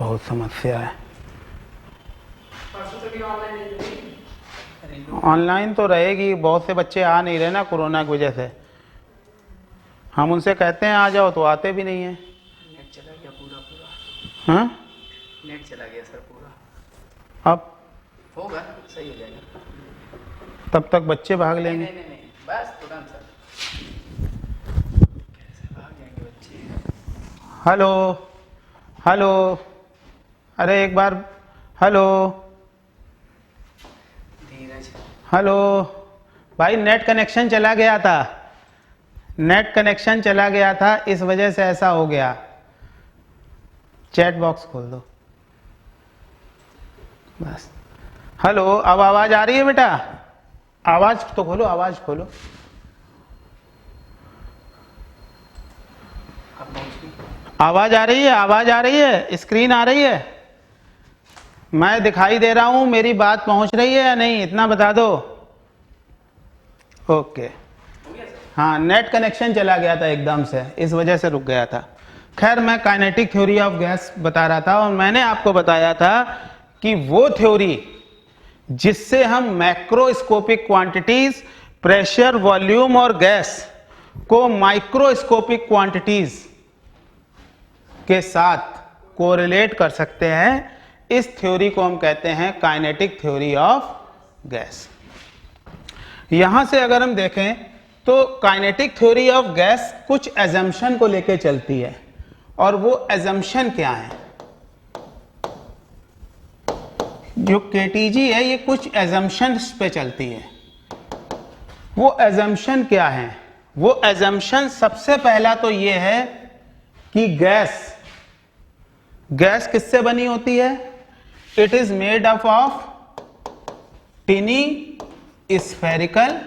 बहुत समस्या है। परसों से भी ऑनलाइन नहीं मिली। ऑनलाइन तो रहेगी, बहुत से बच्चे आ नहीं रहे ना कोरोना की वजह से। हम उनसे कहते हैं आ जाओ तो आते भी नहीं हैं। नेट चला गया पूरा। हाँ, नेट चला गया सर पूरा। अब होगा, सही हो जाएगा। तब तक बच्चे भाग नहीं लेंगे। नहीं नहीं नहीं, बस तुरंत सर। कैसे भाग जाएंगे बच्चे। हेलो हेलो, अरे एक बार हेलो धीरज। हेलो भाई, नेट कनेक्शन चला गया था, नेट कनेक्शन चला गया था, इस वजह से ऐसा हो गया। चैट बॉक्स खोल दो बस। हेलो, अब आवाज आ रही है बेटा? आवाज तो खोलो, आवाज खोलो। अब पहुँच गई। आवाज आ रही है? आवाज आ रही है? स्क्रीन आ रही है? मैं दिखाई दे रहा हूं, मेरी बात पहुंच रही है या नहीं, इतना बता दो। ओके। हाँ, नेट कनेक्शन चला गया था एकदम से, इस वजह से रुक गया था। खैर, मैं काइनेटिक थ्योरी ऑफ गैस बता रहा था, और मैंने आपको बताया था कि वो थ्योरी जिससे हम मैक्रोस्कोपिक क्वांटिटीज, प्रेशर, वॉल्यूम और गैस को माइक्रोस्कोपिक क्वांटिटीज के साथ कोरिलेट कर सकते हैं, इस थ्योरी को हम कहते हैं काइनेटिक थ्योरी ऑफ गैस। यहां से अगर हम देखें तो काइनेटिक थ्योरी ऑफ गैस कुछ एजम्पशन को लेकर चलती है, और वो एजम्पशन क्या है? जो केटीजी है ये कुछ एजम्पशंस पे चलती है। वो एजम्पशन क्या है? वो एजम्पशन सबसे पहला तो ये है कि गैस किससे बनी होती है? It is made up of tiny spherical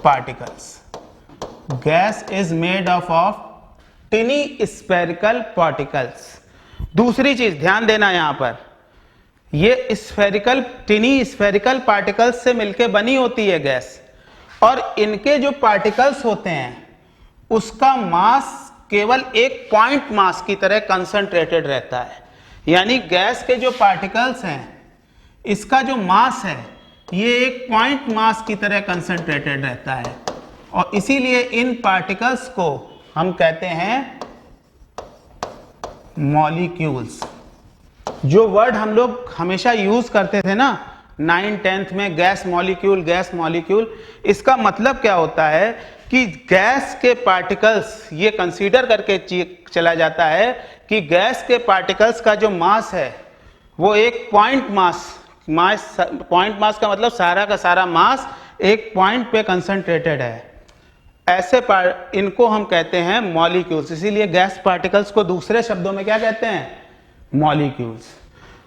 particles. Gas is made up of tiny spherical particles. दूसरी चीज ध्यान देना, यहां पर ये स्फेरिकल, टिनी स्फेरिकल पार्टिकल्स से मिलकर बनी होती है गैस, और इनके जो पार्टिकल्स होते हैं उसका मास केवल एक पॉइंट मास की तरह कंसंट्रेटेड रहता है। यानी गैस के जो पार्टिकल्स हैं, इसका जो मास है ये एक पॉइंट मास की तरह कंसंट्रेटेड रहता है, और इसीलिए इन पार्टिकल्स को हम कहते हैं मॉलिक्यूल्स। जो वर्ड हम लोग हमेशा यूज करते थे ना 9th-10th में, गैस मॉलिक्यूल, गैस मॉलिक्यूल, इसका मतलब क्या होता है कि गैस के पार्टिकल्स, ये कंसीडर करके चला जाता है कि गैस के पार्टिकल्स का जो मास है वो एक पॉइंट मास, पॉइंट मास का मतलब सारा का सारा मास एक पॉइंट पे कंसंट्रेटेड है। ऐसे इनको हम कहते हैं मॉलिक्यूल्स। इसीलिए गैस पार्टिकल्स को दूसरे शब्दों में क्या कहते हैं? मॉलिक्यूल्स।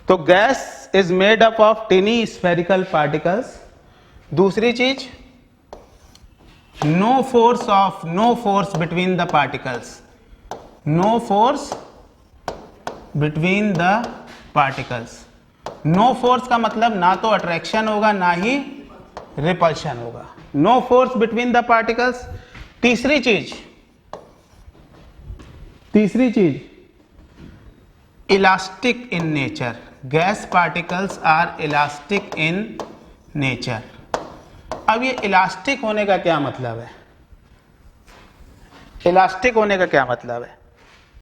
तो gas is made up of tiny spherical particles. दूसरी चीज, no force between the particles. No force between the particles. No force का मतलब ना तो अट्रैक्शन होगा ना ही रिपल्शन होगा। No force between the particles. तीसरी चीज elastic in nature. Gas particles are elastic in nature. अब ये इलास्टिक होने का क्या मतलब है? इलास्टिक होने का क्या मतलब है?